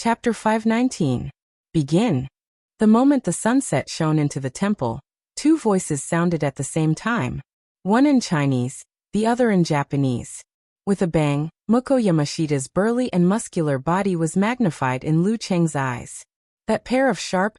Chapter 519. Begin. The moment the sunset shone into the temple, two voices sounded at the same time, one in Chinese, the other in Japanese. With a bang, Moko Yamashita's burly and muscular body was magnified in Lu Cheng's eyes. That pair of sharp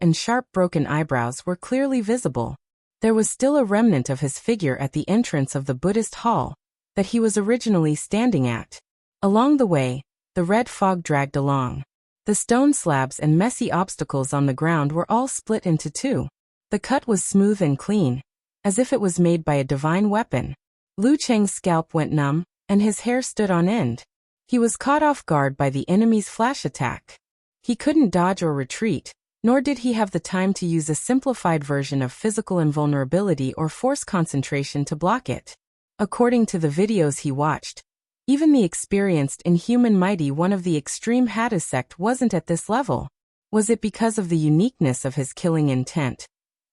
broken eyebrows were clearly visible. There was still a remnant of his figure at the entrance of the Buddhist hall that he was originally standing at. Along the way, the red fog dragged along. The stone slabs and messy obstacles on the ground were all split into two. The cut was smooth and clean, as if it was made by a divine weapon. Lu Cheng's scalp went numb, and his hair stood on end. He was caught off guard by the enemy's flash attack. He couldn't dodge or retreat, nor did he have the time to use a simplified version of physical invulnerability or force concentration to block it. According to the videos he watched, even the experienced inhuman mighty one of the extreme Hadda sect wasn't at this level. Was it because of the uniqueness of his killing intent?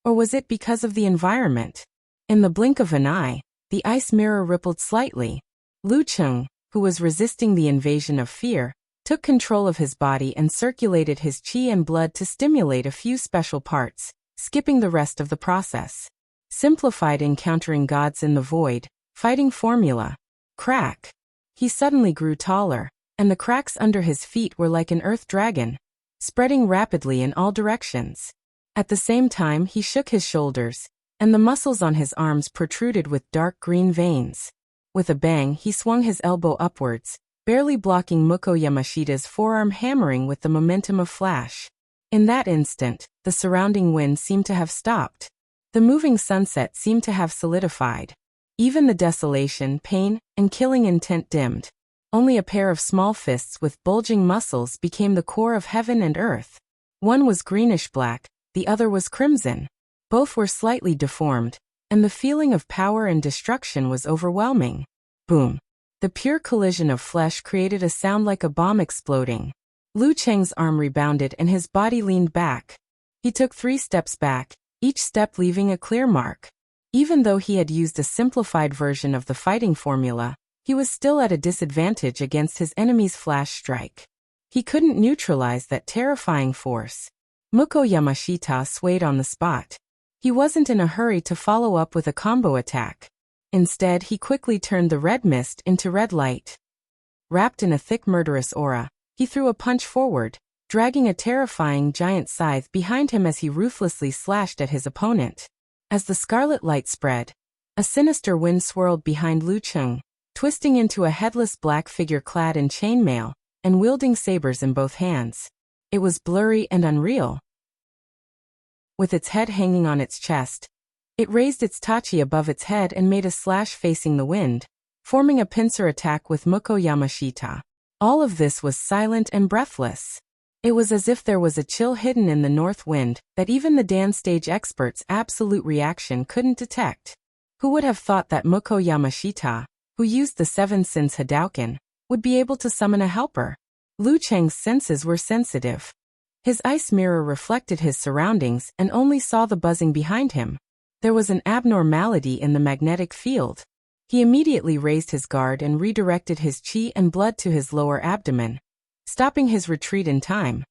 Or was it because of the environment? In the blink of an eye, the ice mirror rippled slightly. Lu Cheng, who was resisting the invasion of fear, took control of his body and circulated his qi and blood to stimulate a few special parts, skipping the rest of the process. Simplified encountering gods in the void, fighting formula. Crack. He suddenly grew taller, and the cracks under his feet were like an earth dragon, spreading rapidly in all directions. At the same time he shook his shoulders, and the muscles on his arms protruded with dark green veins. With a bang he swung his elbow upwards, barely blocking Moko Yamashita's forearm, hammering with the momentum of flash. In that instant, the surrounding wind seemed to have stopped. The moving sunset seemed to have solidified. Even the desolation, pain, and killing intent dimmed. Only a pair of small fists with bulging muscles became the core of heaven and earth. One was greenish-black, the other was crimson. Both were slightly deformed, and the feeling of power and destruction was overwhelming. Boom. The pure collision of flesh created a sound like a bomb exploding. Lu Cheng's arm rebounded and his body leaned back. He took 3 steps back, each step leaving a clear mark. Even though he had used a simplified version of the fighting formula, he was still at a disadvantage against his enemy's flash strike. He couldn't neutralize that terrifying force. Moko Yamashita swayed on the spot. He wasn't in a hurry to follow up with a combo attack. Instead, he quickly turned the red mist into red light. Wrapped in a thick murderous aura, he threw a punch forward, dragging a terrifying giant scythe behind him as he ruthlessly slashed at his opponent. As the scarlet light spread, a sinister wind swirled behind Lu Cheng, twisting into a headless black figure clad in chainmail and wielding sabers in both hands. It was blurry and unreal. With its head hanging on its chest, it raised its tachi above its head and made a slash facing the wind, forming a pincer attack with Moko Yamashita. All of this was silent and breathless. It was as if there was a chill hidden in the north wind that even the dance stage experts' absolute reaction couldn't detect. Who would have thought that Moko Yamashita, who used the 7 Sins Hadouken, would be able to summon a helper? Lu Cheng's senses were sensitive. His ice mirror reflected his surroundings and only saw the buzzing behind him. There was an abnormality in the magnetic field. He immediately raised his guard and redirected his qi and blood to his lower abdomen, stopping his retreat in time.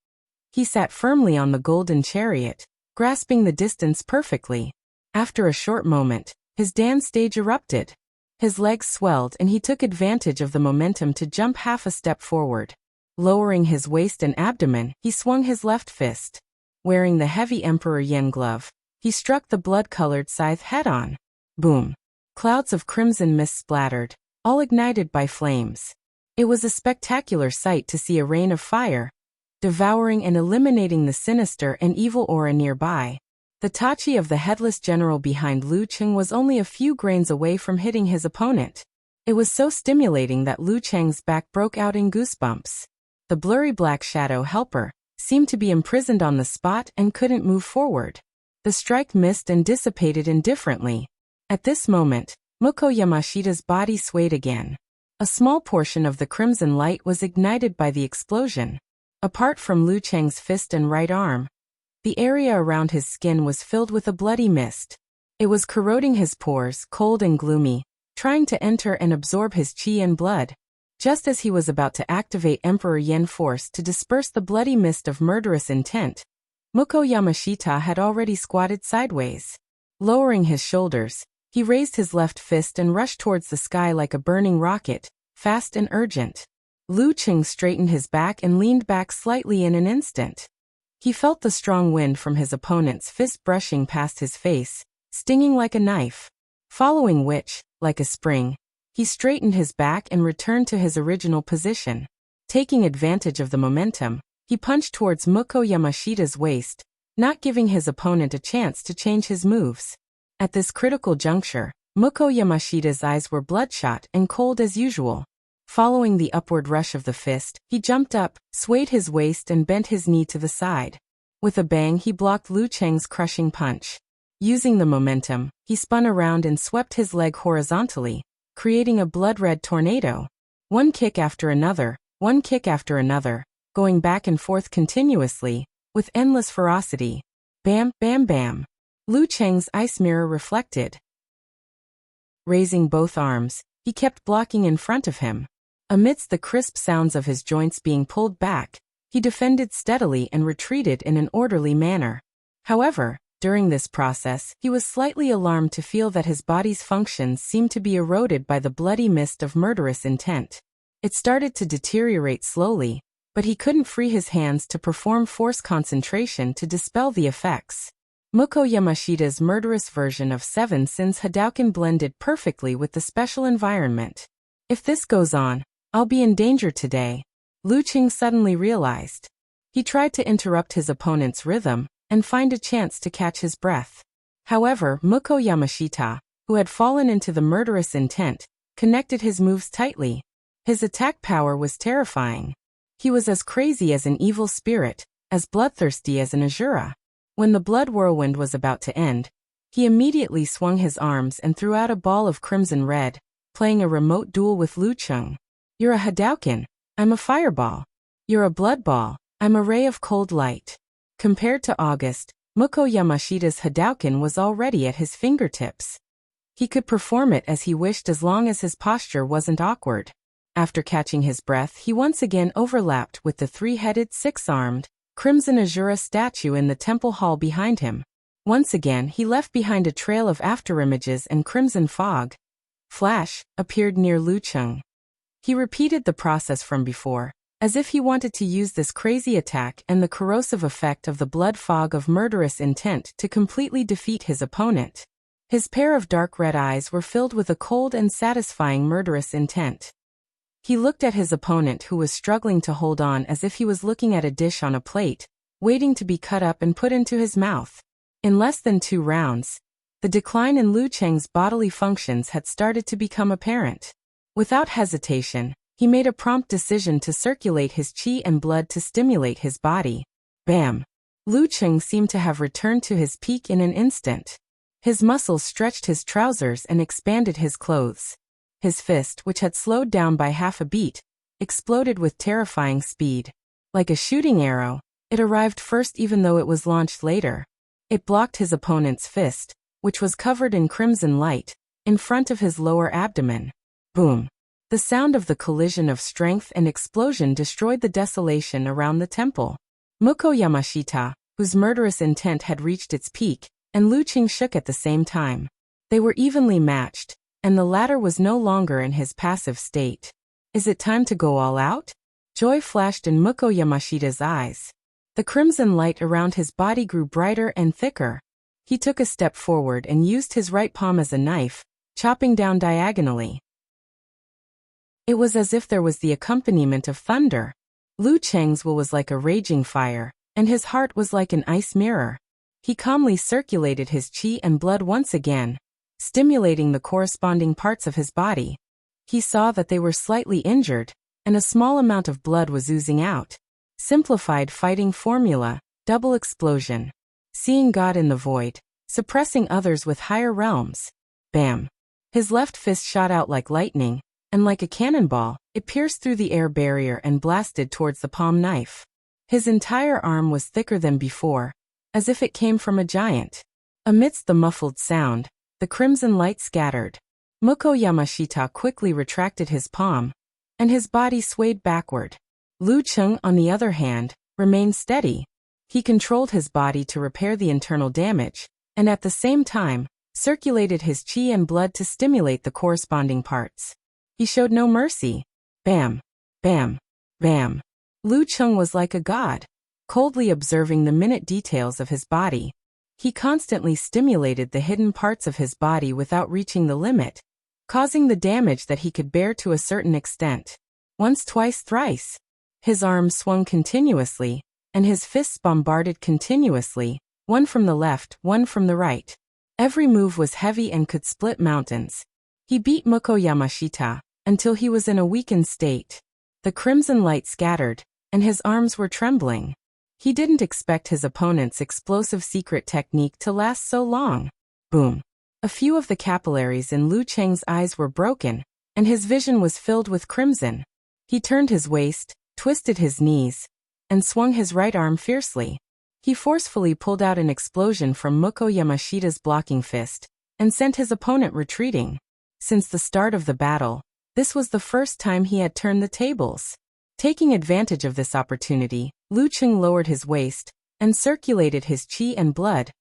He sat firmly on the golden chariot, grasping the distance perfectly. After a short moment, his dance stage erupted. His legs swelled and he took advantage of the momentum to jump half a step forward. Lowering his waist and abdomen, he swung his left fist. Wearing the heavy Emperor Yen glove, he struck the blood-colored scythe head-on. Boom. Clouds of crimson mist splattered, all ignited by flames. It was a spectacular sight to see a rain of fire, devouring and eliminating the sinister and evil aura nearby. The tachi of the headless general behind Lu Cheng was only a few grains away from hitting his opponent. It was so stimulating that Lu Cheng's back broke out in goosebumps. The blurry black shadow helper seemed to be imprisoned on the spot and couldn't move forward. The strike missed and dissipated indifferently. At this moment, Moko Yamashita's body swayed again. A small portion of the crimson light was ignited by the explosion. Apart from Lu Cheng's fist and right arm, the area around his skin was filled with a bloody mist. It was corroding his pores, cold and gloomy, trying to enter and absorb his qi and blood. Just as he was about to activate Emperor Yen force to disperse the bloody mist of murderous intent, Mukko Yamashita had already squatted sideways. Lowering his shoulders, he raised his left fist and rushed towards the sky like a burning rocket, fast and urgent. Lu Qing straightened his back and leaned back slightly in an instant. He felt the strong wind from his opponent's fist brushing past his face, stinging like a knife. Following which, like a spring, he straightened his back and returned to his original position. Taking advantage of the momentum, he punched towards Mukko Yamashita's waist, not giving his opponent a chance to change his moves. At this critical juncture, Mukko Yamashita's eyes were bloodshot and cold as usual. Following the upward rush of the fist, he jumped up, swayed his waist and bent his knee to the side. With a bang he blocked Lu Cheng's crushing punch. Using the momentum, he spun around and swept his leg horizontally, creating a blood-red tornado. One kick after another, going back and forth continuously, with endless ferocity. Bam, bam, bam. Lu Cheng's ice mirror reflected. Raising both arms, he kept blocking in front of him. Amidst the crisp sounds of his joints being pulled back, he defended steadily and retreated in an orderly manner. However, during this process, he was slightly alarmed to feel that his body's functions seemed to be eroded by the bloody mist of murderous intent. It started to deteriorate slowly, but he couldn't free his hands to perform force concentration to dispel the effects. Mukko Yamashita's murderous version of Seven Sins Hadouken blended perfectly with the special environment. If this goes on, I'll be in danger today, Lu Qing suddenly realized. He tried to interrupt his opponent's rhythm and find a chance to catch his breath. However, Mukko Yamashita, who had fallen into the murderous intent, connected his moves tightly. His attack power was terrifying. He was as crazy as an evil spirit, as bloodthirsty as an Asura. When the blood whirlwind was about to end, he immediately swung his arms and threw out a ball of crimson red, playing a remote duel with Lu Qing. You're a Hadouken, I'm a fireball. You're a blood ball, I'm a ray of cold light. Compared to August, Mukko Yamashita's Hadouken was already at his fingertips. He could perform it as he wished as long as his posture wasn't awkward. After catching his breath, he once again overlapped with the three-headed, six-armed, crimson Asura statue in the temple hall behind him. Once again, he left behind a trail of afterimages and crimson fog. Flash appeared near Lu Qing. He repeated the process from before, as if he wanted to use this crazy attack and the corrosive effect of the blood fog of murderous intent to completely defeat his opponent. His pair of dark red eyes were filled with a cold and satisfying murderous intent. He looked at his opponent who was struggling to hold on as if he was looking at a dish on a plate, waiting to be cut up and put into his mouth. In less than 2 rounds, the decline in Lu Cheng's bodily functions had started to become apparent. Without hesitation, he made a prompt decision to circulate his qi and blood to stimulate his body. Bam! Lu Qing seemed to have returned to his peak in an instant. His muscles stretched his trousers and expanded his clothes. His fist, which had slowed down by half a beat, exploded with terrifying speed. Like a shooting arrow, it arrived first even though it was launched later. It blocked his opponent's fist, which was covered in crimson light, in front of his lower abdomen. Boom! The sound of the collision of strength and explosion destroyed the desolation around the temple. Mukko Yamashita, whose murderous intent had reached its peak, and Lu Qing shook at the same time. They were evenly matched, and the latter was no longer in his passive state. Is it time to go all out? Joy flashed in Mukko Yamashita's eyes. The crimson light around his body grew brighter and thicker. He took a step forward and used his right palm as a knife, chopping down diagonally. It was as if there was the accompaniment of thunder. Lu Cheng's will was like a raging fire, and his heart was like an ice mirror. He calmly circulated his qi and blood once again, stimulating the corresponding parts of his body. He saw that they were slightly injured, and a small amount of blood was oozing out. Simplified fighting formula, double explosion. Seeing God in the void, suppressing others with higher realms. Bam! His left fist shot out like lightning, and like a cannonball, it pierced through the air barrier and blasted towards the palm knife. His entire arm was thicker than before, as if it came from a giant. Amidst the muffled sound, the crimson light scattered. Mukko Yamashita quickly retracted his palm, and his body swayed backward. Lu Cheng, on the other hand, remained steady. He controlled his body to repair the internal damage, and at the same time, circulated his qi and blood to stimulate the corresponding parts. He showed no mercy. Bam, bam, bam. Lu Cheng was like a god, coldly observing the minute details of his body. He constantly stimulated the hidden parts of his body without reaching the limit, causing the damage that he could bear to a certain extent. Once, twice, thrice. His arms swung continuously, and his fists bombarded continuously, one from the left, one from the right. Every move was heavy and could split mountains. He beat Mukko Yamashita until he was in a weakened state. The crimson light scattered, and his arms were trembling. He didn't expect his opponent's explosive secret technique to last so long. Boom. A few of the capillaries in Lu Cheng's eyes were broken, and his vision was filled with crimson. He turned his waist, twisted his knees, and swung his right arm fiercely. He forcefully pulled out an explosion from Mukko Yamashita's blocking fist, and sent his opponent retreating. Since the start of the battle, this was the first time he had turned the tables. Taking advantage of this opportunity, Lu Cheng lowered his waist, and circulated his qi and blood,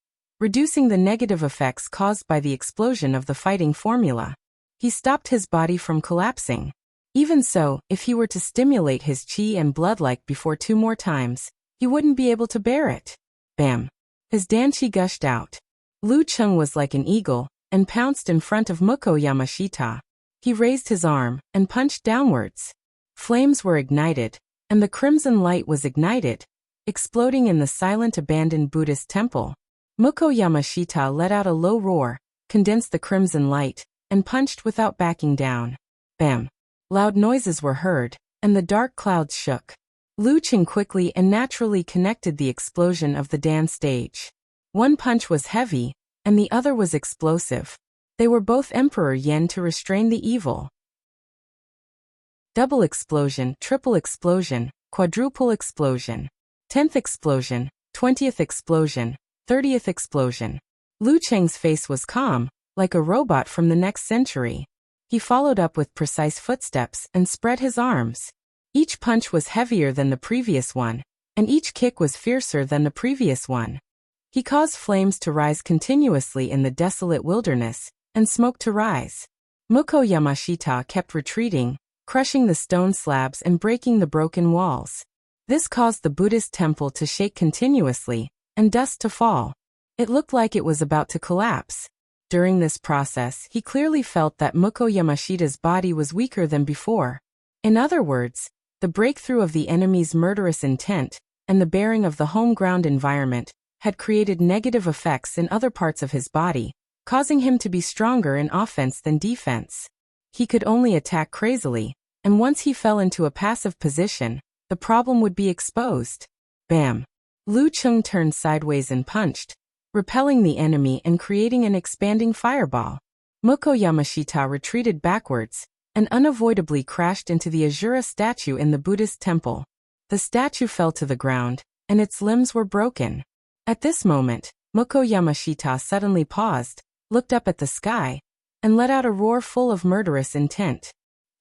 reducing the negative effects caused by the explosion of the fighting formula. He stopped his body from collapsing. Even so, if he were to stimulate his qi and blood like before 2 more times, he wouldn't be able to bear it. Bam! His danqi gushed out. Lu Cheng was like an eagle, and pounced in front of Mukko Yamashita. He raised his arm, and punched downwards. Flames were ignited, and the crimson light was ignited, exploding in the silent abandoned Buddhist temple. Mukko Yamashita let out a low roar, condensed the crimson light, and punched without backing down. Bam! Loud noises were heard, and the dark clouds shook. Lu Cheng quickly and naturally connected the explosion of the dance stage. One punch was heavy, and the other was explosive. They were both Emperor Yen to restrain the evil. Double explosion, triple explosion, quadruple explosion. 10th explosion, 20th explosion, 30th explosion. Lu Cheng's face was calm, like a robot from the next century. He followed up with precise footsteps and spread his arms. Each punch was heavier than the previous one, and each kick was fiercer than the previous one. He caused flames to rise continuously in the desolate wilderness, and smoke to rise. Mukko Yamashita kept retreating, crushing the stone slabs and breaking the broken walls. This caused the Buddhist temple to shake continuously, and dust to fall. It looked like it was about to collapse. During this process, he clearly felt that Mukko Yamashita's body was weaker than before. In other words, the breakthrough of the enemy's murderous intent, and the bearing of the home ground environment, had created negative effects in other parts of his body, causing him to be stronger in offense than defense. He could only attack crazily, and once he fell into a passive position, the problem would be exposed. Bam! Lu Cheng turned sideways and punched, repelling the enemy and creating an expanding fireball. Mukko Yamashita retreated backwards, and unavoidably crashed into the Asura statue in the Buddhist temple. The statue fell to the ground, and its limbs were broken. At this moment, Mukko Yamashita suddenly paused, looked up at the sky, and let out a roar full of murderous intent.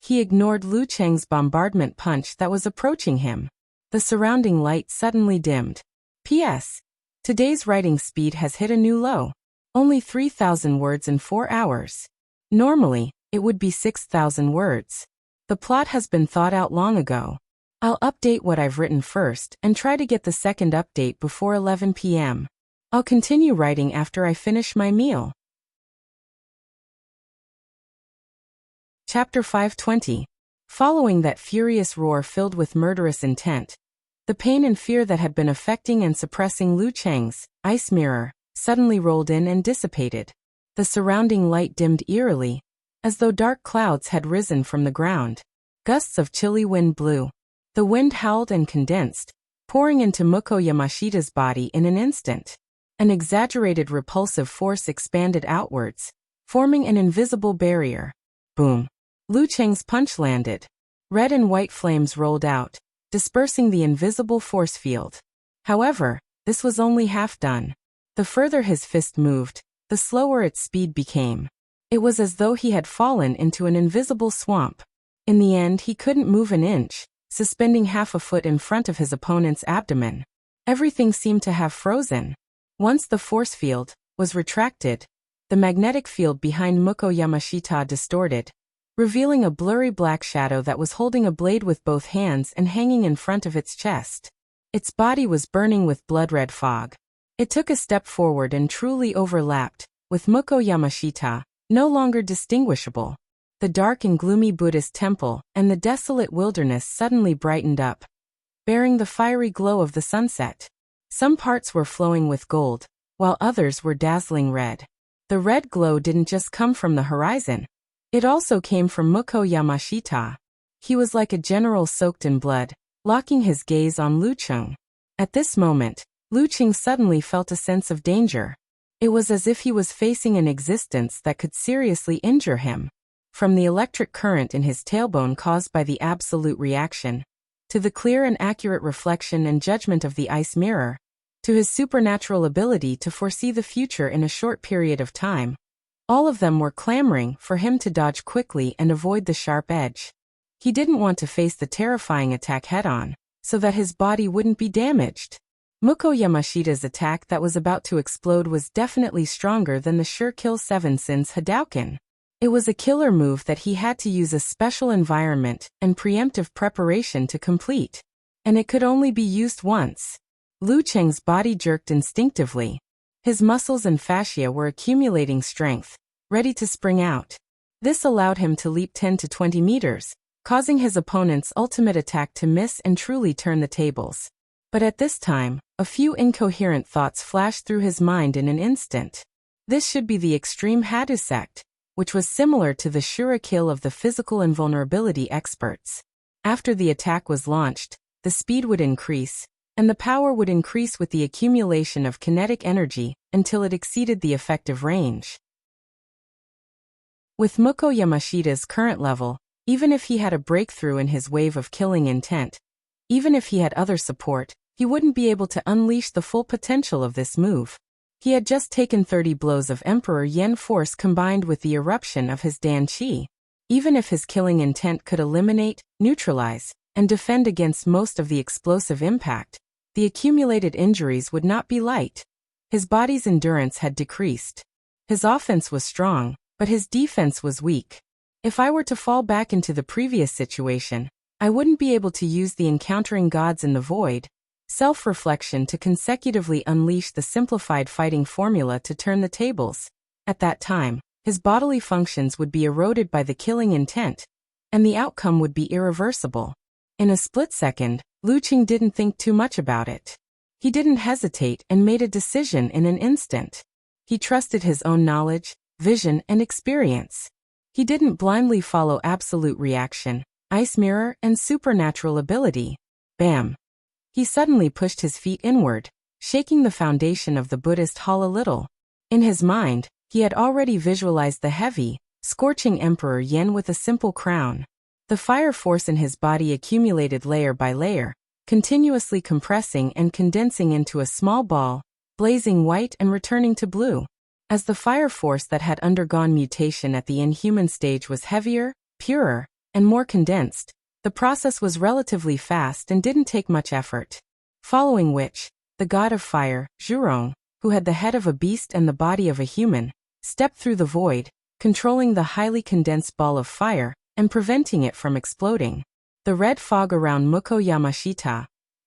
He ignored Lu Cheng's bombardment punch that was approaching him. The surrounding light suddenly dimmed. P.S. Today's writing speed has hit a new low. Only 3,000 words in 4 hours. Normally, it would be 6,000 words. The plot has been thought out long ago. I'll update what I've written first and try to get the second update before 11 p.m. I'll continue writing after I finish my meal. Chapter 520. Following that furious roar filled with murderous intent, the pain and fear that had been affecting and suppressing Lu Cheng's ice mirror suddenly rolled in and dissipated. The surrounding light dimmed eerily, as though dark clouds had risen from the ground. Gusts of chilly wind blew. The wind howled and condensed, pouring into Mukko Yamashita's body in an instant. An exaggerated repulsive force expanded outwards, forming an invisible barrier. Boom! Lu Cheng's punch landed. Red and white flames rolled out, dispersing the invisible force field. However, this was only half done. The further his fist moved, the slower its speed became. It was as though he had fallen into an invisible swamp. In the end, he couldn't move an inch, suspending half a foot in front of his opponent's abdomen. Everything seemed to have frozen. Once the force field was retracted, the magnetic field behind Muko Yamashita distorted, revealing a blurry black shadow that was holding a blade with both hands and hanging in front of its chest. Its body was burning with blood-red fog. It took a step forward and truly overlapped, with Muko Yamashita no longer distinguishable. The dark and gloomy Buddhist temple and the desolate wilderness suddenly brightened up, bearing the fiery glow of the sunset. Some parts were flowing with gold, while others were dazzling red. The red glow didn't just come from the horizon. It also came from Muko Yamashita. He was like a general soaked in blood, locking his gaze on Lu Cheng. At this moment, Lu Cheng suddenly felt a sense of danger. It was as if he was facing an existence that could seriously injure him. From the electric current in his tailbone caused by the absolute reaction, to the clear and accurate reflection and judgment of the ice mirror, to his supernatural ability to foresee the future in a short period of time, all of them were clamoring for him to dodge quickly and avoid the sharp edge. He didn't want to face the terrifying attack head-on, so that his body wouldn't be damaged. Muko Yamashita's attack that was about to explode was definitely stronger than the sure-kill Seven Sins Hadouken. It was a killer move that he had to use a special environment and preemptive preparation to complete. And it could only be used once. Lu Cheng's body jerked instinctively. His muscles and fascia were accumulating strength, ready to spring out. This allowed him to leap 10 to 20 meters, causing his opponent's ultimate attack to miss and truly turn the tables. But at this time, a few incoherent thoughts flashed through his mind in an instant. This should be the extreme Hadusect, which was similar to the Shura kill of the physical invulnerability experts. After the attack was launched, the speed would increase, and the power would increase with the accumulation of kinetic energy until it exceeded the effective range. With Muko Yamashita's current level, even if he had a breakthrough in his wave of killing intent, even if he had other support, he wouldn't be able to unleash the full potential of this move. He had just taken 30 blows of Emperor Yen force combined with the eruption of his Dan Qi. Even if his killing intent could eliminate, neutralize, and defend against most of the explosive impact, the accumulated injuries would not be light. His body's endurance had decreased. His offense was strong, but his defense was weak. If I were to fall back into the previous situation, I wouldn't be able to use the encountering gods in the void self-reflection to consecutively unleash the simplified fighting formula to turn the tables. At that time, his bodily functions would be eroded by the killing intent, and the outcome would be irreversible. In a split second, Lu Cheng didn't think too much about it. He didn't hesitate and made a decision in an instant. He trusted his own knowledge, vision, and experience. He didn't blindly follow absolute reaction, ice mirror, and supernatural ability. Bam! He suddenly pushed his feet inward, shaking the foundation of the Buddhist hall a little. In his mind, he had already visualized the heavy, scorching Emperor Yen with a simple crown. The fire force in his body accumulated layer by layer, continuously compressing and condensing into a small ball, blazing white and returning to blue. As the fire force that had undergone mutation at the inhuman stage was heavier, purer, and more condensed, the process was relatively fast and didn't take much effort. Following which, the god of fire, Zhurong, who had the head of a beast and the body of a human, stepped through the void, controlling the highly condensed ball of fire and preventing it from exploding. The red fog around Muko Yamashita,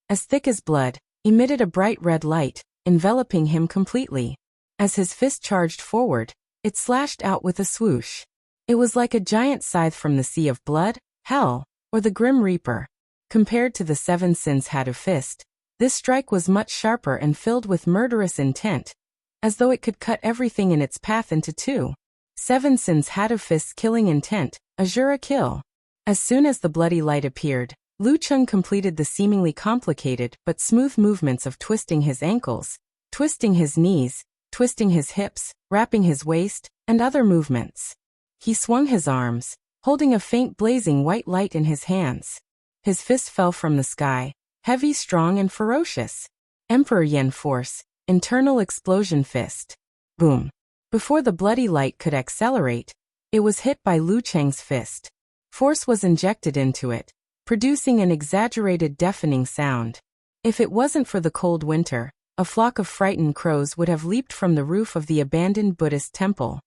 as thick as blood, emitted a bright red light, enveloping him completely. As his fist charged forward, it slashed out with a swoosh. It was like a giant scythe from the sea of blood, hell, or the Grim Reaper. Compared to the Seven Sins Hadu fist, this strike was much sharper and filled with murderous intent, as though it could cut everything in its path into two. Seven Sins Hadu fist's killing intent, Azura kill. As soon as the bloody light appeared, Lu Cheng completed the seemingly complicated but smooth movements of twisting his ankles, twisting his knees, twisting his hips, wrapping his waist, and other movements. He swung his arms, holding a faint blazing white light in his hands. His fist fell from the sky, heavy, strong, and ferocious. Emperor Yen force, internal explosion fist. Boom. Before the bloody light could accelerate, it was hit by Lu Cheng's fist. Force was injected into it, producing an exaggerated deafening sound. If it wasn't for the cold winter, a flock of frightened crows would have leaped from the roof of the abandoned Buddhist temple.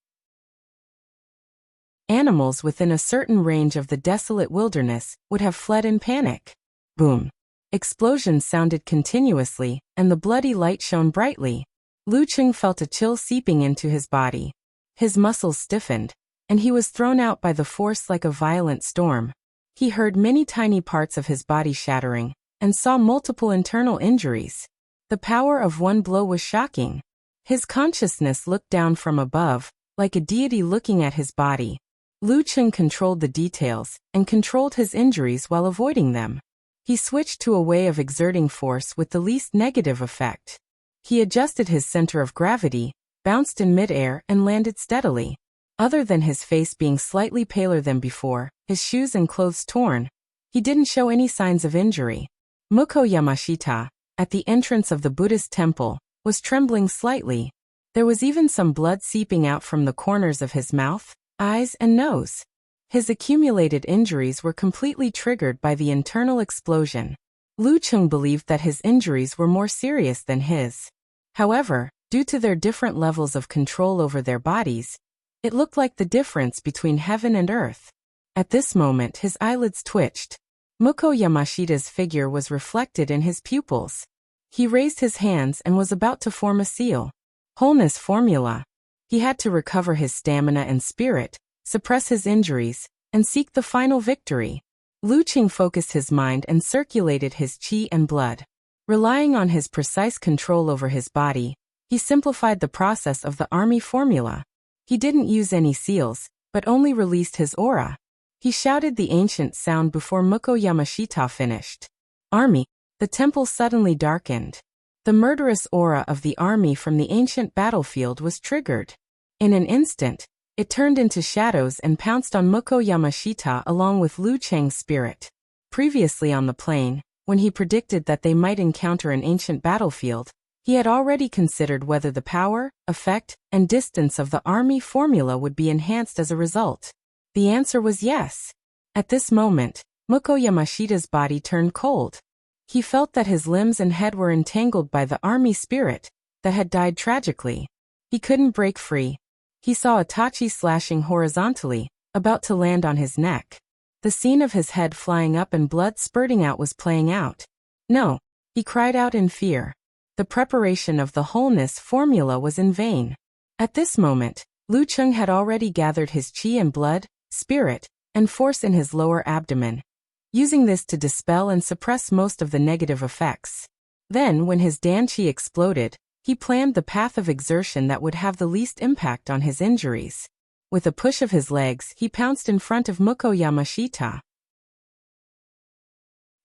Animals within a certain range of the desolate wilderness would have fled in panic. Boom! Explosions sounded continuously, and the bloody light shone brightly. Lu Cheng felt a chill seeping into his body. His muscles stiffened, and he was thrown out by the force like a violent storm. He heard many tiny parts of his body shattering, and saw multiple internal injuries. The power of one blow was shocking. His consciousness looked down from above, like a deity looking at his body. Lu Cheng controlled the details, and controlled his injuries while avoiding them. He switched to a way of exerting force with the least negative effect. He adjusted his center of gravity, bounced in midair, and landed steadily. Other than his face being slightly paler than before, his shoes and clothes torn, he didn't show any signs of injury. Mukko Yamashita, at the entrance of the Buddhist temple, was trembling slightly. There was even some blood seeping out from the corners of his mouth, eyes, and nose. His accumulated injuries were completely triggered by the internal explosion. Lu Cheng believed that his injuries were more serious than his. However, due to their different levels of control over their bodies, it looked like the difference between heaven and earth. At this moment his eyelids twitched. Mukko Yamashita's figure was reflected in his pupils. He raised his hands and was about to form a seal. Wholeness formula. He had to recover his stamina and spirit, suppress his injuries, and seek the final victory. Lu Cheng focused his mind and circulated his qi and blood. Relying on his precise control over his body, he simplified the process of the army formula. He didn't use any seals, but only released his aura. He shouted the ancient sound before Mukko Yamashita finished. Army. The temple suddenly darkened. The murderous aura of the army from the ancient battlefield was triggered. In an instant, it turned into shadows and pounced on Mukko Yamashita along with Lu Cheng's spirit. Previously on the plain, when he predicted that they might encounter an ancient battlefield, he had already considered whether the power, effect, and distance of the army formula would be enhanced as a result. The answer was yes. At this moment, Mukko Yamashita's body turned cold. He felt that his limbs and head were entangled by the army spirit that had died tragically. He couldn't break free. He saw Itachi slashing horizontally, about to land on his neck. The scene of his head flying up and blood spurting out was playing out. No, he cried out in fear. The preparation of the wholeness formula was in vain. At this moment, Lu Cheng had already gathered his qi and blood, spirit, and force in his lower abdomen, using this to dispel and suppress most of the negative effects. Then, when his danqi exploded, he planned the path of exertion that would have the least impact on his injuries. With a push of his legs, he pounced in front of Mukko Yamashita.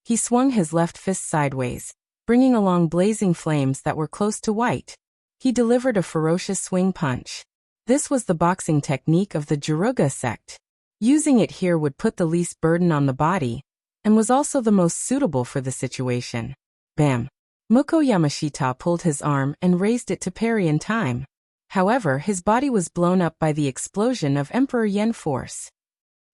He swung his left fist sideways, bringing along blazing flames that were close to white. He delivered a ferocious swing punch. This was the boxing technique of the Juruga sect. Using it here would put the least burden on the body, and was also the most suitable for the situation. Bam! Mukko Yamashita pulled his arm and raised it to parry in time. However, his body was blown up by the explosion of Emperor Yen force.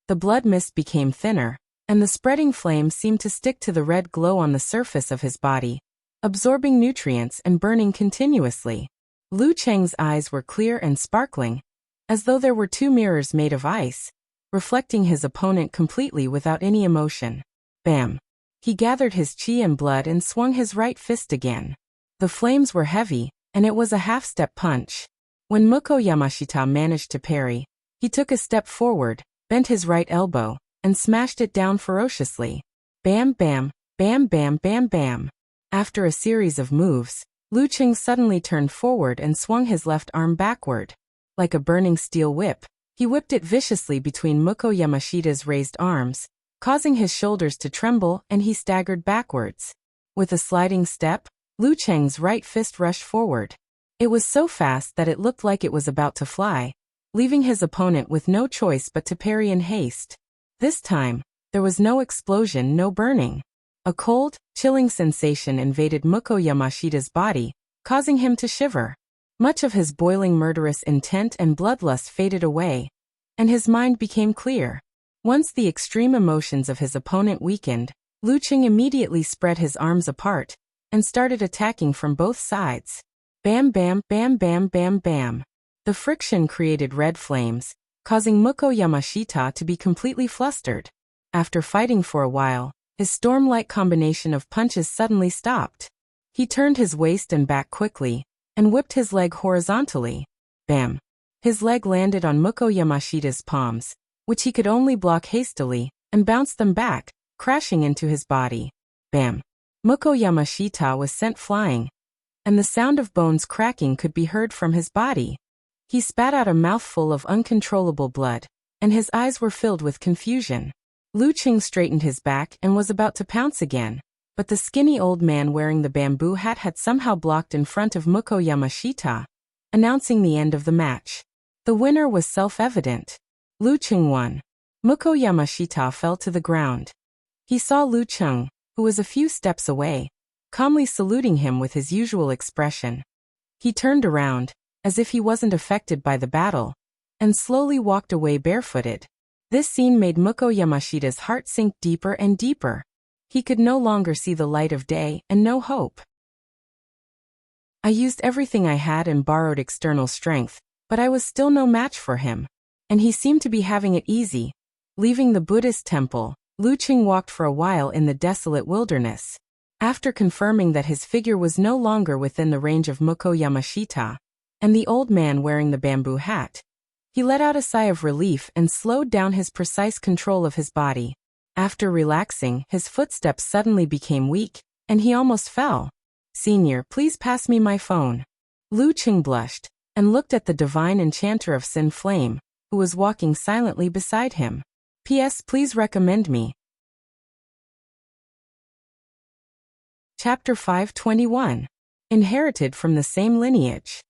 The blood mist became thinner, and the spreading flame seemed to stick to the red glow on the surface of his body, absorbing nutrients and burning continuously. Lu Cheng's eyes were clear and sparkling, as though there were two mirrors made of ice, reflecting his opponent completely without any emotion. Bam! He gathered his qi and blood and swung his right fist again. The flames were heavy, and it was a half-step punch. When Mukko Yamashita managed to parry, he took a step forward, bent his right elbow, and smashed it down ferociously. Bam bam, bam bam bam bam. After a series of moves, Lu Cheng suddenly turned forward and swung his left arm backward. Like a burning steel whip, he whipped it viciously between Mukko Yamashita's raised arms, causing his shoulders to tremble, and he staggered backwards. With a sliding step, Lu Cheng's right fist rushed forward. It was so fast that it looked like it was about to fly, leaving his opponent with no choice but to parry in haste. This time, there was no explosion, no burning. A cold, chilling sensation invaded Mukko Yamashita's body, causing him to shiver. Much of his boiling murderous intent and bloodlust faded away, and his mind became clear. Once the extreme emotions of his opponent weakened, Luqing immediately spread his arms apart and started attacking from both sides. Bam bam bam bam bam bam. The friction created red flames, causing Muko Yamashita to be completely flustered. After fighting for a while, his storm-like combination of punches suddenly stopped. He turned his waist and back quickly, and whipped his leg horizontally. Bam! His leg landed on Muko Yamashita's palms, which he could only block hastily, and bounced them back, crashing into his body. Bam! Muko Yamashita was sent flying, and the sound of bones cracking could be heard from his body. He spat out a mouthful of uncontrollable blood, and his eyes were filled with confusion. Luqing straightened his back and was about to pounce again, but the skinny old man wearing the bamboo hat had somehow blocked in front of Muko Yamashita, announcing the end of the match. The winner was self-evident. Luqing won. Muko Yamashita fell to the ground. He saw Luqing, who was a few steps away, calmly saluting him with his usual expression. He turned around, as if he wasn't affected by the battle, and slowly walked away barefooted. This scene made Muko Yamashita's heart sink deeper and deeper. He could no longer see the light of day and no hope. I used everything I had and borrowed external strength, but I was still no match for him. And he seemed to be having it easy. Leaving the Buddhist temple, Luqing walked for a while in the desolate wilderness. After confirming that his figure was no longer within the range of Muko Yamashita and the old man wearing the bamboo hat, he let out a sigh of relief and slowed down his precise control of his body. After relaxing, his footsteps suddenly became weak, and he almost fell. "Senior, please pass me my phone." Luqing blushed and looked at the divine enchanter of Sin Flame, who was walking silently beside him. "P.S. Please recommend me." Chapter 521. Inherited from the same lineage.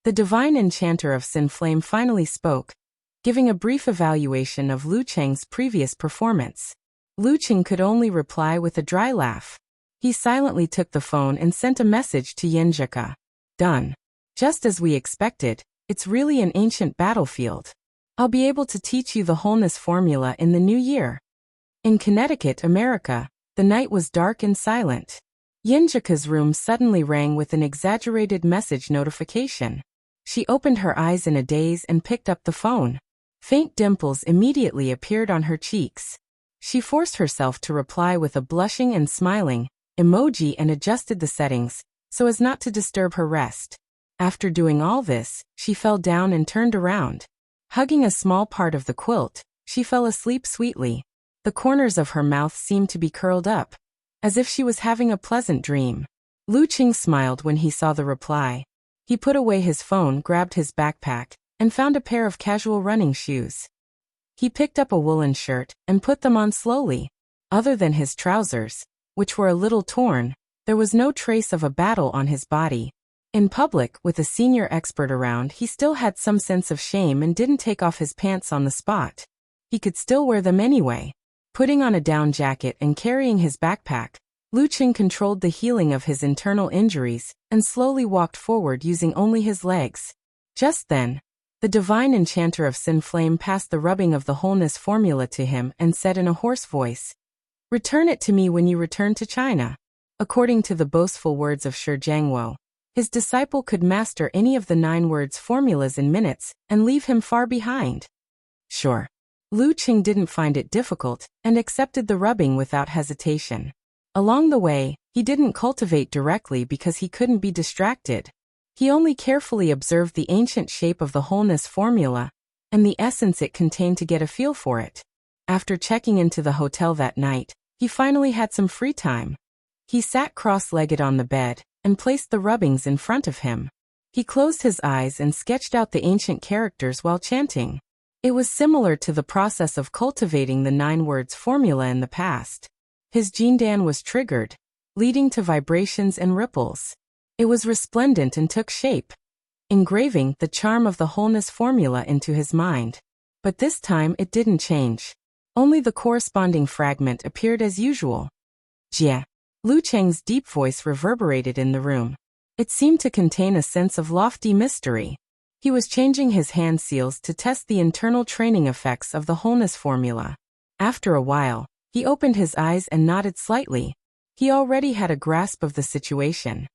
The divine enchanter of Sin Flame finally spoke, giving a brief evaluation of Luqing's previous performance. Luqing could only reply with a dry laugh. He silently took the phone and sent a message to Yenjika. "Done. Just as we expected, it's really an ancient battlefield. I'll be able to teach you the wholeness formula in the new year." In Connecticut, America, the night was dark and silent. Yenjika's room suddenly rang with an exaggerated message notification. She opened her eyes in a daze and picked up the phone. Faint dimples immediately appeared on her cheeks. She forced herself to reply with a blushing and smiling emoji and adjusted the settings so as not to disturb her rest. After doing all this, she fell down and turned around. Hugging a small part of the quilt, she fell asleep sweetly. The corners of her mouth seemed to be curled up, as if she was having a pleasant dream. Luqing smiled when he saw the reply. He put away his phone, grabbed his backpack, and found a pair of casual running shoes. He picked up a woolen shirt and put them on slowly. Other than his trousers, which were a little torn, there was no trace of a battle on his body. In public, with a senior expert around, he still had some sense of shame and didn't take off his pants on the spot. He could still wear them anyway. Putting on a down jacket and carrying his backpack, Luqing controlled the healing of his internal injuries and slowly walked forward using only his legs. Just then, the divine enchanter of Sin Flame passed the rubbing of the wholeness formula to him and said in a hoarse voice, "Return it to me when you return to China." According to the boastful words of Shi Jiangwo, his disciple could master any of the 9 words formulas in minutes and leave him far behind. Sure. Luqing didn't find it difficult and accepted the rubbing without hesitation. Along the way, he didn't cultivate directly because he couldn't be distracted. He only carefully observed the ancient shape of the wholeness formula and the essence it contained to get a feel for it. After checking into the hotel that night, he finally had some free time. He sat cross-legged on the bed and placed the rubbings in front of him. He closed his eyes and sketched out the ancient characters while chanting. It was similar to the process of cultivating the 9 words formula in the past. His Jindan was triggered, leading to vibrations and ripples. It was resplendent and took shape, engraving the charm of the wholeness formula into his mind. But this time it didn't change. Only the corresponding fragment appeared as usual. Jie. Luqing's deep voice reverberated in the room. It seemed to contain a sense of lofty mystery. He was changing his hand seals to test the internal training effects of the wholeness formula. After a while, he opened his eyes and nodded slightly. He already had a grasp of the situation.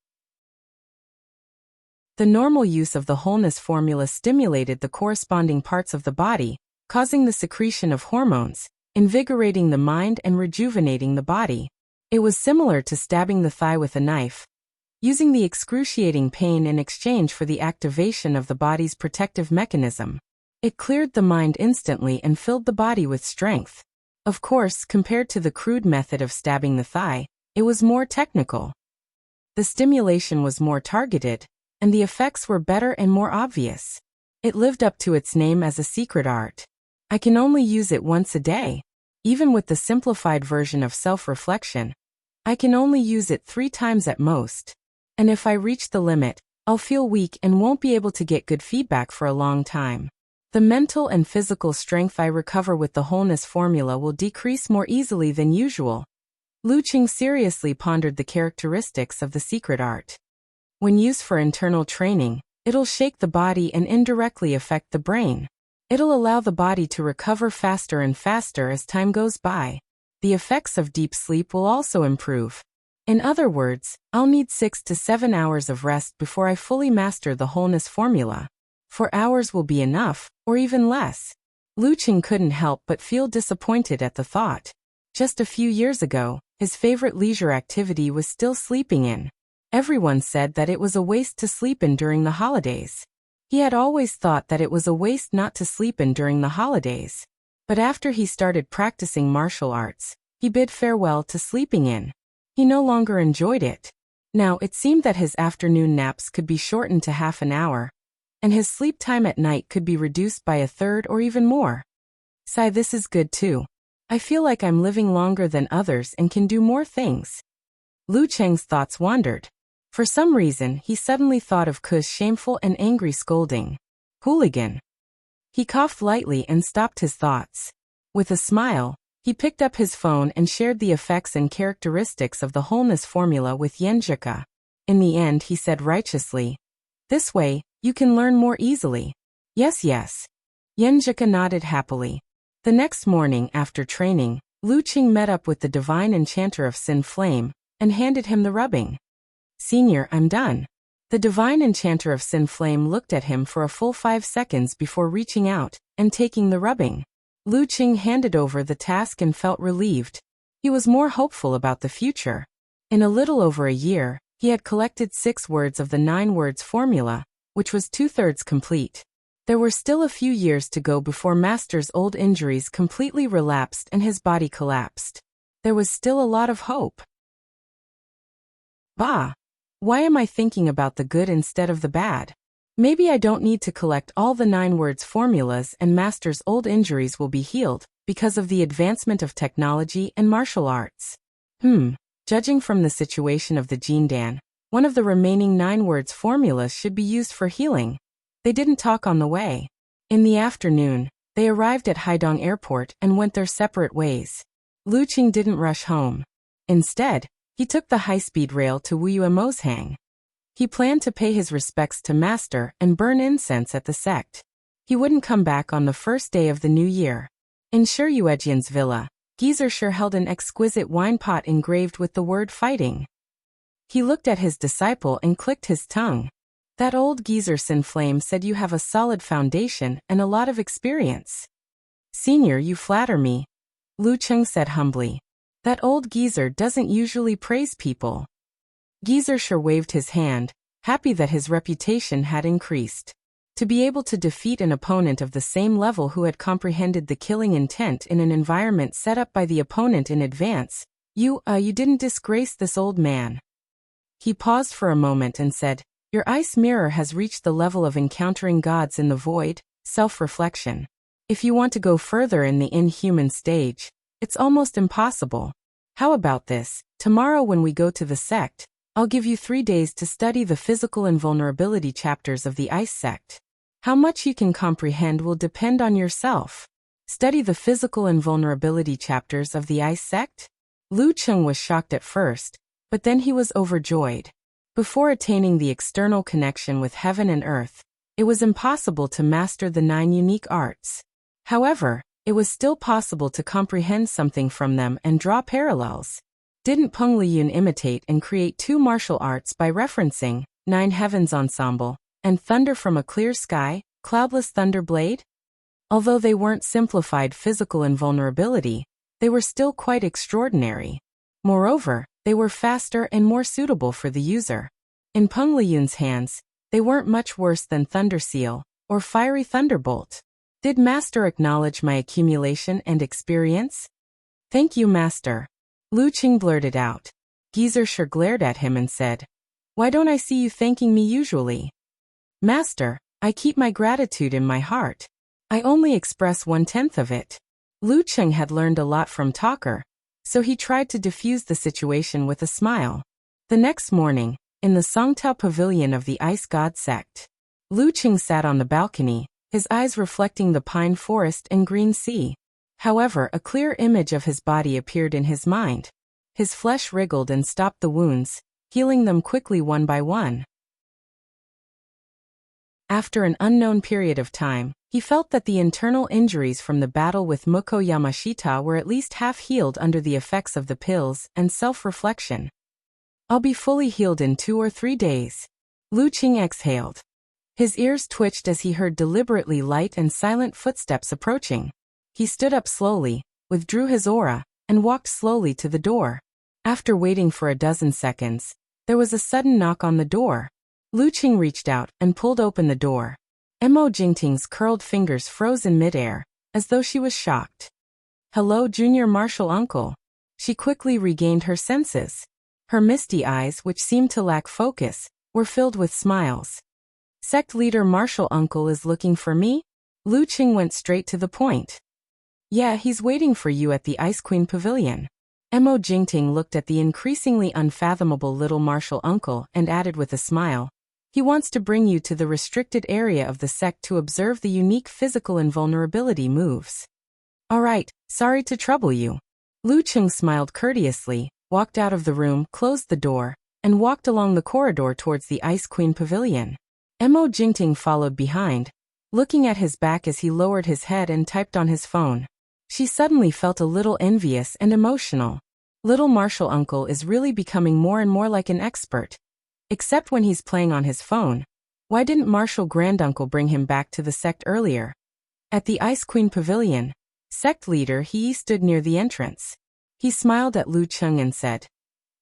The normal use of the wholeness formula stimulated the corresponding parts of the body, causing the secretion of hormones, invigorating the mind and rejuvenating the body. It was similar to stabbing the thigh with a knife, using the excruciating pain in exchange for the activation of the body's protective mechanism. It cleared the mind instantly and filled the body with strength. Of course, compared to the crude method of stabbing the thigh, it was more technical. The stimulation was more targeted, and the effects were better and more obvious. It lived up to its name as a secret art. I can only use it once a day. Even with the simplified version of self-reflection, I can only use it 3 times at most. And if I reach the limit, I'll feel weak and won't be able to get good feedback for a long time. The mental and physical strength I recover with the wholeness formula will decrease more easily than usual. Lu Qing seriously pondered the characteristics of the secret art. When used for internal training, it'll shake the body and indirectly affect the brain. It'll allow the body to recover faster and faster as time goes by. The effects of deep sleep will also improve. In other words, I'll need 6 to 7 hours of rest before I fully master the wholeness formula. 4 hours will be enough, or even less. Lu Qing couldn't help but feel disappointed at the thought. Just a few years ago, his favorite leisure activity was still sleeping in. Everyone said that it was a waste to sleep in during the holidays. He had always thought that it was a waste not to sleep in during the holidays. But after he started practicing martial arts, he bid farewell to sleeping in. He no longer enjoyed it. Now it seemed that his afternoon naps could be shortened to half an hour, and his sleep time at night could be reduced by a third or even more. Sigh, this is good too. I feel like I'm living longer than others and can do more things. Lu Cheng's thoughts wandered. For some reason, he suddenly thought of Ku's shameful and angry scolding. Hooligan. He coughed lightly and stopped his thoughts. With a smile, he picked up his phone and shared the effects and characteristics of the wholeness formula with Yenjika. In the end, he said righteously, "This way, you can learn more easily." Yes, yes. Yenjika nodded happily. The next morning after training, Lu Qing met up with the divine enchanter of Sin Flame and handed him the rubbing. "Senior, I'm done." The divine enchanter of Sin Flame looked at him for a full 5 seconds before reaching out and taking the rubbing. Lu Qing handed over the task and felt relieved. He was more hopeful about the future. In a little over a year, he had collected 6 words of the 9 words formula, which was 2/3 complete. There were still a few years to go before Master's old injuries completely relapsed and his body collapsed. There was still a lot of hope. Bah! Why am I thinking about the good instead of the bad? Maybe I don't need to collect all the 9 words formulas and Master's old injuries will be healed, because of the advancement of technology and martial arts. Judging from the situation of the Jindan, one of the remaining 9 words formulas should be used for healing. They didn't talk on the way. In the afternoon, they arrived at Haidong Airport and went their separate ways. Lu Qing didn't rush home. Instead, he took the high-speed rail to Wuxia Moshang. He planned to pay his respects to Master and burn incense at the sect. He wouldn't come back on the first day of the new year. In Shiyuejian's villa, Gizershire held an exquisite wine pot engraved with the word fighting. He looked at his disciple and clicked his tongue. That old geezer Sin Flame said you have a solid foundation and a lot of experience. Senior, you flatter me, Lu Cheng said humbly. That old geezer doesn't usually praise people. Gizershire waved his hand, happy that his reputation had increased. To be able to defeat an opponent of the same level who had comprehended the killing intent in an environment set up by the opponent in advance, you didn't disgrace this old man. He paused for a moment and said, "Your ice mirror has reached the level of encountering gods in the void, self-reflection. If you want to go further in the inhuman stage, it's almost impossible. How about this? Tomorrow when we go to the sect, I'll give you 3 days to study the physical invulnerability chapters of the ice sect. How much you can comprehend will depend on yourself. Study the physical invulnerability chapters of the ice sect?" Lu Cheng was shocked at first, but then he was overjoyed. Before attaining the external connection with heaven and earth, it was impossible to master the 9 unique arts. However, it was still possible to comprehend something from them and draw parallels. Didn't Peng Liyun imitate and create two martial arts by referencing Nine Heavens Ensemble and Thunder from a Clear Sky, Cloudless Thunder Blade? Although they weren't simplified physical invulnerability, they were still quite extraordinary. Moreover, they were faster and more suitable for the user. In Peng Liyun's hands, they weren't much worse than Thunder Seal or Fiery Thunderbolt. Did Master acknowledge my accumulation and experience? Thank you, Master. Lu Qing blurted out. Geezer sure glared at him and said, Why don't I see you thanking me usually? Master, I keep my gratitude in my heart. I only express 1/10 of it. Lu Qing had learned a lot from Talker, so he tried to diffuse the situation with a smile. The next morning, in the Songtao Pavilion of the Ice God Sect, Lu Qing sat on the balcony, his eyes reflecting the pine forest and green sea. However, a clear image of his body appeared in his mind. His flesh wriggled and stopped the wounds, healing them quickly one by one. After an unknown period of time, he felt that the internal injuries from the battle with Muko Yamashita were at least half healed under the effects of the pills and self-reflection. I'll be fully healed in 2 or 3 days. Lu Qing exhaled. His ears twitched as he heard deliberately light and silent footsteps approaching. He stood up slowly, withdrew his aura, and walked slowly to the door. After waiting for a dozen seconds, there was a sudden knock on the door. Lu Qing reached out and pulled open the door. Mo Jingting's curled fingers froze in midair, as though she was shocked. Hello, Junior Martial Uncle. She quickly regained her senses. Her misty eyes, which seemed to lack focus, were filled with smiles. Sect leader Martial Uncle is looking for me? Lu Qing went straight to the point. Yeah, he's waiting for you at the Ice Queen Pavilion. Mo Jingting looked at the increasingly unfathomable little Martial Uncle and added with a smile. He wants to bring you to the restricted area of the sect to observe the unique physical invulnerability moves. All right, sorry to trouble you. Lu Qing smiled courteously, walked out of the room, closed the door, and walked along the corridor towards the Ice Queen Pavilion. Mo Jingting followed behind, looking at his back as he lowered his head and typed on his phone. She suddenly felt a little envious and emotional. Little Martial Uncle is really becoming more and more like an expert. Except when he's playing on his phone. Why didn't Martial Granduncle bring him back to the sect earlier? At the Ice Queen Pavilion, sect leader He stood near the entrance. He smiled at Lu Qing and said,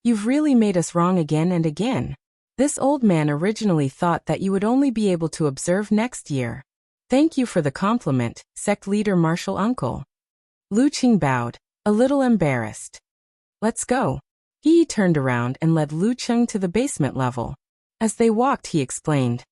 You've really made us wrong again and again. This old man originally thought that you would only be able to observe next year. Thank you for the compliment, sect leader Martial Uncle. Lu Qing bowed, a little embarrassed. Let's go. He turned around and led Lu Qing to the basement level. As they walked, he explained,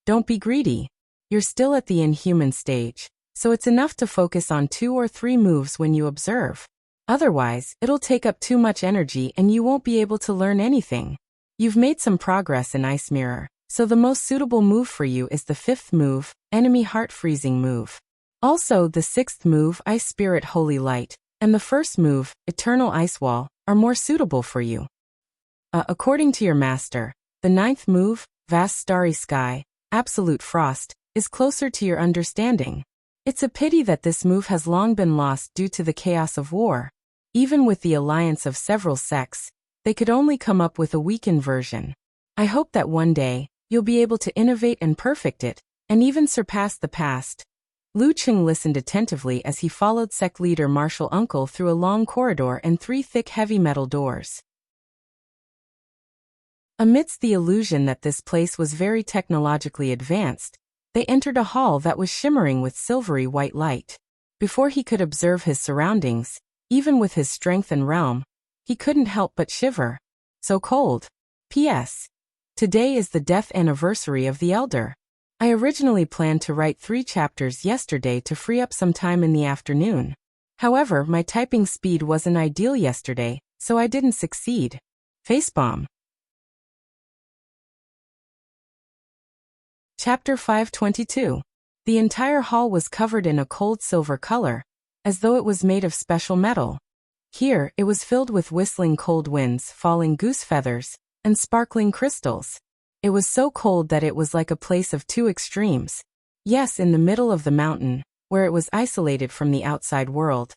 Don't be greedy. You're still at the inhuman stage, so it's enough to focus on 2 or 3 moves when you observe. Otherwise, it'll take up too much energy and you won't be able to learn anything. You've made some progress in Ice Mirror, so the most suitable move for you is the 5th move, Enemy Heart Freezing move. Also, the 6th move, Ice Spirit Holy Light, and the 1st move, Eternal Ice Wall, are more suitable for you. According to your master, the 9th move, Vast Starry Sky, Absolute Frost, is closer to your understanding. It's a pity that this move has long been lost due to the chaos of war. Even with the alliance of several sects, they could only come up with a weakened version. I hope that one day, you'll be able to innovate and perfect it, and even surpass the past. Lu Qing listened attentively as he followed sect leader Martial Uncle through a long corridor and 3 thick heavy metal doors. Amidst the illusion that this place was very technologically advanced, they entered a hall that was shimmering with silvery white light. Before he could observe his surroundings, even with his strength and realm, he couldn't help but shiver. So cold. P.S. Today is the death anniversary of the Elder. I originally planned to write 3 chapters yesterday to free up some time in the afternoon. However, my typing speed wasn't ideal yesterday, so I didn't succeed. Facepalm. Chapter 522. The entire hall was covered in a cold silver color, as though it was made of special metal. Here, it was filled with whistling cold winds, falling goose feathers, and sparkling crystals. It was so cold that it was like a place of 2 extremes. Yes, in the middle of the mountain, where it was isolated from the outside world.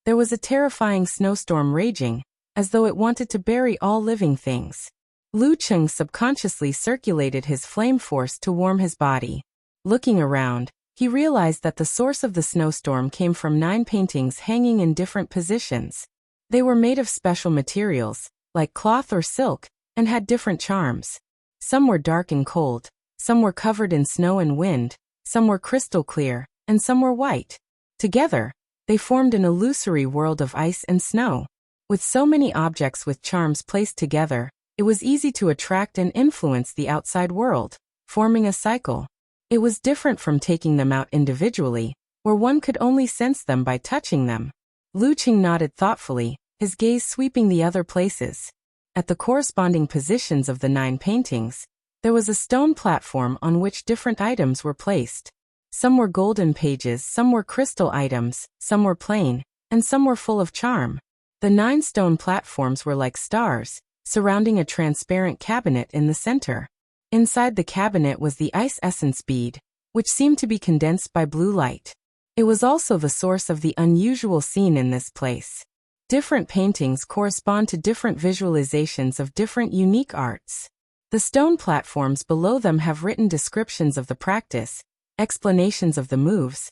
There was a terrifying snowstorm raging, as though it wanted to bury all living things. Lu Cheng subconsciously circulated his flame force to warm his body. Looking around, he realized that the source of the snowstorm came from 9 paintings hanging in different positions. They were made of special materials, like cloth or silk, and had different charms. Some were dark and cold, some were covered in snow and wind, some were crystal clear, and some were white. Together, they formed an illusory world of ice and snow. With so many objects with charms placed together, it was easy to attract and influence the outside world, forming a cycle. It was different from taking them out individually, where one could only sense them by touching them. Lu Qing nodded thoughtfully, his gaze sweeping the other places. At the corresponding positions of the 9 paintings, there was a stone platform on which different items were placed. Some were golden pages, some were crystal items, some were plain, and some were full of charm. The 9 stone platforms were like stars, surrounding a transparent cabinet in the center. Inside the cabinet was the ice essence bead, which seemed to be condensed by blue light. It was also the source of the unusual scene in this place. Different paintings correspond to different visualizations of different unique arts. The stone platforms below them have written descriptions of the practice, explanations of the moves,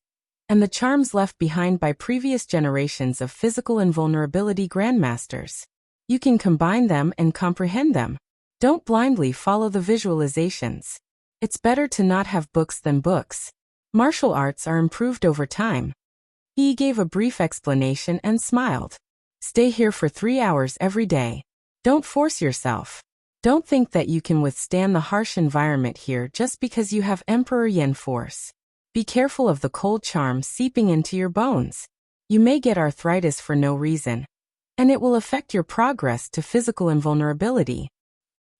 and the charms left behind by previous generations of physical invulnerability grandmasters. You can combine them and comprehend them. Don't blindly follow the visualizations. It's better to not have books than books. Martial arts are improved over time. He gave a brief explanation and smiled. Stay here for 3 hours every day. Don't force yourself. Don't think that you can withstand the harsh environment here just because you have Emperor Yin force. Be careful of the cold charm seeping into your bones. You may get arthritis for no reason, and it will affect your progress to physical invulnerability.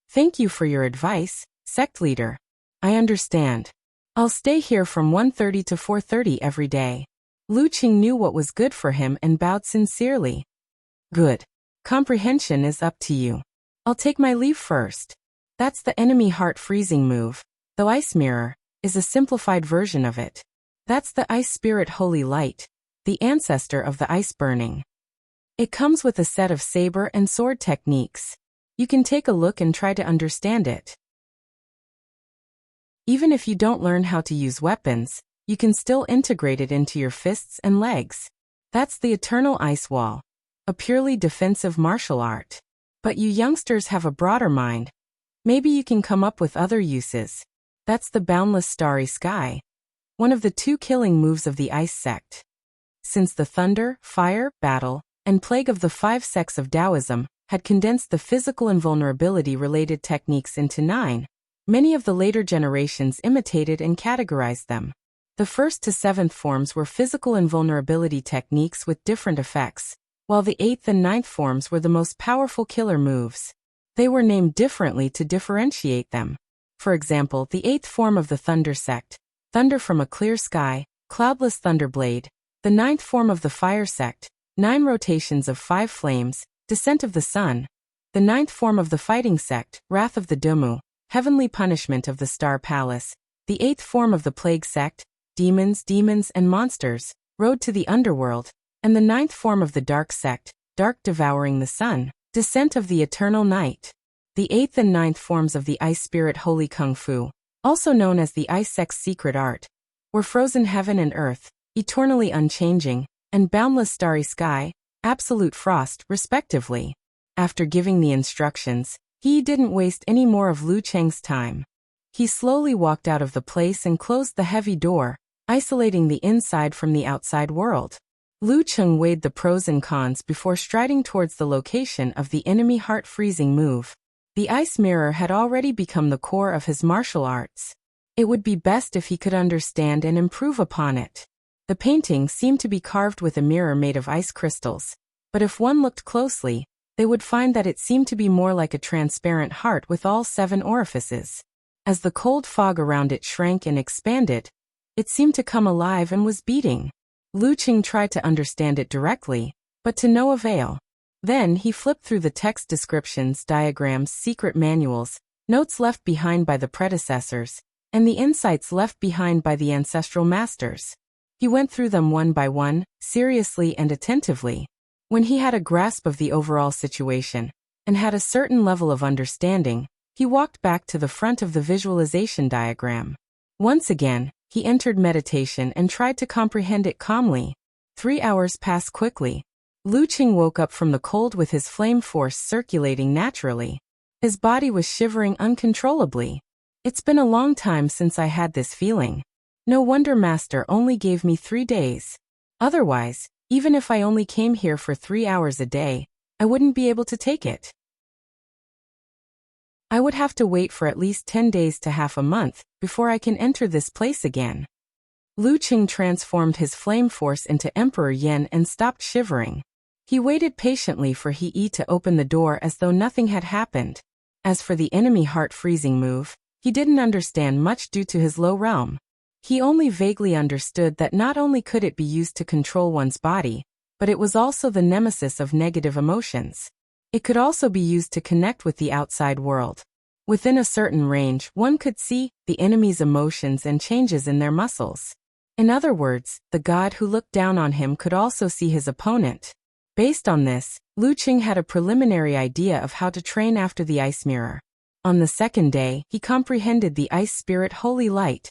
Thank you for your advice, sect leader. I understand. I'll stay here from 1:30 to 4:30 every day. Lu Qing knew what was good for him and bowed sincerely. Good. Comprehension is up to you. I'll take my leave first. That's the enemy heart freezing move. The ice mirror is a simplified version of it. That's the ice spirit holy light, the ancestor of the ice burning. It comes with a set of saber and sword techniques. You can take a look and try to understand it. Even if you don't learn how to use weapons, you can still integrate it into your fists and legs. That's the eternal ice wall, a purely defensive martial art. But you youngsters have a broader mind. Maybe you can come up with other uses. That's the boundless starry sky, one of the 2 killing moves of the ice sect. Since the thunder, fire, battle, and plague of the 5 sects of Taoism had condensed the physical invulnerability-related techniques into 9, many of the later generations imitated and categorized them. The 1st to 7th forms were physical invulnerability techniques with different effects, while the 8th and 9th forms were the most powerful killer moves. They were named differently to differentiate them. For example, the 8th form of the Thunder sect, Thunder from a Clear Sky, Cloudless Thunderblade; the 9th form of the Fire sect, 9 rotations of 5 flames, Descent of the Sun; the 9th form of the Fighting sect, Wrath of the Dumu, Heavenly Punishment of the Star Palace; the 8th form of the Plague sect, Demons, and Monsters, Road to the Underworld; and the 9th form of the Dark sect, Dark Devouring the Sun, Descent of the Eternal Night. The 8th and 9th forms of the Ice Spirit Holy Kung Fu, also known as the Ice Sect's secret art, were Frozen Heaven and Earth, Eternally Unchanging, and Boundless Starry Sky, Absolute Frost, respectively. After giving the instructions, he didn't waste any more of Lu Cheng's time. He slowly walked out of the place and closed the heavy door, isolating the inside from the outside world. Lu Cheng weighed the pros and cons before striding towards the location of the enemy heart-freezing move. The ice mirror had already become the core of his martial arts. It would be best if he could understand and improve upon it. The painting seemed to be carved with a mirror made of ice crystals, but if one looked closely, they would find that it seemed to be more like a transparent heart with all 7 orifices. As the cold fog around it shrank and expanded, it seemed to come alive and was beating. Lu Qing tried to understand it directly, but to no avail. Then he flipped through the text descriptions, diagrams, secret manuals, notes left behind by the predecessors, and the insights left behind by the ancestral masters. He went through them one by one, seriously and attentively. When he had a grasp of the overall situation, and had a certain level of understanding, he walked back to the front of the visualization diagram. Once again, he entered meditation and tried to comprehend it calmly. 3 hours passed quickly. Lu Qing woke up from the cold with his flame force circulating naturally. His body was shivering uncontrollably. It's been a long time since I had this feeling. No wonder Master only gave me 3 days. Otherwise, even if I only came here for 3 hours a day, I wouldn't be able to take it. I would have to wait for at least 10 days to half a month before I can enter this place again. Lu Qing transformed his flame force into Emperor Yan and stopped shivering. He waited patiently for He to open the door as though nothing had happened. As for the enemy heart-freezing move, he didn't understand much due to his low realm. He only vaguely understood that not only could it be used to control one's body, but it was also the nemesis of negative emotions. It could also be used to connect with the outside world. Within a certain range, one could see the enemy's emotions and changes in their muscles. In other words, the god who looked down on him could also see his opponent. Based on this, Lu Qing had a preliminary idea of how to train after the ice mirror. On the second day, he comprehended the ice spirit holy light.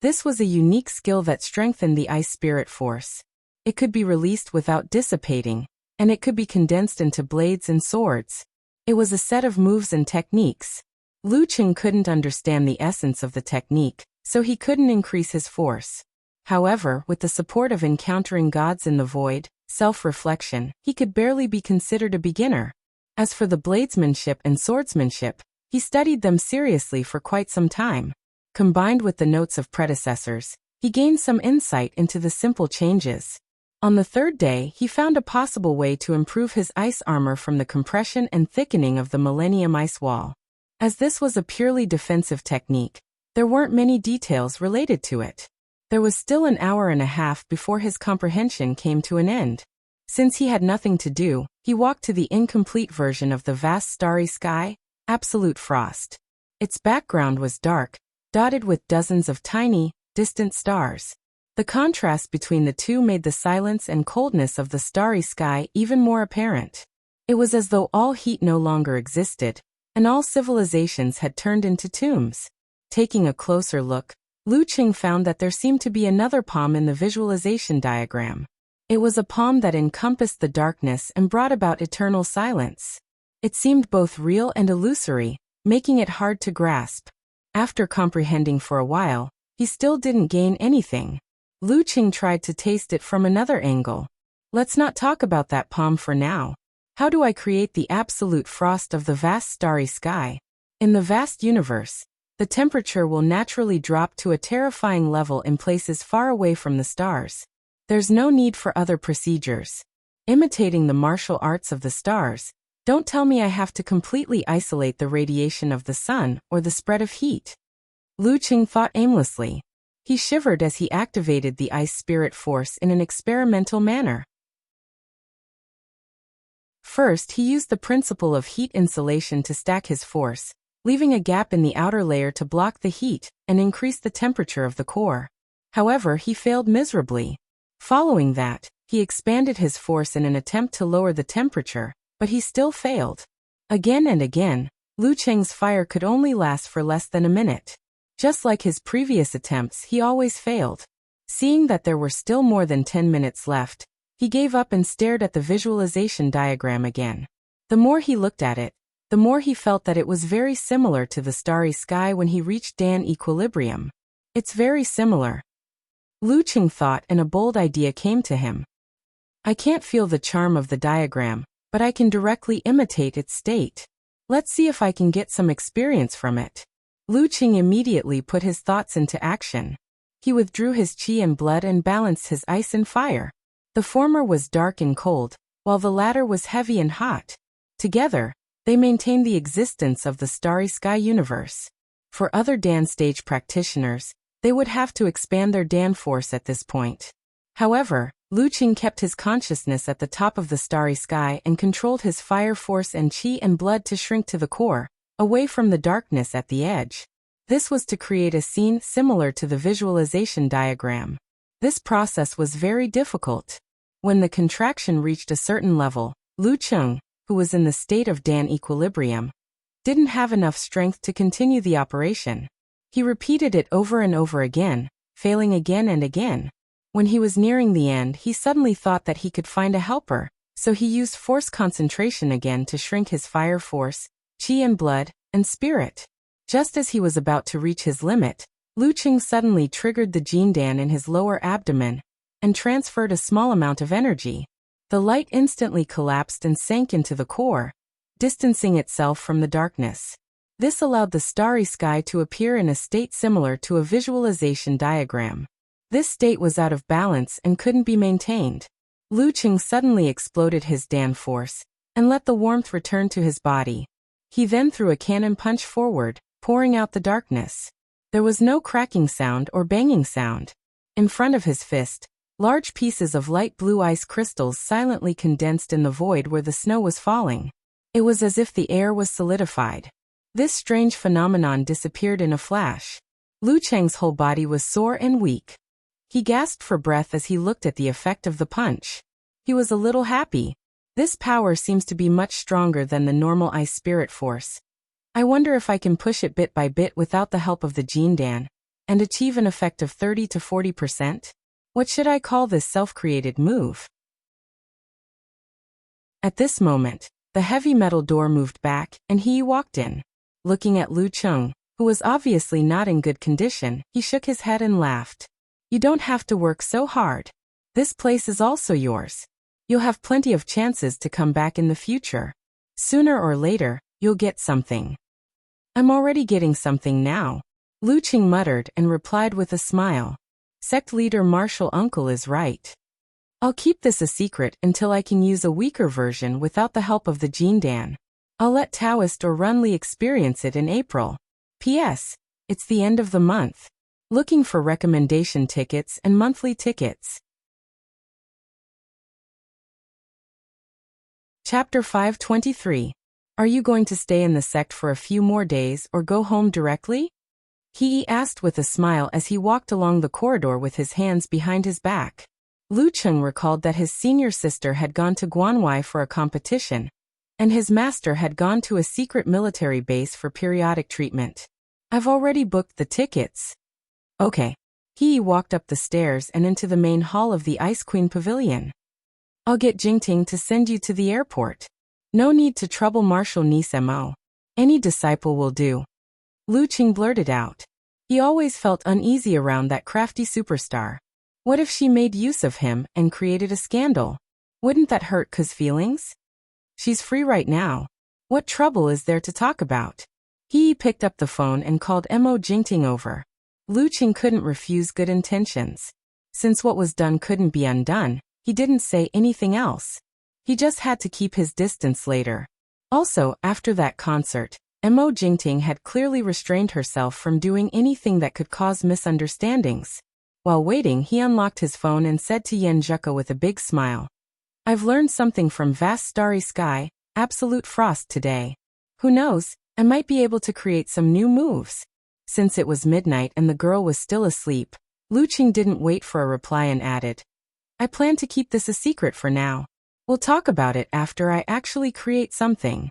This was a unique skill that strengthened the ice spirit force. It could be released without dissipating, and it could be condensed into blades and swords. It was a set of moves and techniques. Lu Qing couldn't understand the essence of the technique, so he couldn't increase his force. However, with the support of encountering gods in the void, self-reflection, he could barely be considered a beginner. As for the bladesmanship and swordsmanship, he studied them seriously for quite some time. Combined with the notes of predecessors, he gained some insight into the simple changes. On the third day, he found a possible way to improve his ice armor from the compression and thickening of the Millennium Ice Wall. As this was a purely defensive technique, there weren't many details related to it. There was still an hour and a half before his comprehension came to an end. Since he had nothing to do, he walked to the incomplete version of the vast starry sky, absolute frost. Its background was dark, dotted with dozens of tiny, distant stars. The contrast between the two made the silence and coldness of the starry sky even more apparent. It was as though all heat no longer existed, and all civilizations had turned into tombs. Taking a closer look, Lu Qing found that there seemed to be another palm in the visualization diagram. It was a palm that encompassed the darkness and brought about eternal silence. It seemed both real and illusory, making it hard to grasp. After comprehending for a while, he still didn't gain anything. Lu Qing tried to taste it from another angle. Let's not talk about that palm for now. How do I create the absolute frost of the vast starry sky? In the vast universe, the temperature will naturally drop to a terrifying level in places far away from the stars. There's no need for other procedures. Imitating the martial arts of the stars, don't tell me I have to completely isolate the radiation of the sun or the spread of heat. Lu Qing thought aimlessly. He shivered as he activated the ice spirit force in an experimental manner. First, he used the principle of heat insulation to stack his force, leaving a gap in the outer layer to block the heat and increase the temperature of the core. However, he failed miserably. Following that, he expanded his force in an attempt to lower the temperature, but he still failed. Again and again, Lu Qing's fire could only last for less than a minute. Just like his previous attempts, he always failed. Seeing that there were still more than 10 minutes left, he gave up and stared at the visualization diagram again. The more he looked at it, the more he felt that it was very similar to the starry sky when he reached Dan equilibrium. It's very similar. Lu Qing thought, and a bold idea came to him. I can't feel the charm of the diagram, but I can directly imitate its state. Let's see if I can get some experience from it. Lu Qing immediately put his thoughts into action. He withdrew his qi and blood and balanced his ice and fire. The former was dark and cold, while the latter was heavy and hot. Together, they maintained the existence of the starry sky universe. For other Dan stage practitioners, they would have to expand their Dan force at this point. However, Lu Qing kept his consciousness at the top of the starry sky and controlled his fire force and qi and blood to shrink to the core, away from the darkness at the edge. This was to create a scene similar to the visualization diagram. This process was very difficult. When the contraction reached a certain level, Lu Cheng, who was in the state of Dan equilibrium, didn't have enough strength to continue the operation. He repeated it over and over again, failing again and again. When he was nearing the end, he suddenly thought that he could find a helper, so he used force concentration again to shrink his fire force, qi and blood, and spirit. Just as he was about to reach his limit, Lu Cheng suddenly triggered the Jindan in his lower abdomen and transferred a small amount of energy. The light instantly collapsed and sank into the core, distancing itself from the darkness. This allowed the starry sky to appear in a state similar to a visualization diagram. This state was out of balance and couldn't be maintained. Lu Cheng suddenly exploded his Dan force and let the warmth return to his body. He then threw a cannon punch forward, pouring out the darkness. There was no cracking sound or banging sound. In front of his fist, large pieces of light blue ice crystals silently condensed in the void where the snow was falling. It was as if the air was solidified. This strange phenomenon disappeared in a flash. Lu Cheng's whole body was sore and weak. He gasped for breath as he looked at the effect of the punch. He was a little happy. This power seems to be much stronger than the normal ice spirit force. I wonder if I can push it bit by bit without the help of the Jindan, and achieve an effect of 30 to 40%? What should I call this self-created move? At this moment, the heavy metal door moved back, and he walked in. Looking at Lu Cheng, who was obviously not in good condition, he shook his head and laughed. You don't have to work so hard. This place is also yours. You'll have plenty of chances to come back in the future. Sooner or later, you'll get something. I'm already getting something now, Lu Cheng muttered and replied with a smile. Sect leader Martial Uncle is right. I'll keep this a secret until I can use a weaker version without the help of the Jindan. I'll let Taoist or Runli experience it in April. P.S. It's the end of the month. Looking for recommendation tickets and monthly tickets. Chapter 523. Are you going to stay in the sect for a few more days or go home directly? He asked with a smile as he walked along the corridor with his hands behind his back. Lu Cheng recalled that his senior sister had gone to Guanwei for a competition, and his master had gone to a secret military base for periodic treatment. I've already booked the tickets. Okay. He walked up the stairs and into the main hall of the Ice Queen Pavilion. I'll get Jingting to send you to the airport. No need to trouble Marshal Nisemo. Any disciple will do. Lu Cheng blurted out. He always felt uneasy around that crafty superstar. What if she made use of him and created a scandal? Wouldn't that hurt Ke's feelings? She's free right now. What trouble is there to talk about? He picked up the phone and called Mo Jingting over. Lu Cheng couldn't refuse good intentions. Since what was done couldn't be undone, he didn't say anything else. He just had to keep his distance later. Also, after that concert, Mo Jingting had clearly restrained herself from doing anything that could cause misunderstandings. While waiting, he unlocked his phone and said to Yen Zhuko with a big smile. I've learned something from vast starry sky, absolute frost today. Who knows, I might be able to create some new moves. Since it was midnight and the girl was still asleep, Lu Cheng didn't wait for a reply and added. I plan to keep this a secret for now. We'll talk about it after I actually create something.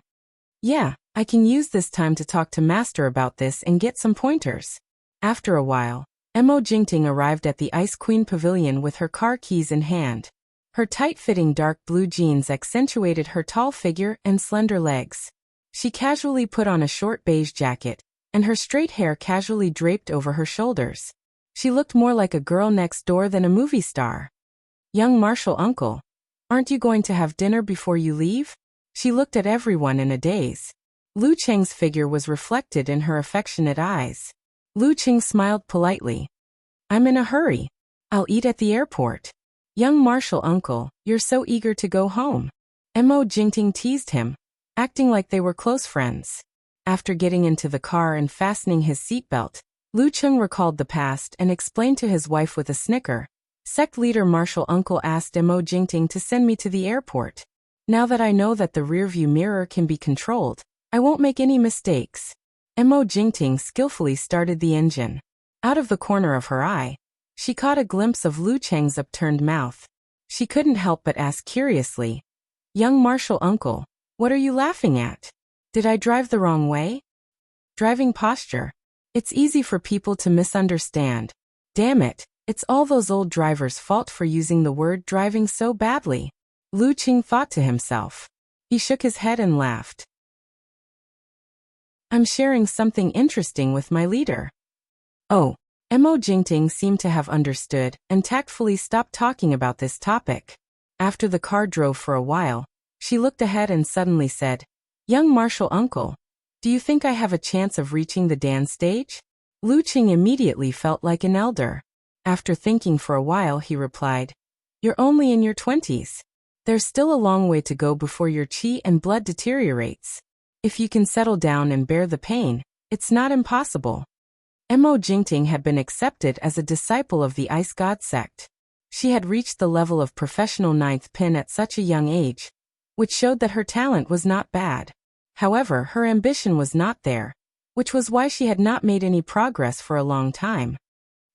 Yeah, I can use this time to talk to Master about this and get some pointers. After a while, Mo Jingting arrived at the Ice Queen Pavilion with her car keys in hand. Her tight-fitting dark blue jeans accentuated her tall figure and slender legs. She casually put on a short beige jacket, and her straight hair casually draped over her shoulders. She looked more like a girl next door than a movie star. Young Martial Uncle, aren't you going to have dinner before you leave? She looked at everyone in a daze. Lu Cheng's figure was reflected in her affectionate eyes. Lu Cheng smiled politely. I'm in a hurry. I'll eat at the airport. Young Martial Uncle, you're so eager to go home. Mo Jingting teased him, acting like they were close friends. After getting into the car and fastening his seatbelt, Lu Cheng recalled the past and explained to his wife with a snicker. Sect leader Martial Uncle asked Mo Jingting to send me to the airport. Now that I know that the rearview mirror can be controlled, I won't make any mistakes. Mo Jingting skillfully started the engine. Out of the corner of her eye, She caught a glimpse of Lu Cheng's upturned mouth. She couldn't help but ask curiously, "Young martial uncle, what are you laughing at? Did I drive the wrong way?" Driving posture. It's easy for people to misunderstand. Damn it, it's all those old drivers' fault for using the word driving so badly. Lu Cheng thought to himself. He shook his head and laughed. I'm sharing something interesting with my leader. Oh, Mo Jingting seemed to have understood and tactfully stopped talking about this topic. After the car drove for a while, she looked ahead and suddenly said, "Young martial uncle, do you think I have a chance of reaching the dance stage?" Lu Cheng immediately felt like an elder. After thinking for a while, he replied, "You're only in your 20s. There's still a long way to go before your qi and blood deteriorates. If you can settle down and bear the pain, it's not impossible." Mo Jingting had been accepted as a disciple of the Ice God sect. She had reached the level of professional ninth pin at such a young age, which showed that her talent was not bad. However, her ambition was not there, which was why she had not made any progress for a long time.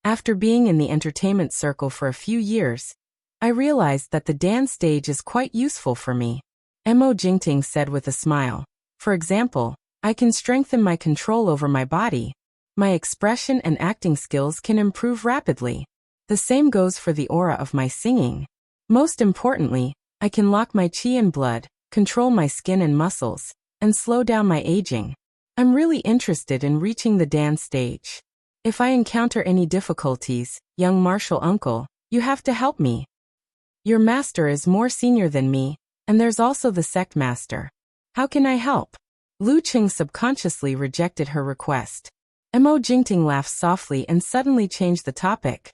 After being in the entertainment circle for a few years, I realized that the dance stage is quite useful for me. Mo Jingting said with a smile. For example, I can strengthen my control over my body. My expression and acting skills can improve rapidly. The same goes for the aura of my singing. Most importantly, I can lock my qi and blood, control my skin and muscles, and slow down my aging. I'm really interested in reaching the dance stage. If I encounter any difficulties, young martial uncle, you have to help me. Your master is more senior than me, and there's also the sect master. How can I help? Lu Cheng subconsciously rejected her request. Mo Jingting laughed softly and suddenly changed the topic.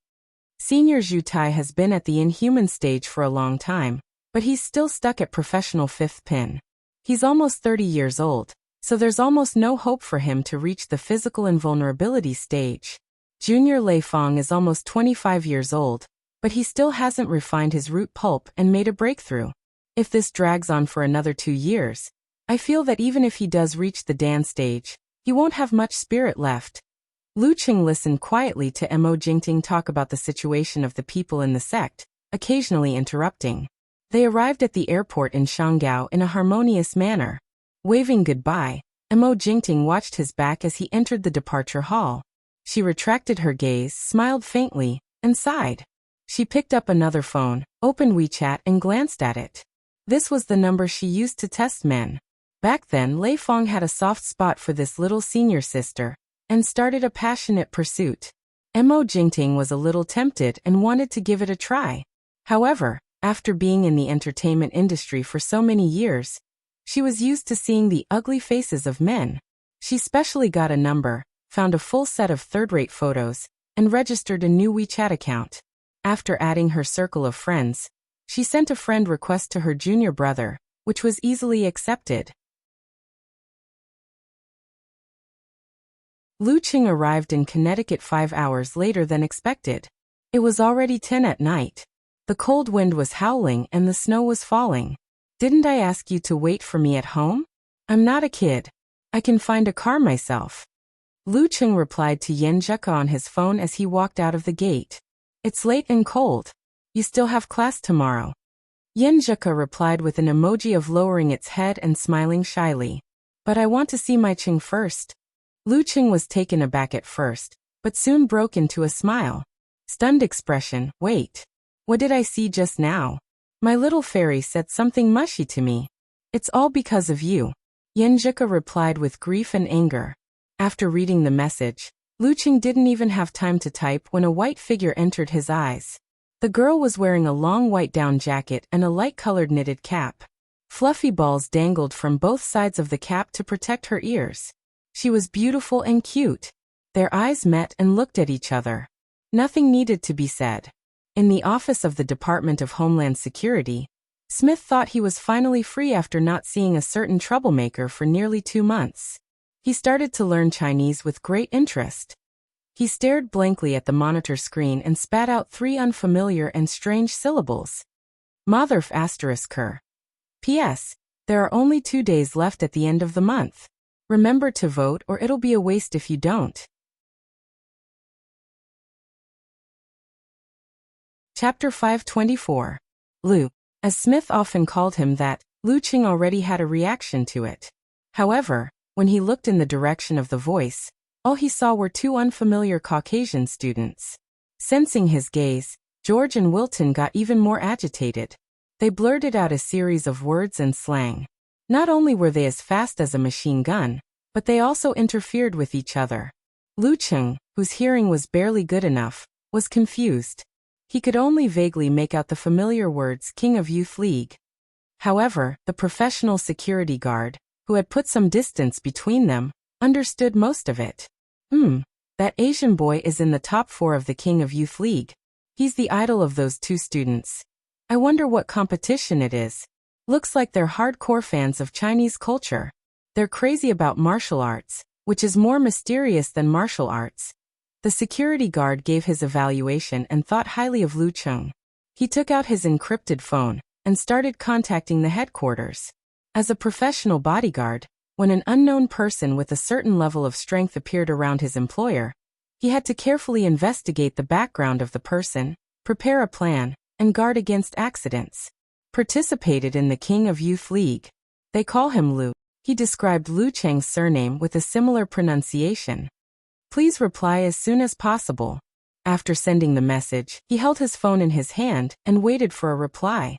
Senior Zhu Tai has been at the inhuman stage for a long time, but he's still stuck at professional fifth pin. He's almost 30 years old, so there's almost no hope for him to reach the physical invulnerability stage. Junior Lei Fong is almost 25 years old, but he still hasn't refined his root pulp and made a breakthrough. If this drags on for another 2 years, I feel that even if he does reach the dance stage, he won't have much spirit left. Lu Cheng listened quietly to Mo Jingting talk about the situation of the people in the sect, occasionally interrupting. They arrived at the airport in Shanggao in a harmonious manner. Waving goodbye, Mo Jingting watched his back as he entered the departure hall. She retracted her gaze, smiled faintly, and sighed. She picked up another phone, opened WeChat and glanced at it. This was the number she used to test men. Back then, Lei Fong had a soft spot for this little senior sister, and started a passionate pursuit. Mo Jingting was a little tempted and wanted to give it a try. However, after being in the entertainment industry for so many years, she was used to seeing the ugly faces of men. She specially got a number, found a full set of third-rate photos, and registered a new WeChat account. After adding her circle of friends, she sent a friend request to her junior brother, which was easily accepted. Lu Cheng arrived in Connecticut 5 hours later than expected. It was already 10 at night. The cold wind was howling and the snow was falling. "Didn't I ask you to wait for me at home? I'm not a kid. I can find a car myself." Lu Cheng replied to Yen Zheka on his phone as he walked out of the gate. "It's late and cold. You still have class tomorrow." Yen Zheka replied with an emoji of lowering its head and smiling shyly. "But I want to see my Cheng first." Lu Cheng was taken aback at first, but soon broke into a smile. Stunned expression. "Wait. What did I see just now? My little fairy said something mushy to me. It's all because of you." Yen Zheka replied with grief and anger. After reading the message, Lu Cheng didn't even have time to type when a white figure entered his eyes. The girl was wearing a long white down jacket and a light-colored knitted cap. Fluffy balls dangled from both sides of the cap to protect her ears. She was beautiful and cute. Their eyes met and looked at each other. Nothing needed to be said. In the office of the Department of Homeland Security, Smith thought he was finally free after not seeing a certain troublemaker for nearly 2 months. He started to learn Chinese with great interest. He stared blankly at the monitor screen and spat out 3 unfamiliar and strange syllables. Motherf asterisk her. P.S. There are only 2 days left at the end of the month. Remember to vote or it'll be a waste if you don't. Chapter 524. Lu. As Smith often called him that, Lu Qing already had a reaction to it. However, when he looked in the direction of the voice, all he saw were two unfamiliar Caucasian students. Sensing his gaze, George and Wilton got even more agitated. They blurted out a series of words and slang. Not only were they as fast as a machine gun, but they also interfered with each other. Lu Qing, whose hearing was barely good enough, was confused. He could only vaguely make out the familiar words King of Youth League. However, the professional security guard, who had put some distance between them, understood most of it. That Asian boy is in the top 4 of the King of Youth League. He's the idol of those two students. I wonder what competition it is. Looks like they're hardcore fans of Chinese culture. They're crazy about martial arts, which is more mysterious than martial arts. The security guard gave his evaluation and thought highly of Lu Qing. He took out his encrypted phone and started contacting the headquarters. As a professional bodyguard, when an unknown person with a certain level of strength appeared around his employer, he had to carefully investigate the background of the person, prepare a plan, and guard against accidents. Participated in the King of Youth League. They call him Lu. He described Lu Cheng's surname with a similar pronunciation. Please reply as soon as possible. After sending the message, he held his phone in his hand and waited for a reply.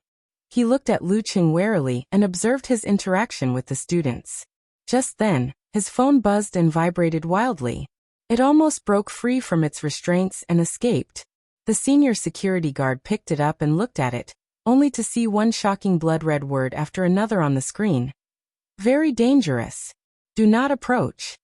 He looked at Lu Qing warily and observed his interaction with the students. Just then, his phone buzzed and vibrated wildly. It almost broke free from its restraints and escaped. The senior security guard picked it up and looked at it, only to see one shocking blood-red word after another on the screen. Very dangerous. Do not approach.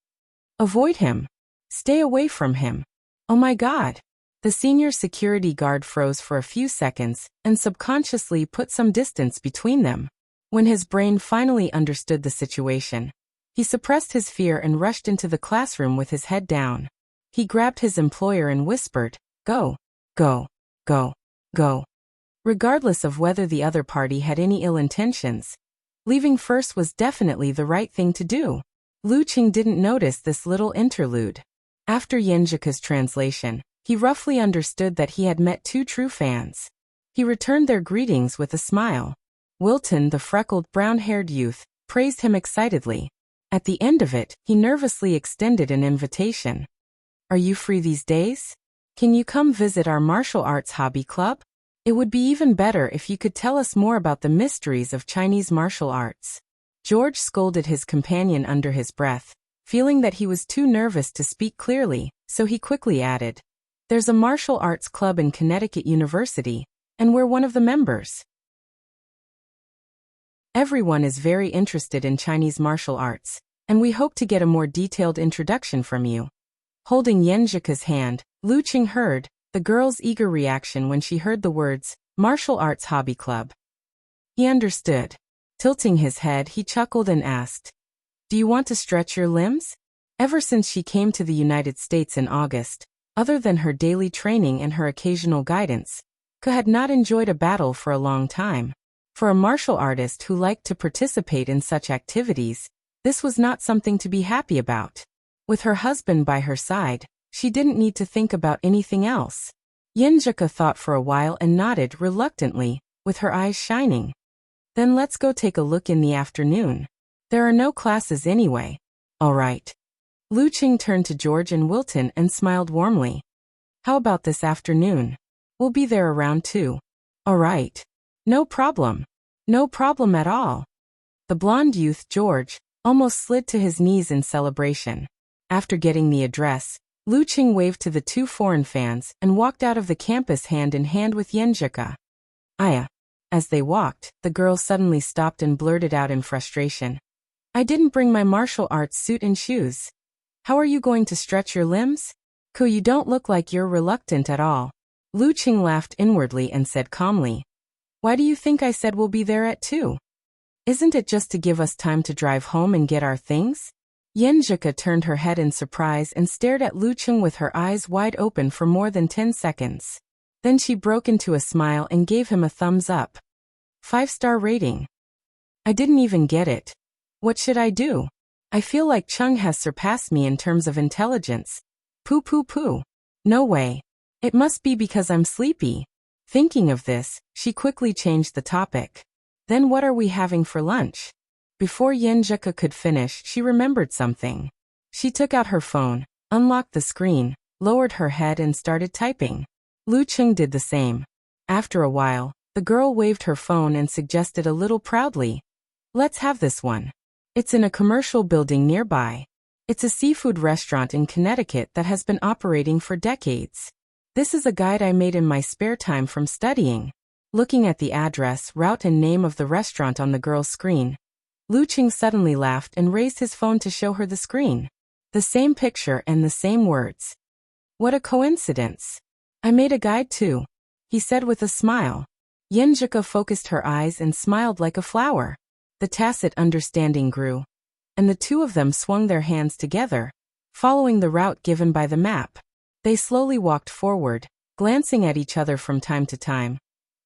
Avoid him. Stay away from him. Oh my God. The senior security guard froze for a few seconds and subconsciously put some distance between them. When his brain finally understood the situation, he suppressed his fear and rushed into the classroom with his head down. He grabbed his employer and whispered, "Go, go, go, go." Regardless of whether the other party had any ill intentions, leaving first was definitely the right thing to do. Lu Qing didn't notice this little interlude. After Yenjika's translation, he roughly understood that he had met two true fans. He returned their greetings with a smile. Wilton, the freckled brown-haired youth, praised him excitedly. At the end of it, he nervously extended an invitation. "Are you free these days? Can you come visit our martial arts hobby club? It would be even better if you could tell us more about the mysteries of Chinese martial arts." George scolded his companion under his breath, feeling that he was too nervous to speak clearly, so he quickly added, "There's a martial arts club in Connecticut University, and we're one of the members. Everyone is very interested in Chinese martial arts, and we hope to get a more detailed introduction from you." Holding Yenjika's hand, Lu Qing heard the girl's eager reaction when she heard the words, "Martial Arts Hobby Club." He understood. Tilting his head, he chuckled and asked, "Do you want to stretch your limbs?" Ever since she came to the United States in August, other than her daily training and her occasional guidance, Ka had not enjoyed a battle for a long time. For a martial artist who liked to participate in such activities, this was not something to be happy about. With her husband by her side, she didn't need to think about anything else. Yenjika thought for a while and nodded reluctantly, with her eyes shining. "Then let's go take a look in the afternoon. There are no classes anyway." "All right." Lu Qing turned to George and Wilton and smiled warmly. "How about this afternoon? We'll be there around 2. "All right. No problem. No problem at all." The blonde youth, George, almost slid to his knees in celebration. After getting the address, Lu Qing waved to the two foreign fans and walked out of the campus hand in hand with Yenjika. "Aya." As they walked, the girl suddenly stopped and blurted out in frustration, "I didn't bring my martial arts suit and shoes. How are you going to stretch your limbs? Ko, you don't look like you're reluctant at all." Lu Qing laughed inwardly and said calmly, "Why do you think I said we'll be there at 2? Isn't it just to give us time to drive home and get our things?" Yenjika turned her head in surprise and stared at Lu Qing with her eyes wide open for more than 10 seconds. Then she broke into a smile and gave him a thumbs up. 5-star rating. "I didn't even get it. What should I do? I feel like Chung has surpassed me in terms of intelligence. Poo poo poo. No way. It must be because I'm sleepy. Thinking of this, she quickly changed the topic. Then what are we having for lunch? Before Yenjika could finish, she remembered something. She took out her phone, unlocked the screen, lowered her head and started typing. Lu Cheng did the same. After a while, the girl waved her phone and suggested a little proudly, "Let's have this one. It's in a commercial building nearby. It's a seafood restaurant in Connecticut that has been operating for decades. This is a guide I made in my spare time from studying." Looking at the address, route and name of the restaurant on the girl's screen, Lu Cheng suddenly laughed and raised his phone to show her the screen. The same picture and the same words. "What a coincidence. I made a guide too," he said with a smile. Yenjika focused her eyes and smiled like a flower. The tacit understanding grew, and the two of them swung their hands together, following the route given by the map. They slowly walked forward, glancing at each other from time to time,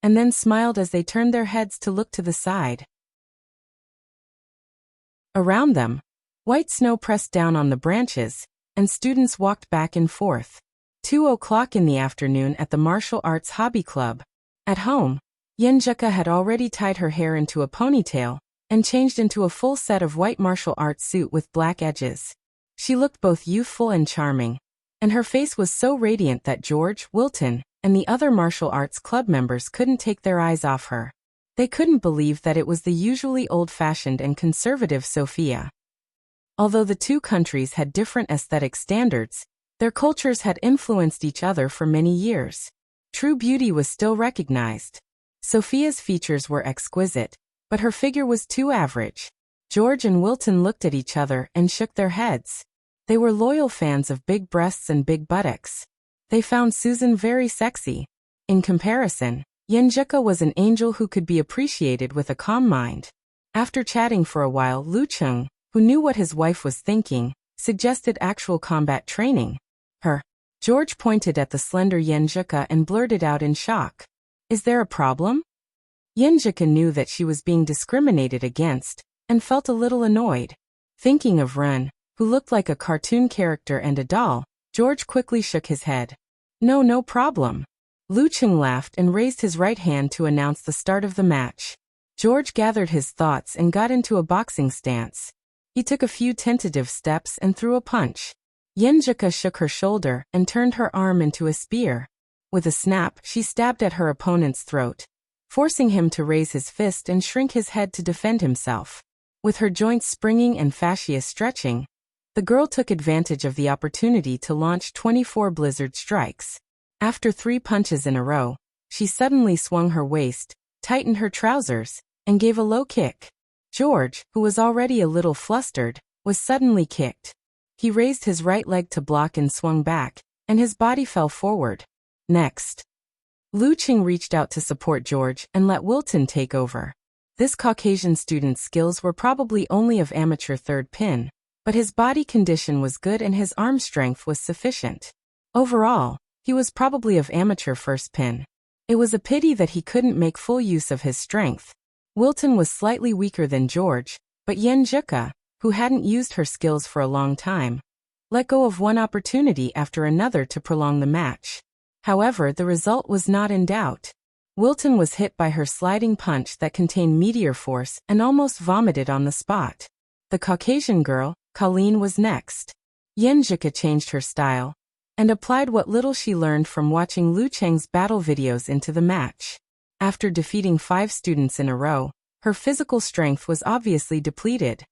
and then smiled as they turned their heads to look to the side. Around them, white snow pressed down on the branches, and students walked back and forth. 2 o'clock in the afternoon at the Martial Arts Hobby Club. At home, Yenjika had already tied her hair into a ponytail and changed into a full set of white martial arts suit with black edges. She looked both youthful and charming, and her face was so radiant that George, Wilton, and the other martial arts club members couldn't take their eyes off her. They couldn't believe that it was the usually old-fashioned and conservative Sophia. Although the two countries had different aesthetic standards, their cultures had influenced each other for many years. True beauty was still recognized. Sophia's features were exquisite, but her figure was too average. George and Wilton looked at each other and shook their heads. They were loyal fans of big breasts and big buttocks. They found Susan very sexy. In comparison, Yenjika was an angel who could be appreciated with a calm mind. After chatting for a while, Lu Cheng, who knew what his wife was thinking, suggested actual combat training. George pointed at the slender Yenjika and blurted out in shock, "Is there a problem?" Yenjika knew that she was being discriminated against, and felt a little annoyed. Thinking of Ren, who looked like a cartoon character and a doll, George quickly shook his head. No problem." Lu Cheng laughed and raised his right hand to announce the start of the match. George gathered his thoughts and got into a boxing stance. He took a few tentative steps and threw a punch. Yenjika shook her shoulder and turned her arm into a spear. With a snap, she stabbed at her opponent's throat, forcing him to raise his fist and shrink his head to defend himself. With her joints springing and fascia stretching, the girl took advantage of the opportunity to launch 24 blizzard strikes. After 3 punches in a row, she suddenly swung her waist, tightened her trousers, and gave a low kick. George, who was already a little flustered, was suddenly kicked. He raised his right leg to block and swung back, and his body fell forward. Next, Lu Cheng reached out to support George and let Wilton take over. This Caucasian student's skills were probably only of amateur third pin, but his body condition was good and his arm strength was sufficient. Overall, he was probably of amateur first pin. It was a pity that he couldn't make full use of his strength. Wilton was slightly weaker than George, but Yenjika, who hadn't used her skills for a long time, let go of one opportunity after another to prolong the match. However, the result was not in doubt. Wilton was hit by her sliding punch that contained meteor force and almost vomited on the spot. The Caucasian girl, Colleen, was next. Yenjika changed her style and applied what little she learned from watching Lu Cheng's battle videos into the match. After defeating 5 students in a row, her physical strength was obviously depleted.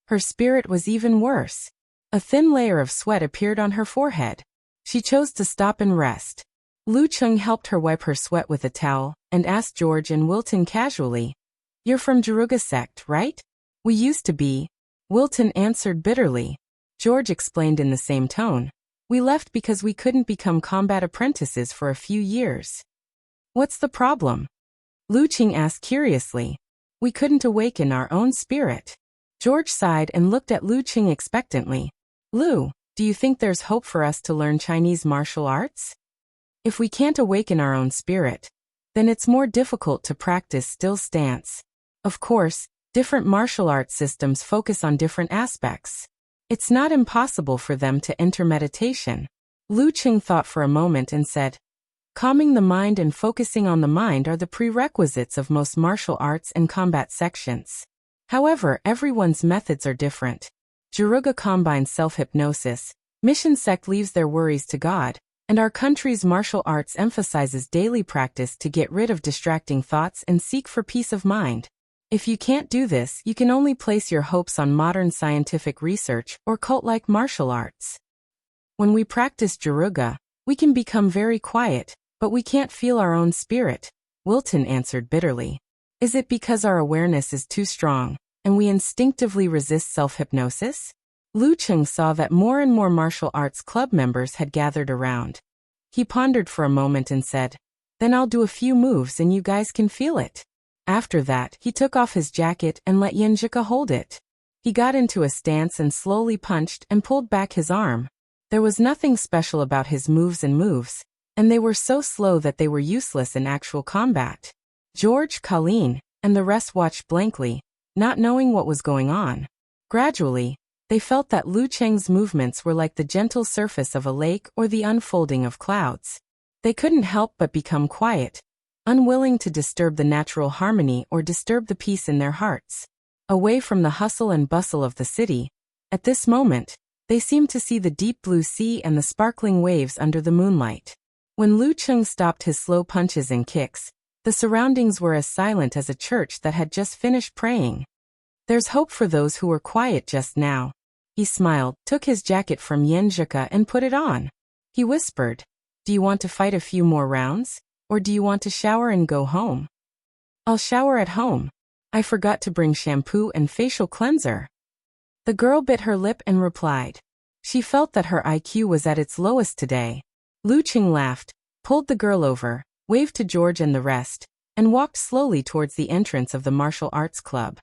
Her spirit was even worse. A thin layer of sweat appeared on her forehead. She chose to stop and rest. Lu Cheng helped her wipe her sweat with a towel and asked George and Wilton casually, "You're from Jaruga sect, right?" "We used to be," Wilton answered bitterly. George explained in the same tone, "We left because we couldn't become combat apprentices for a few years." "What's the problem?" Lu Cheng asked curiously. "We couldn't awaken our own spirit." George sighed and looked at Lu Cheng expectantly. "Lu, do you think there's hope for us to learn Chinese martial arts? If we can't awaken our own spirit, then it's more difficult to practice still stance. Of course, different martial arts systems focus on different aspects. It's not impossible for them to enter meditation." Lu Cheng thought for a moment and said, calming the mind and focusing on the mind are the prerequisites of most martial arts and combat sections. However, everyone's methods are different. Jiruga combines self-hypnosis, Mission Sect leaves their worries to God, and our country's martial arts emphasizes daily practice to get rid of distracting thoughts and seek for peace of mind. If you can't do this, you can only place your hopes on modern scientific research or cult-like martial arts. When we practice Jiruga, we can become very quiet, but we can't feel our own spirit, Wilton answered bitterly. Is it because our awareness is too strong, and we instinctively resist self-hypnosis? Lu Cheng saw that more and more martial arts club members had gathered around. He pondered for a moment and said, then I'll do a few moves and you guys can feel it. After that, he took off his jacket and let Yenjika hold it. He got into a stance and slowly punched and pulled back his arm. There was nothing special about his moves, and they were so slow that they were useless in actual combat. George, Colleen, and the rest watched blankly, not knowing what was going on. Gradually, they felt that Lu Cheng's movements were like the gentle surface of a lake or the unfolding of clouds. They couldn't help but become quiet, unwilling to disturb the natural harmony or disturb the peace in their hearts. Away from the hustle and bustle of the city, at this moment, they seemed to see the deep blue sea and the sparkling waves under the moonlight. When Lu Cheng stopped his slow punches and kicks, the surroundings were as silent as a church that had just finished praying. There's hope for those who were quiet just now. He smiled, took his jacket from Yenjika and put it on. He whispered, do you want to fight a few more rounds? Or do you want to shower and go home? I'll shower at home. I forgot to bring shampoo and facial cleanser. The girl bit her lip and replied. She felt that her IQ was at its lowest today. Lu Cheng laughed, pulled the girl over, waved to George and the rest, and walked slowly towards the entrance of the martial arts club.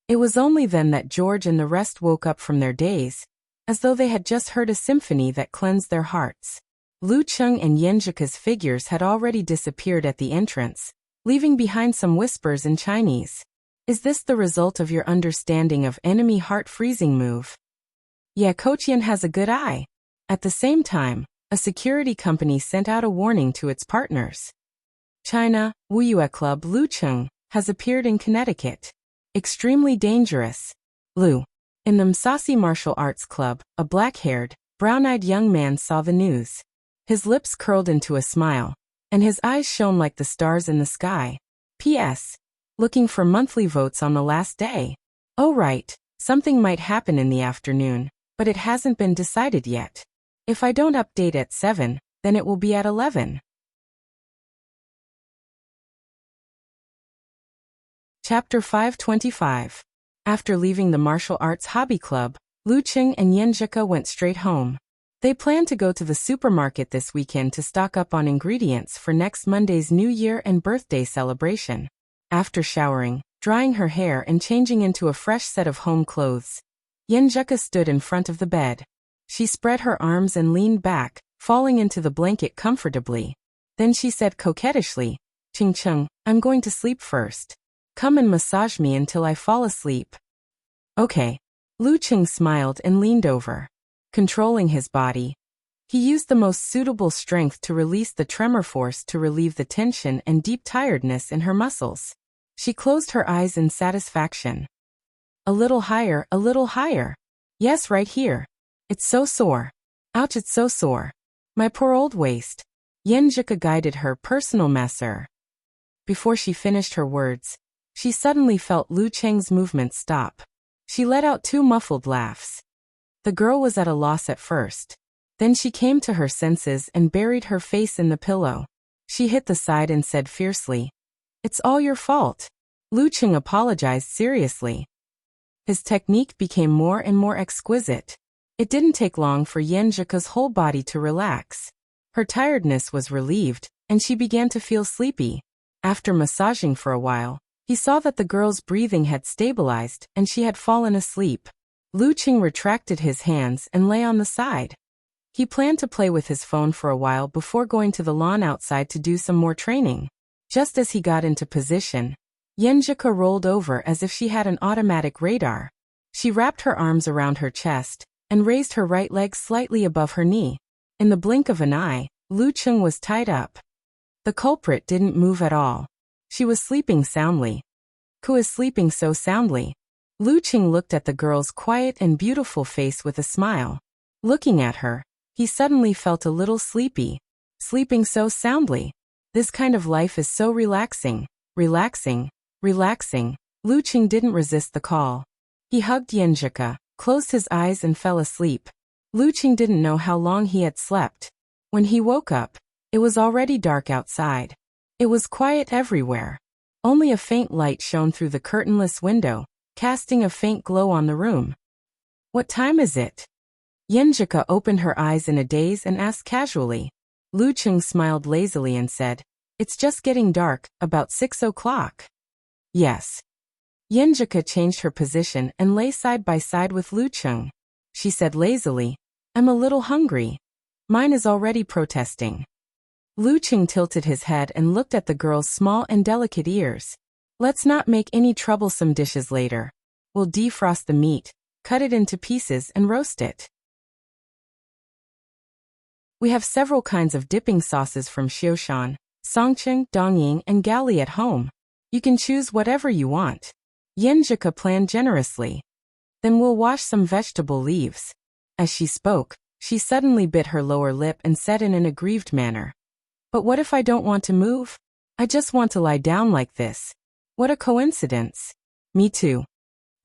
It was only then that George and the rest woke up from their daze, as though they had just heard a symphony that cleansed their hearts. Lu Cheng and Yenjika's figures had already disappeared at the entrance, leaving behind some whispers in Chinese. Is this the result of your understanding of enemy heart-freezing move? Yeah, Kochian has a good eye. At the same time, a security company sent out a warning to its partners. China, Wuxia Club Lu Cheng has appeared in Connecticut. Extremely dangerous. Lu. In the Msasi Martial Arts Club, a black-haired, brown-eyed young man saw the news. His lips curled into a smile, and his eyes shone like the stars in the sky. P.S. Looking for monthly votes on the last day. Oh right, something might happen in the afternoon, but it hasn't been decided yet. If I don't update at 7, then it will be at 11. Chapter 525. After leaving the martial arts hobby club, Lu Cheng and Yenjika went straight home. They planned to go to the supermarket this weekend to stock up on ingredients for next Monday's New Year and birthday celebration. After showering, drying her hair and changing into a fresh set of home clothes, Yenjika stood in front of the bed. She spread her arms and leaned back, falling into the blanket comfortably. Then she said coquettishly, Ching Cheng, I'm going to sleep first. Come and massage me until I fall asleep. Okay. Lu Cheng smiled and leaned over. Controlling his body, he used the most suitable strength to release the tremor force to relieve the tension and deep tiredness in her muscles. She closed her eyes in satisfaction. A little higher, a little higher. Yes, right here. It's so sore. Ouch, it's so sore. My poor old waist. Yenjika guided her personal masseur. Before she finished her words, she suddenly felt Lu Cheng's movements stop. She let out 2 muffled laughs. The girl was at a loss at first. Then she came to her senses and buried her face in the pillow. She hit the side and said fiercely, It's all your fault. Lu Cheng apologized seriously. His technique became more and more exquisite. It didn't take long for Yenjika's whole body to relax. Her tiredness was relieved, and she began to feel sleepy. After massaging for a while, he saw that the girl's breathing had stabilized and she had fallen asleep. Lu Cheng retracted his hands and lay on the side. He planned to play with his phone for a while before going to the lawn outside to do some more training. Just as he got into position, Yenjika rolled over as if she had an automatic radar. She wrapped her arms around her chest, and raised her right leg slightly above her knee. In the blink of an eye, Lucheng was tied up. The culprit didn't move at all. She was sleeping soundly. Who is sleeping so soundly? Lucheng looked at the girl's quiet and beautiful face with a smile. Looking at her, he suddenly felt a little sleepy. Sleeping so soundly. This kind of life is so relaxing. Relaxing. Relaxing. Lucheng didn't resist the call. He hugged Yenjika, closed his eyes and fell asleep. Lucheng didn't know how long he had slept. When he woke up, it was already dark outside. It was quiet everywhere. Only a faint light shone through the curtainless window, casting a faint glow on the room. What time is it? Yenjika opened her eyes in a daze and asked casually. Lucheng smiled lazily and said, "It's just getting dark, about 6 o'clock. Yes. Yenjika changed her position and lay side by side with Lucheng. She said lazily, "I'm a little hungry. Mine is already protesting." Lucheng tilted his head and looked at the girl's small and delicate ears. "Let's not make any troublesome dishes later. We'll defrost the meat, cut it into pieces and roast it. We have several kinds of dipping sauces from Xiaoshan, Songcheng, Dongying, and Gali at home. You can choose whatever you want." Yenjika planned generously. "Then we'll wash some vegetable leaves." As she spoke, she suddenly bit her lower lip and said in an aggrieved manner, "But what if I don't want to move? I just want to lie down like this. What a coincidence." "Me too."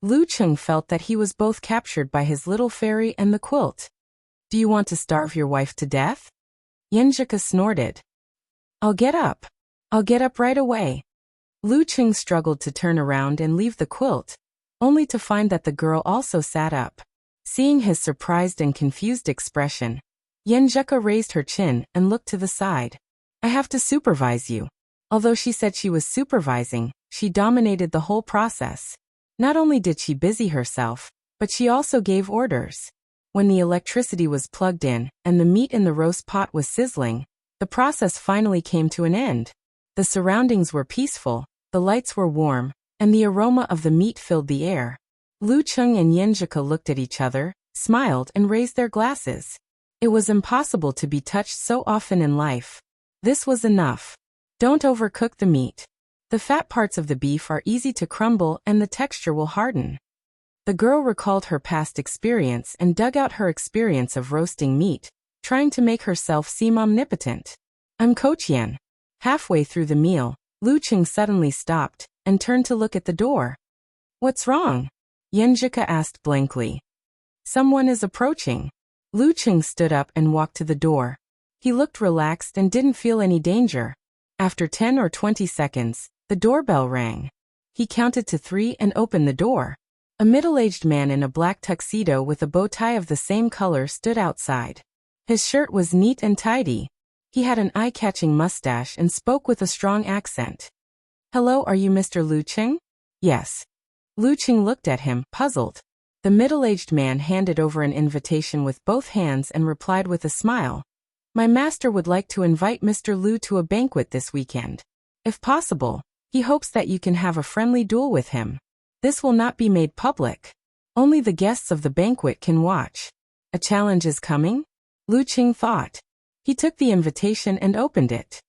Lucheng felt that he was both captured by his little fairy and the quilt. "Do you want to starve your wife to death?" Yenjika snorted. I'll get up. I'll get up right away." Lucheng struggled to turn around and leave the quilt, only to find that the girl also sat up. Seeing his surprised and confused expression, Yenjika raised her chin and looked to the side. "I have to supervise you." Although she said she was supervising, she dominated the whole process. Not only did she busy herself, but she also gave orders. When the electricity was plugged in and the meat in the roast pot was sizzling, the process finally came to an end. The surroundings were peaceful, the lights were warm, and the aroma of the meat filled the air. Lucheng and Yenjika looked at each other, smiled and raised their glasses. It was impossible to be touched so often in life. This was enough. Don't overcook the meat. The fat parts of the beef are easy to crumble and the texture will harden. The girl recalled her past experience and dug out her experience of roasting meat, trying to make herself seem omnipotent. "I'm Kochian." Halfway through the meal, Lucheng suddenly stopped and turned to look at the door. "What's wrong?" Yenjika asked blankly. "Someone is approaching." Lucheng stood up and walked to the door. He looked relaxed and didn't feel any danger. After 10 or 20 seconds, the doorbell rang. He counted to 3 and opened the door. A middle-aged man in a black tuxedo with a bow tie of the same color stood outside. His shirt was neat and tidy. He had an eye-catching mustache and spoke with a strong accent. "Hello, are you Mr. Lucheng?" "Yes." Lucheng looked at him, puzzled. The middle-aged man handed over an invitation with both hands and replied with a smile. "My master would like to invite Mr. Lu to a banquet this weekend. If possible, he hopes that you can have a friendly duel with him. This will not be made public. Only the guests of the banquet can watch." A challenge is coming? Lucheng thought. He took the invitation and opened it.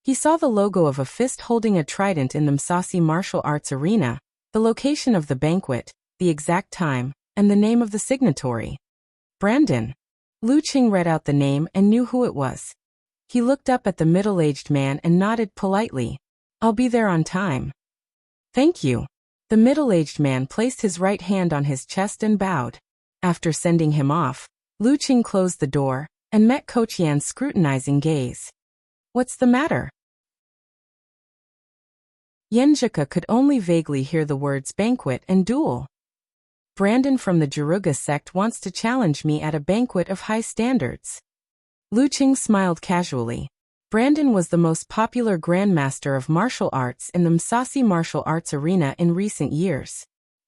He saw the logo of a fist holding a trident in the Msasi Martial Arts Arena, the location of the banquet, the exact time, and the name of the signatory. Brandon. Lucheng read out the name and knew who it was. He looked up at the middle-aged man and nodded politely. "I'll be there on time." "Thank you." The middle-aged man placed his right hand on his chest and bowed. After sending him off, Lucheng closed the door and met Kochian's scrutinizing gaze. "What's the matter?" Yenjika could only vaguely hear the words banquet and duel. "Brandon from the Jiruga sect wants to challenge me at a banquet of high standards." Lucheng smiled casually. Brandon was the most popular Grandmaster of martial arts in the Msasi Martial Arts Arena in recent years.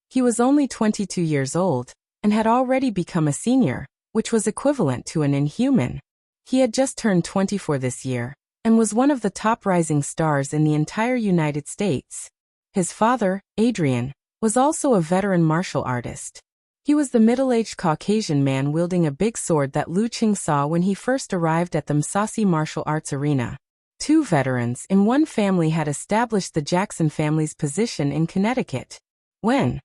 He was only 22 years old, and had already become a senior, which was equivalent to an inhuman. He had just turned 24 this year, and was one of the top rising stars in the entire United States. His father, Adrian, was also a veteran martial artist. He was the middle-aged Caucasian man wielding a big sword that Lu Qing saw when he first arrived at the Musashi martial arts arena. Two veterans in one family had established the Jackson family's position in Connecticut. When?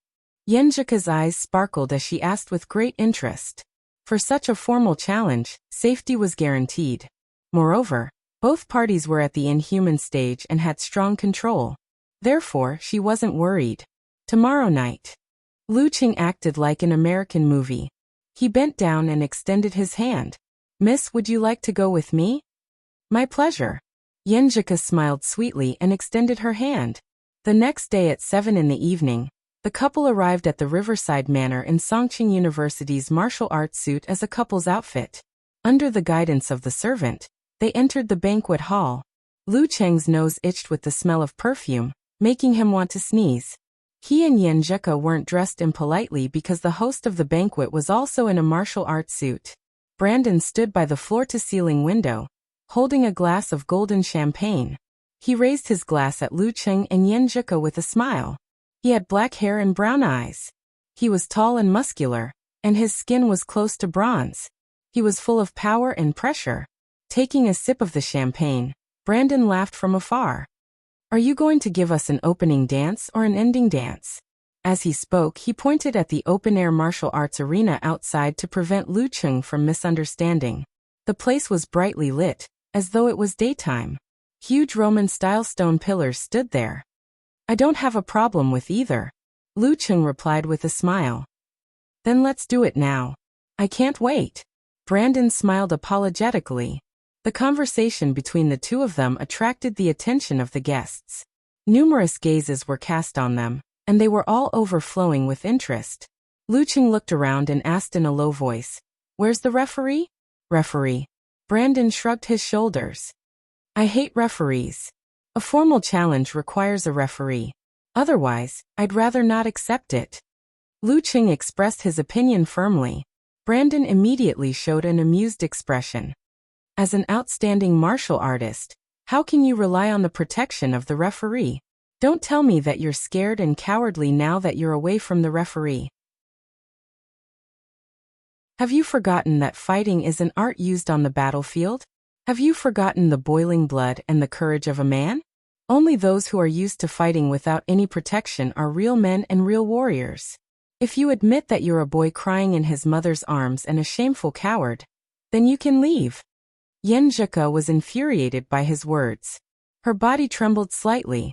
Yenjika's eyes sparkled as she asked with great interest. For such a formal challenge, safety was guaranteed. Moreover, both parties were at the inhuman stage and had strong control. Therefore, she wasn't worried. Tomorrow night. Lu Qing acted like an American movie. He bent down and extended his hand. Miss, would you like to go with me? My pleasure. Yenjika smiled sweetly and extended her hand. The next day at 7 in the evening, the couple arrived at the Riverside Manor in Songqing University's martial arts suit as a couple's outfit. Under the guidance of the servant, they entered the banquet hall. Lu Cheng's nose itched with the smell of perfume, making him want to sneeze. He and Yenjika weren't dressed impolitely because the host of the banquet was also in a martial arts suit. Brandon stood by the floor-to-ceiling window, holding a glass of golden champagne. He raised his glass at Lu Cheng and Yenjika with a smile. He had black hair and brown eyes. He was tall and muscular, and his skin was close to bronze. He was full of power and pressure. Taking a sip of the champagne, Brandon laughed from afar. Are you going to give us an opening dance or an ending dance? As he spoke, he pointed at the open-air martial arts arena outside to prevent Lu Cheng from misunderstanding. The place was brightly lit, as though it was daytime. Huge Roman-style stone pillars stood there. I don't have a problem with either, Lu Cheng replied with a smile. Then let's do it now. I can't wait. Brandon smiled apologetically. The conversation between the two of them attracted the attention of the guests. Numerous gazes were cast on them, and they were all overflowing with interest. Lu Cheng looked around and asked in a low voice, "Where's the referee?" Referee. Brandon shrugged his shoulders. I hate referees. A formal challenge requires a referee. Otherwise, I'd rather not accept it. Lu Cheng expressed his opinion firmly. Brandon immediately showed an amused expression. As an outstanding martial artist, how can you rely on the protection of the referee? Don't tell me that you're scared and cowardly now that you're away from the referee. Have you forgotten that fighting is an art used on the battlefield? Have you forgotten the boiling blood and the courage of a man? Only those who are used to fighting without any protection are real men and real warriors. If you admit that you're a boy crying in his mother's arms and a shameful coward, then you can leave. Yenjika was infuriated by his words. Her body trembled slightly.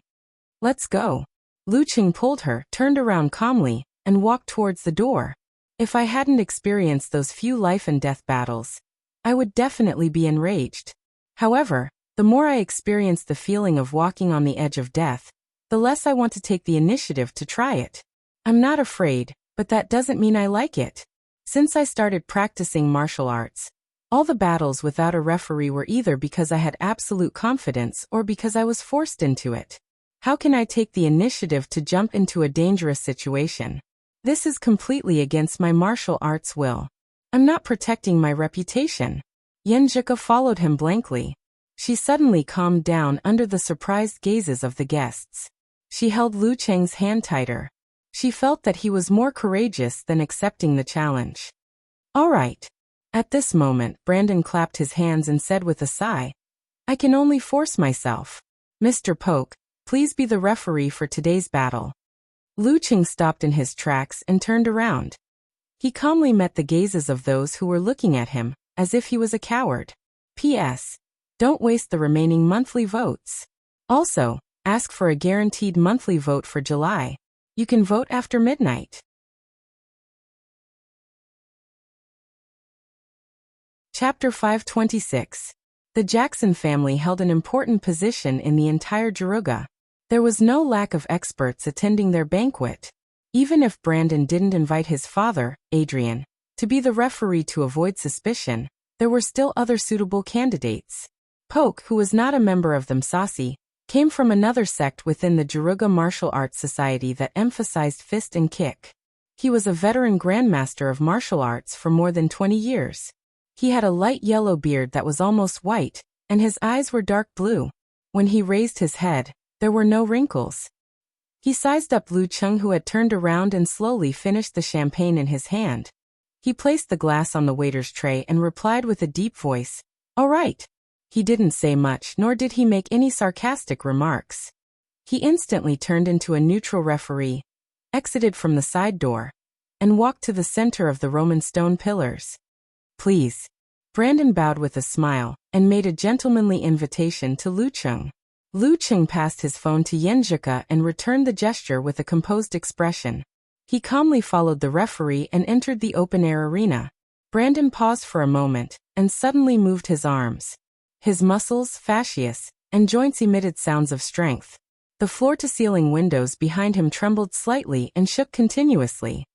Let's go. Lu Cheng pulled her, turned around calmly, and walked towards the door. If I hadn't experienced those few life-and-death battles, I would definitely be enraged. However, the more I experience the feeling of walking on the edge of death, the less I want to take the initiative to try it. I'm not afraid, but that doesn't mean I like it. Since I started practicing martial arts, all the battles without a referee were either because I had absolute confidence or because I was forced into it. How can I take the initiative to jump into a dangerous situation? This is completely against my martial arts will. I'm not protecting my reputation. Yenjika followed him blankly. She suddenly calmed down under the surprised gazes of the guests. She held Lu Cheng's hand tighter. She felt that he was more courageous than accepting the challenge. All right. At this moment, Brandon clapped his hands and said with a sigh, I can only force myself. Mr. Poke, please be the referee for today's battle. Lu Cheng stopped in his tracks and turned around. He calmly met the gazes of those who were looking at him, as if he was a coward. P.S. Don't waste the remaining monthly votes. Also, ask for a guaranteed monthly vote for July. You can vote after midnight. Chapter 526. The Jackson family held an important position in the entire Juruga. There was no lack of experts attending their banquet. Even if Brandon didn't invite his father, Adrian, to be the referee to avoid suspicion, there were still other suitable candidates. Poke, who was not a member of the Musashi, came from another sect within the Juruga Martial Arts Society that emphasized fist and kick. He was a veteran Grandmaster of martial arts for more than 20 years. He had a light yellow beard that was almost white, and his eyes were dark blue. When he raised his head, there were no wrinkles. He sized up Lu Cheng, who had turned around and slowly finished the champagne in his hand. He placed the glass on the waiter's tray and replied with a deep voice, "All right." He didn't say much, nor did he make any sarcastic remarks. He instantly turned into a neutral referee, exited from the side door, and walked to the center of the Roman stone pillars. "Please." Brandon bowed with a smile and made a gentlemanly invitation to Lu Cheng. Lu Cheng passed his phone to Yenjika and returned the gesture with a composed expression. He calmly followed the referee and entered the open-air arena. Brandon paused for a moment and suddenly moved his arms. His muscles, fascias, and joints emitted sounds of strength. The floor-to-ceiling windows behind him trembled slightly and shook continuously.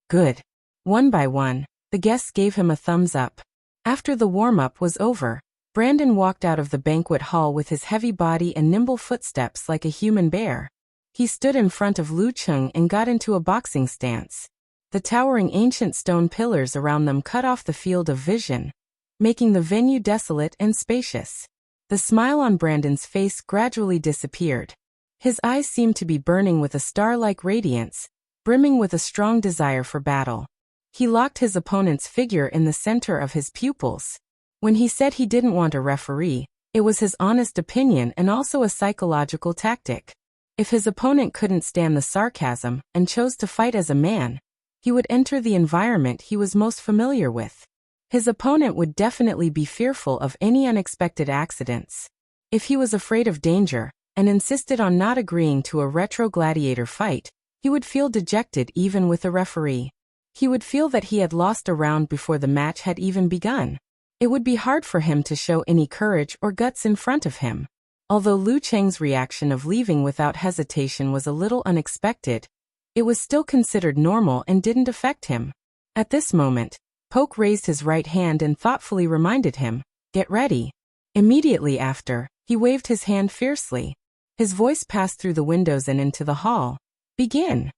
Good. One by one, the guests gave him a thumbs up. After the warm-up was over, Brandon walked out of the banquet hall with his heavy body and nimble footsteps like a human bear. He stood in front of Lu Cheng and got into a boxing stance. The towering ancient stone pillars around them cut off the field of vision, making the venue desolate and spacious. The smile on Brandon's face gradually disappeared. His eyes seemed to be burning with a star-like radiance, brimming with a strong desire for battle. He locked his opponent's figure in the center of his pupils. When he said he didn't want a referee, it was his honest opinion and also a psychological tactic. If his opponent couldn't stand the sarcasm and chose to fight as a man, he would enter the environment he was most familiar with. His opponent would definitely be fearful of any unexpected accidents. If he was afraid of danger and insisted on not agreeing to a retro gladiator fight, he would feel dejected even with a referee. He would feel that he had lost a round before the match had even begun. It would be hard for him to show any courage or guts in front of him. Although Lu Cheng's reaction of leaving without hesitation was a little unexpected, it was still considered normal and didn't affect him. At this moment, Poke raised his right hand and thoughtfully reminded him, "Get ready." Immediately after, he waved his hand fiercely. His voice passed through the windows and into the hall. "Begin."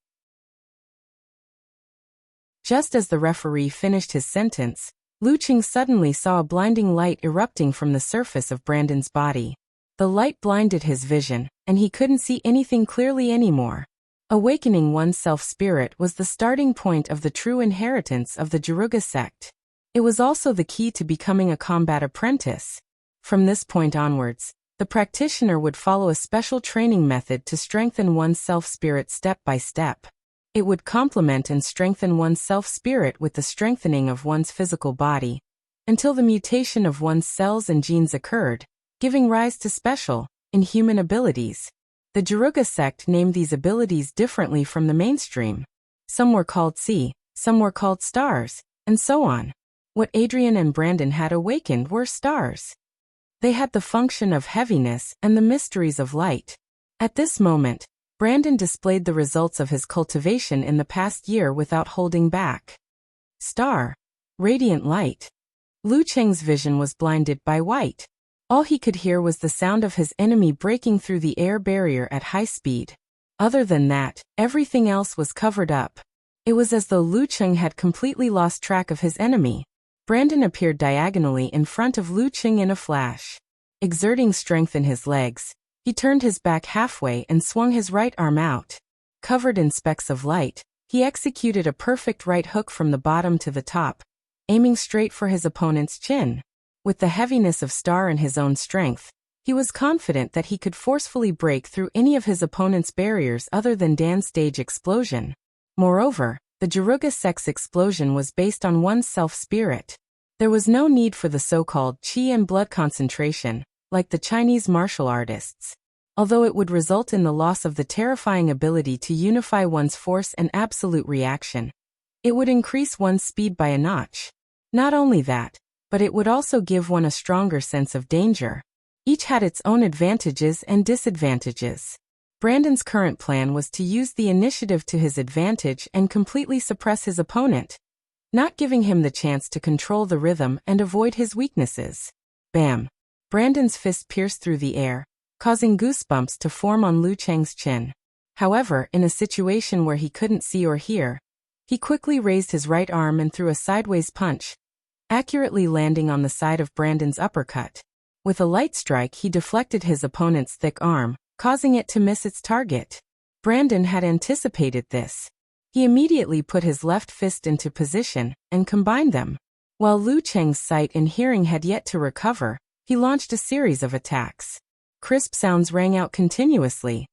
Just as the referee finished his sentence, Lu Cheng suddenly saw a blinding light erupting from the surface of Brandon's body. The light blinded his vision, and he couldn't see anything clearly anymore. Awakening one's self-spirit was the starting point of the true inheritance of the Jiruga sect. It was also the key to becoming a combat apprentice. From this point onwards, the practitioner would follow a special training method to strengthen one's self-spirit step by step. It would complement and strengthen one's self-spirit with the strengthening of one's physical body, until the mutation of one's cells and genes occurred, giving rise to special, inhuman abilities. The Jiruga sect named these abilities differently from the mainstream. Some were called Tsi, some were called stars, and so on. What Adrian and Brandon had awakened were stars. They had the function of heaviness and the mysteries of light. At this moment, Brandon displayed the results of his cultivation in the past year without holding back. Star. Radiant light. Lu Cheng's vision was blinded by white. All he could hear was the sound of his enemy breaking through the air barrier at high speed. Other than that, everything else was covered up. It was as though Lu Cheng had completely lost track of his enemy. Brandon appeared diagonally in front of Lu Cheng in a flash. Exerting strength in his legs, he turned his back halfway and swung his right arm out. Covered in specks of light, he executed a perfect right hook from the bottom to the top, aiming straight for his opponent's chin. With the heaviness of Star and his own strength, he was confident that he could forcefully break through any of his opponent's barriers other than Dan's stage explosion. Moreover, the Jiruga sect's explosion was based on one's self-spirit. There was no need for the so-called qi and blood concentration, like the Chinese martial artists. Although it would result in the loss of the terrifying ability to unify one's force and absolute reaction, it would increase one's speed by a notch. Not only that, but it would also give one a stronger sense of danger. Each had its own advantages and disadvantages. Brandon's current plan was to use the initiative to his advantage and completely suppress his opponent, not giving him the chance to control the rhythm and avoid his weaknesses. Bam! Brandon's fist pierced through the air, causing goosebumps to form on Lu Cheng's chin. However, in a situation where he couldn't see or hear, he quickly raised his right arm and threw a sideways punch, accurately landing on the side of Brandon's uppercut. With a light strike, he deflected his opponent's thick arm, causing it to miss its target. Brandon had anticipated this. He immediately put his left fist into position and combined them. While Lu Cheng's sight and hearing had yet to recover, he launched a series of attacks. Crisp sounds rang out continuously.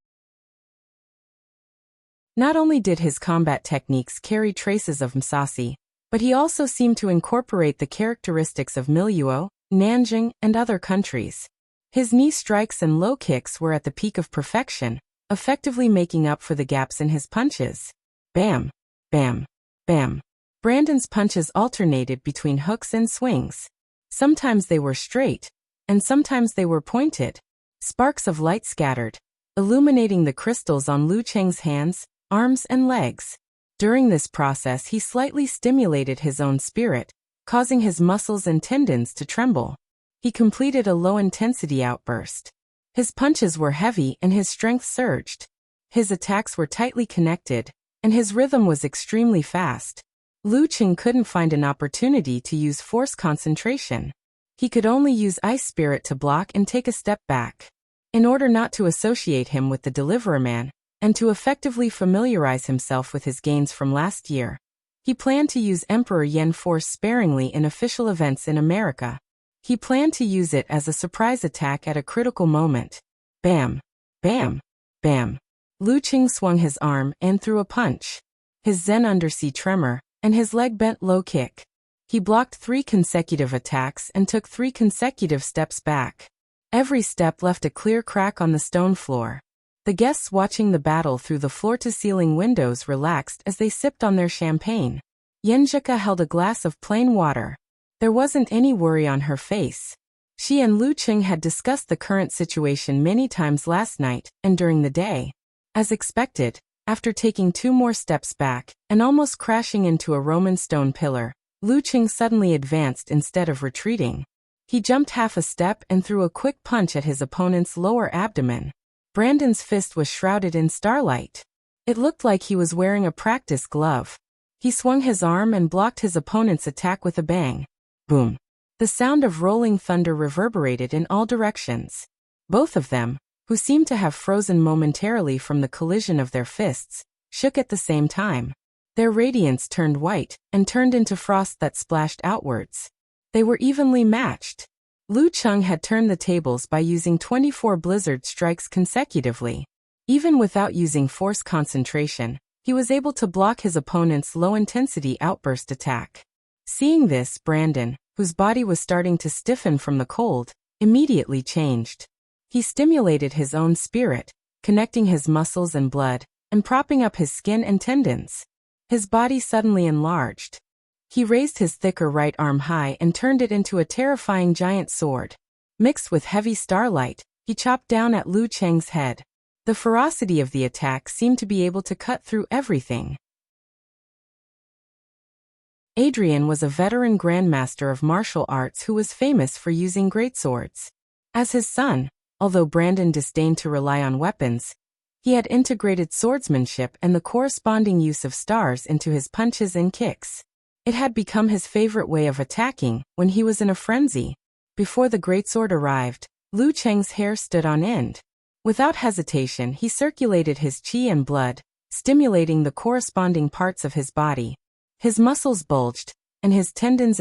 Not only did his combat techniques carry traces of Musashi, but he also seemed to incorporate the characteristics of Miluo, Nanjing, and other countries. His knee strikes and low kicks were at the peak of perfection, effectively making up for the gaps in his punches. Bam, bam, bam. Brandon's punches alternated between hooks and swings. Sometimes they were straight, and sometimes they were pointed. Sparks of light scattered, illuminating the crystals on Lu Cheng's hands, arms, and legs. During this process, he slightly stimulated his own spirit, causing his muscles and tendons to tremble. He completed a low-intensity outburst. His punches were heavy and his strength surged. His attacks were tightly connected, and his rhythm was extremely fast. Lu Cheng couldn't find an opportunity to use force concentration. He could only use ice spirit to block and take a step back. In order not to associate him with the Deliverer Man, and to effectively familiarize himself with his gains from last year, he planned to use Emperor Yen force sparingly in official events in America. He planned to use it as a surprise attack at a critical moment. Bam! Bam! Bam! Lu Cheng swung his arm and threw a punch. His Zen undersea tremor, and his leg bent low kick. He blocked 3 consecutive attacks and took 3 consecutive steps back. Every step left a clear crack on the stone floor. The guests watching the battle through the floor-to-ceiling windows relaxed as they sipped on their champagne. Yenjika held a glass of plain water. There wasn't any worry on her face. She and Lu Cheng had discussed the current situation many times last night and during the day. As expected, after taking 2 more steps back and almost crashing into a Roman stone pillar, Lu Cheng suddenly advanced instead of retreating. He jumped half a step and threw a quick punch at his opponent's lower abdomen. Brandon's fist was shrouded in starlight. It looked like he was wearing a practice glove. He swung his arm and blocked his opponent's attack with a bang. Boom. The sound of rolling thunder reverberated in all directions. Both of them, who seemed to have frozen momentarily from the collision of their fists, shook at the same time. Their radiance turned white and turned into frost that splashed outwards. They were evenly matched. Lu Cheng had turned the tables by using 24 blizzard strikes consecutively. Even without using force concentration, he was able to block his opponent's low-intensity outburst attack. Seeing this, Brandon, whose body was starting to stiffen from the cold, immediately changed. He stimulated his own spirit, connecting his muscles and blood, and propping up his skin and tendons. His body suddenly enlarged. He raised his thicker right arm high and turned it into a terrifying giant sword. Mixed with heavy starlight, he chopped down at Lu Cheng's head. The ferocity of the attack seemed to be able to cut through everything. Adrian was a veteran Grandmaster of martial arts who was famous for using greatswords. As his son, although Brandon disdained to rely on weapons, he had integrated swordsmanship and the corresponding use of stars into his punches and kicks. It had become his favorite way of attacking when he was in a frenzy. Before the greatsword arrived, Lu Cheng's hair stood on end. Without hesitation, he circulated his qi and blood, stimulating the corresponding parts of his body. His muscles bulged, and his tendons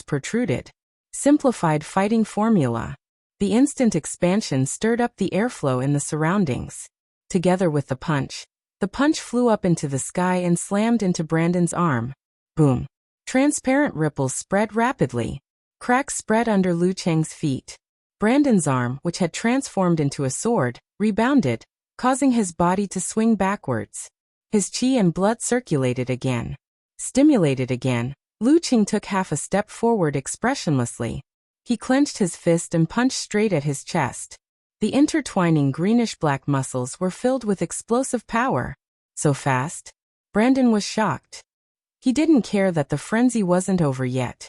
protruded. Simplified fighting formula. The instant expansion stirred up the airflow in the surroundings. Together with the punch flew up into the sky and slammed into Brandon's arm. Boom. Transparent ripples spread rapidly. Cracks spread under Lu Cheng's feet. Brandon's arm, which had transformed into a sword, rebounded, causing his body to swing backwards. His qi and blood circulated again. Stimulated again, Lu Cheng took half a step forward expressionlessly. He clenched his fist and punched straight at his chest. The intertwining greenish-black muscles were filled with explosive power. So fast? Brandon was shocked. He didn't care that the frenzy wasn't over yet.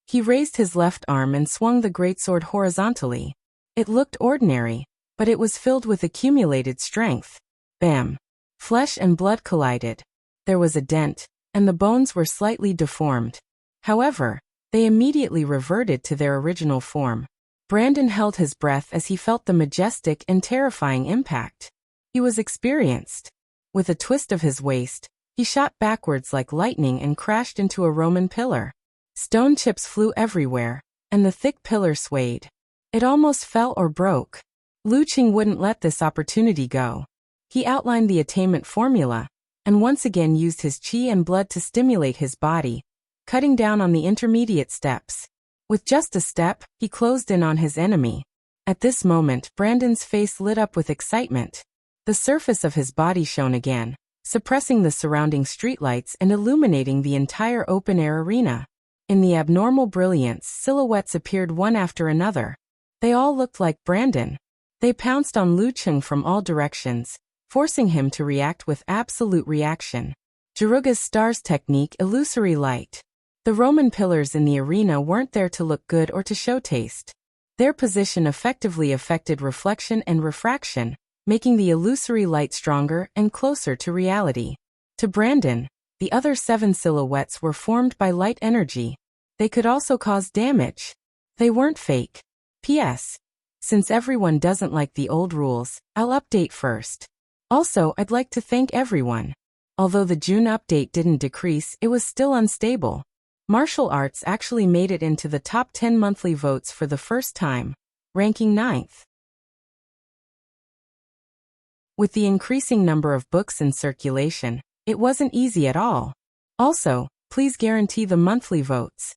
He raised his left arm and swung the greatsword horizontally. It looked ordinary, but it was filled with accumulated strength. Bam! Flesh and blood collided. There was a dent, and the bones were slightly deformed. However, they immediately reverted to their original form. Brandon held his breath as he felt the majestic and terrifying impact. He was experienced. With a twist of his waist, he shot backwards like lightning and crashed into a Roman pillar. Stone chips flew everywhere, and the thick pillar swayed. It almost fell or broke. Lu Qing wouldn't let this opportunity go. He outlined the attainment formula, and once again used his qi and blood to stimulate his body, cutting down on the intermediate steps. With just a step, he closed in on his enemy. At this moment, Brandon's face lit up with excitement. The surface of his body shone again, suppressing the surrounding streetlights and illuminating the entire open-air arena. In the abnormal brilliance, silhouettes appeared one after another. They all looked like Brandon. They pounced on Lu Qing from all directions, forcing him to react with absolute reaction. Jiruga's stars technique, illusory light. The Roman pillars in the arena weren't there to look good or to show taste. Their position effectively affected reflection and refraction, making the illusory light stronger and closer to reality. To Brandon, the other 7 silhouettes were formed by light energy. They could also cause damage. They weren't fake. P.S. Since everyone doesn't like the old rules, I'll update first. Also, I'd like to thank everyone. Although the June update didn't decrease, it was still unstable. Martial arts actually made it into the top 10 monthly votes for the first time, ranking 9th. With the increasing number of books in circulation, it wasn't easy at all. Also, please guarantee the monthly votes.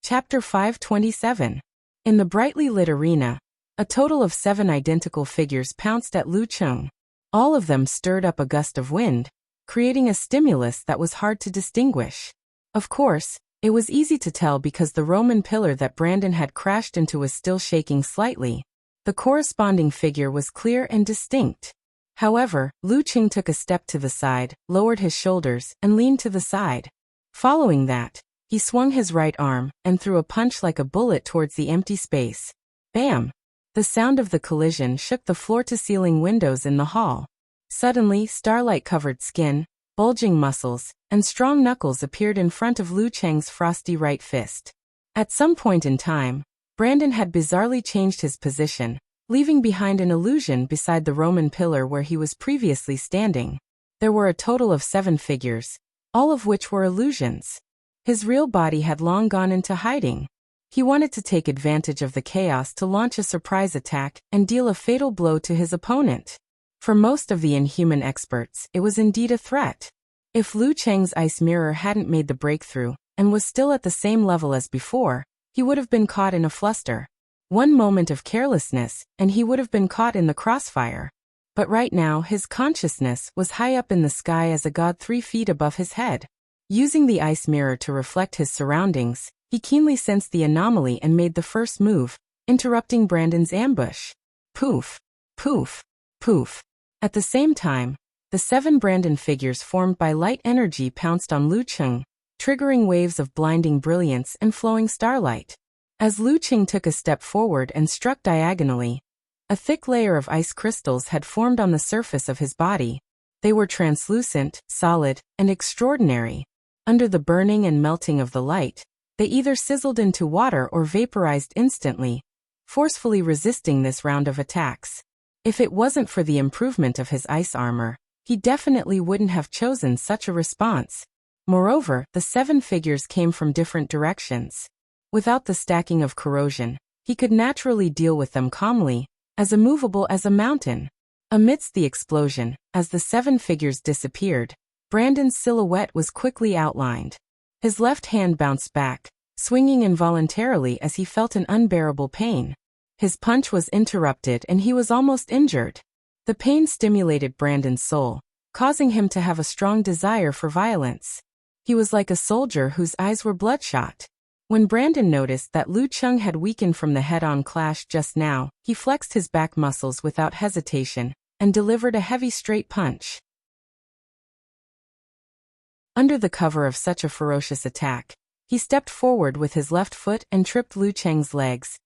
Chapter 527. In the brightly lit arena, a total of 7 identical figures pounced at Lu Qing. All of them stirred up a gust of wind, creating a stimulus that was hard to distinguish. Of course, it was easy to tell because the Roman pillar that Brandon had crashed into was still shaking slightly. The corresponding figure was clear and distinct. However, Lu Qing took a step to the side, lowered his shoulders, and leaned to the side. Following that, he swung his right arm and threw a punch like a bullet towards the empty space. Bam! The sound of the collision shook the floor-to-ceiling windows in the hall. Suddenly, starlight-covered skin, bulging muscles, and strong knuckles appeared in front of Lu Qing's frosty right fist. At some point in time, Brandon had bizarrely changed his position, leaving behind an illusion beside the Roman pillar where he was previously standing. There were a total of 7 figures, all of which were illusions. His real body had long gone into hiding. He wanted to take advantage of the chaos to launch a surprise attack and deal a fatal blow to his opponent. For most of the inhuman experts, it was indeed a threat. If Lu Qing's ice mirror hadn't made the breakthrough and was still at the same level as before, he would have been caught in a fluster. One moment of carelessness, and he would have been caught in the crossfire. But right now, his consciousness was high up in the sky as a god 3 feet above his head. Using the ice mirror to reflect his surroundings, he keenly sensed the anomaly and made the first move, interrupting Brandon's ambush. Poof! Poof! Poof! At the same time, the 7 Brandon figures formed by light energy pounced on Lu Qing, triggering waves of blinding brilliance and flowing starlight. As Lu Qing took a step forward and struck diagonally, a thick layer of ice crystals had formed on the surface of his body. They were translucent, solid, and extraordinary. Under the burning and melting of the light, they either sizzled into water or vaporized instantly, forcefully resisting this round of attacks. If it wasn't for the improvement of his ice armor, he definitely wouldn't have chosen such a response. Moreover, the 7 figures came from different directions. Without the stacking of corrosion, he could naturally deal with them calmly, as immovable as a mountain. Amidst the explosion, as the 7 figures disappeared, Brandon's silhouette was quickly outlined. His left hand bounced back, swinging involuntarily as he felt an unbearable pain. His punch was interrupted and he was almost injured. The pain stimulated Brandon's soul, causing him to have a strong desire for violence. He was like a soldier whose eyes were bloodshot. When Brandon noticed that Lu Qing had weakened from the head-on clash just now, he flexed his back muscles without hesitation and delivered a heavy straight punch. Under the cover of such a ferocious attack, he stepped forward with his left foot and tripped Lu Qing's legs,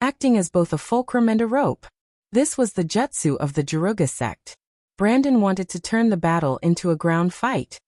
acting as both a fulcrum and a rope. This was the jutsu of the Jiruga sect. Brandon wanted to turn the battle into a ground fight.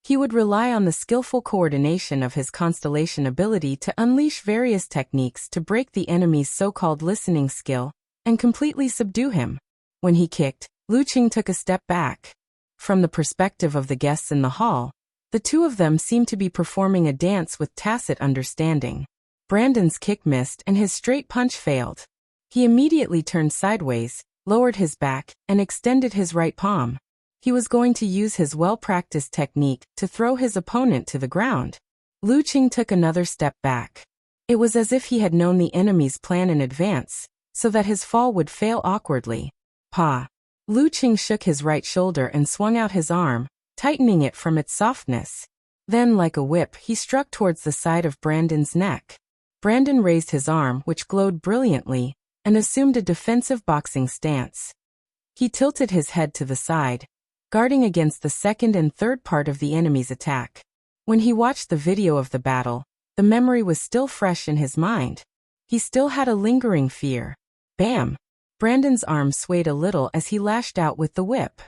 He would rely on the skillful coordination of his constellation ability to unleash various techniques to break the enemy's so-called listening skill and completely subdue him. When he kicked, Luqing took a step back. From the perspective of the guests in the hall, the two of them seemed to be performing a dance with tacit understanding. Brandon's kick missed and his straight punch failed. He immediately turned sideways, lowered his back, and extended his right palm. He was going to use his well-practiced technique to throw his opponent to the ground. Luqing took another step back. It was as if he had known the enemy's plan in advance, so that his fall would fail awkwardly. Pa! Luqing shook his right shoulder and swung out his arm, tightening it from its softness. Then, like a whip, he struck towards the side of Brandon's neck. Brandon raised his arm, which glowed brilliantly, and assumed a defensive boxing stance. He tilted his head to the side, guarding against the second and third part of the enemy's attack. When he watched the video of the battle, the memory was still fresh in his mind. He still had a lingering fear. Bam! Brandon's arm swayed a little as he lashed out with the whip.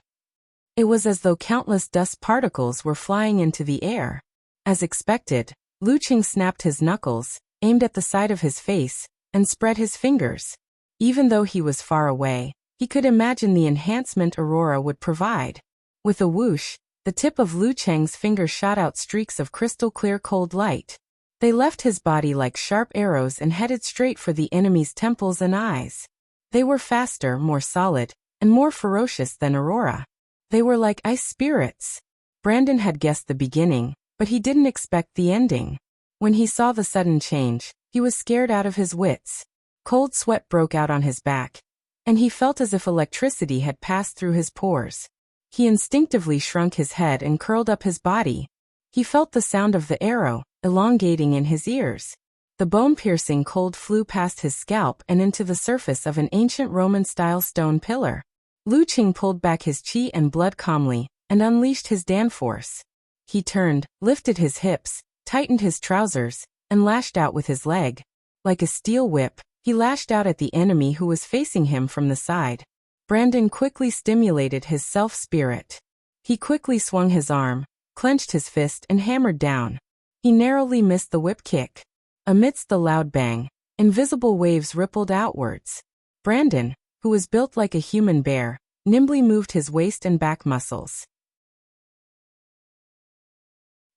It was as though countless dust particles were flying into the air. As expected, Luqing snapped his knuckles, aimed at the side of his face, and spread his fingers. Even though he was far away, he could imagine the enhancement Aurora would provide. With a whoosh, the tip of Luqing's finger shot out streaks of crystal-clear cold light. They left his body like sharp arrows and headed straight for the enemy's temples and eyes. They were faster, more solid, and more ferocious than Aurora. They were like ice spirits. Brandon had guessed the beginning, but he didn't expect the ending. When he saw the sudden change, he was scared out of his wits. Cold sweat broke out on his back, and he felt as if electricity had passed through his pores. He instinctively shrunk his head and curled up his body. He felt the sound of the arrow, elongating in his ears. The bone-piercing cold flew past his scalp and into the surface of an ancient Roman-style stone pillar. Luqing pulled back his chi and blood calmly, and unleashed his danforce. He turned, lifted his hips, tightened his trousers, and lashed out with his leg. Like a steel whip, he lashed out at the enemy who was facing him from the side. Brandon quickly stimulated his self-spirit. He quickly swung his arm, clenched his fist and hammered down. He narrowly missed the whip kick. Amidst the loud bang, invisible waves rippled outwards. Brandon, who was built like a human bear, nimbly moved his waist and back muscles.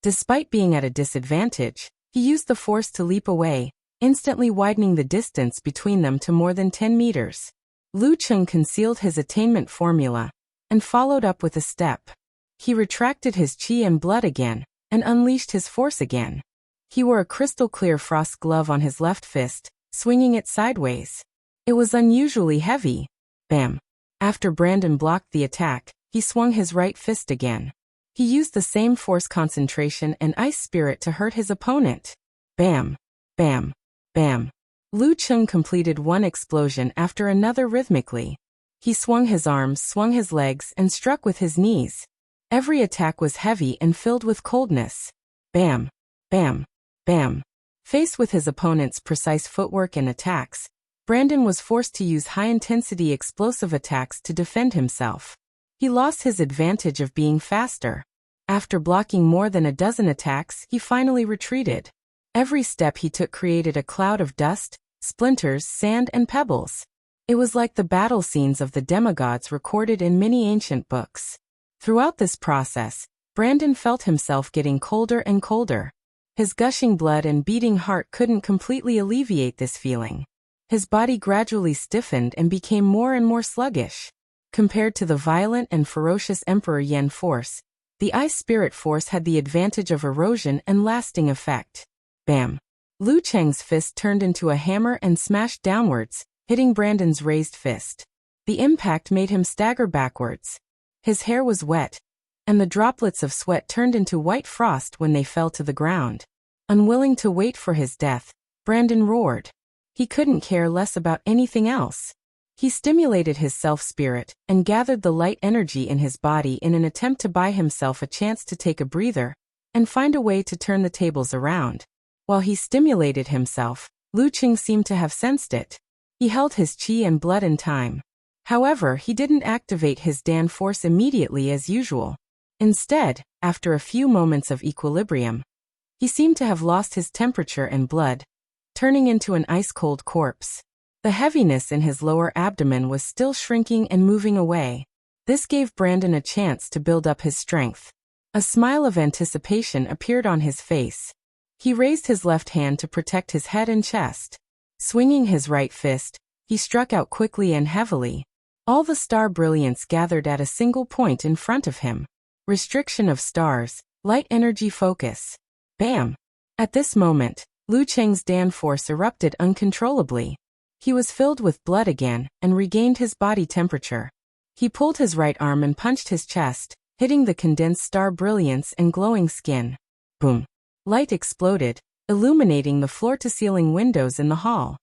Despite being at a disadvantage, he used the force to leap away, instantly widening the distance between them to more than 10 meters. Luqing concealed his attainment formula, and followed up with a step. He retracted his chi and blood again, and unleashed his force again. He wore a crystal-clear frost glove on his left fist, swinging it sideways. It was unusually heavy. Bam! After Brandon blocked the attack, he swung his right fist again. He used the same force concentration and ice spirit to hurt his opponent. Bam! Bam! Bam! Luqing completed one explosion after another rhythmically. He swung his arms, swung his legs, and struck with his knees. Every attack was heavy and filled with coldness. Bam! Bam! Bam! Faced with his opponent's precise footwork and attacks, Brandon was forced to use high-intensity explosive attacks to defend himself. He lost his advantage of being faster. After blocking more than a dozen attacks, he finally retreated. Every step he took created a cloud of dust, splinters, sand, and pebbles. It was like the battle scenes of the demigods recorded in many ancient books. Throughout this process, Brandon felt himself getting colder and colder. His gushing blood and beating heart couldn't completely alleviate this feeling. His body gradually stiffened and became more and more sluggish. Compared to the violent and ferocious Emperor Yen force, the Ice Spirit force had the advantage of erosion and lasting effect. Bam! Luqing's fist turned into a hammer and smashed downwards, hitting Brandon's raised fist. The impact made him stagger backwards. His hair was wet, and the droplets of sweat turned into white frost when they fell to the ground. Unwilling to wait for his death, Brandon roared. He couldn't care less about anything else. He stimulated his self-spirit and gathered the light energy in his body in an attempt to buy himself a chance to take a breather and find a way to turn the tables around. While he stimulated himself, Luqing seemed to have sensed it. He held his chi and blood in time. However, he didn't activate his Dan force immediately as usual. Instead, after a few moments of equilibrium, he seemed to have lost his temperature and blood, turning into an ice-cold corpse. The heaviness in his lower abdomen was still shrinking and moving away. This gave Brandon a chance to build up his strength. A smile of anticipation appeared on his face. He raised his left hand to protect his head and chest. Swinging his right fist, he struck out quickly and heavily. All the star brilliance gathered at a single point in front of him. Restriction of stars, light energy focus. Bam! At this moment, Lu Cheng's Dan force erupted uncontrollably. He was filled with blood again and regained his body temperature. He pulled his right arm and punched his chest, hitting the condensed star brilliance and glowing skin. Boom! Light exploded, illuminating the floor-to-ceiling windows in the hall.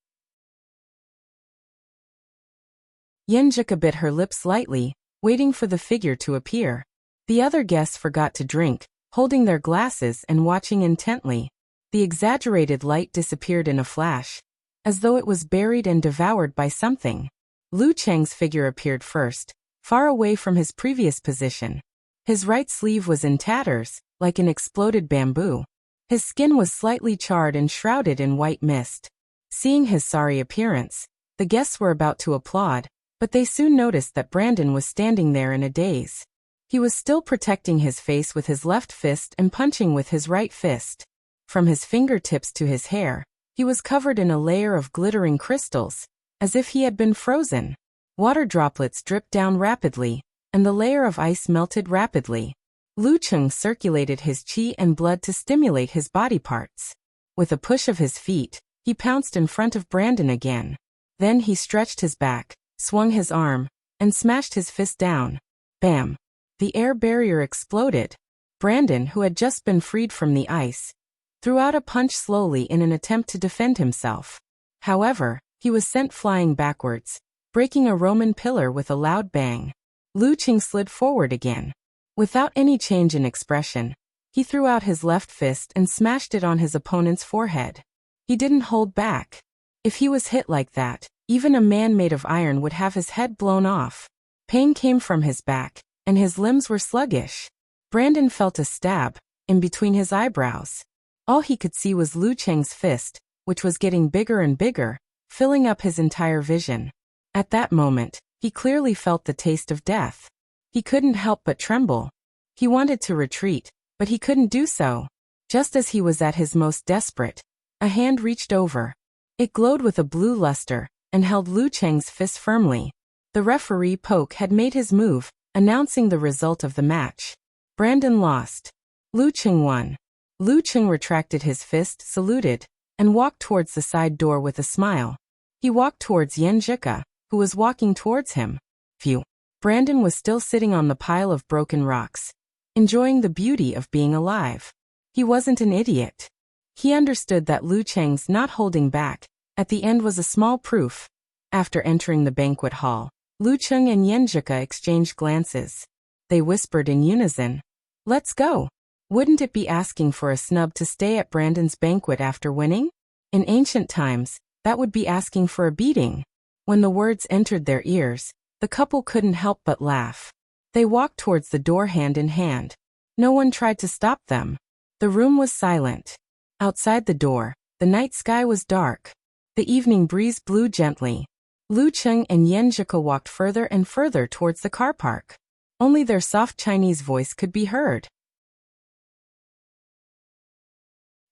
Yenjika bit her lips lightly, waiting for the figure to appear. The other guests forgot to drink, holding their glasses and watching intently. The exaggerated light disappeared in a flash, as though it was buried and devoured by something. Lu Cheng's figure appeared first, far away from his previous position. His right sleeve was in tatters, like an exploded bamboo. His skin was slightly charred and shrouded in white mist. Seeing his sorry appearance, the guests were about to applaud, but they soon noticed that Brandon was standing there in a daze. He was still protecting his face with his left fist and punching with his right fist. From his fingertips to his hair, he was covered in a layer of glittering crystals, as if he had been frozen. Water droplets dripped down rapidly, and the layer of ice melted rapidly. Lu Cheng circulated his qi and blood to stimulate his body parts. With a push of his feet, he pounced in front of Brandon again. Then he stretched his back, swung his arm, and smashed his fist down. Bam! The air barrier exploded. Brandon, who had just been freed from the ice, threw out a punch slowly in an attempt to defend himself. However, he was sent flying backwards, breaking a Roman pillar with a loud bang. Lu Cheng slid forward again. Without any change in expression, he threw out his left fist and smashed it on his opponent's forehead. He didn't hold back. If he was hit like that, even a man made of iron would have his head blown off. Pain came from his back, and his limbs were sluggish. Brandon felt a stab in between his eyebrows. All he could see was Lu Cheng's fist, which was getting bigger and bigger, filling up his entire vision. At that moment, he clearly felt the taste of death. He couldn't help but tremble. He wanted to retreat, but he couldn't do so. Just as he was at his most desperate, a hand reached over. It glowed with a blue luster and held Lu Cheng's fist firmly. The referee Poke had made his move, announcing the result of the match. Brandon lost. Lu Cheng won. Lu Cheng retracted his fist, saluted, and walked towards the side door with a smile. He walked towards Yenjika, who was walking towards him. Phew. Brandon was still sitting on the pile of broken rocks, enjoying the beauty of being alive. He wasn't an idiot. He understood that Lu Cheng's not holding back at the end was a small proof. After entering the banquet hall, Lu Cheng and Yenjika exchanged glances. They whispered in unison, "Let's go." Wouldn't it be asking for a snub to stay at Brandon's banquet after winning? In ancient times, that would be asking for a beating. When the words entered their ears, the couple couldn't help but laugh. They walked towards the door hand in hand. No one tried to stop them. The room was silent. Outside the door, the night sky was dark. The evening breeze blew gently. Lu Cheng and Yenjika walked further and further towards the car park. Only their soft Chinese voice could be heard.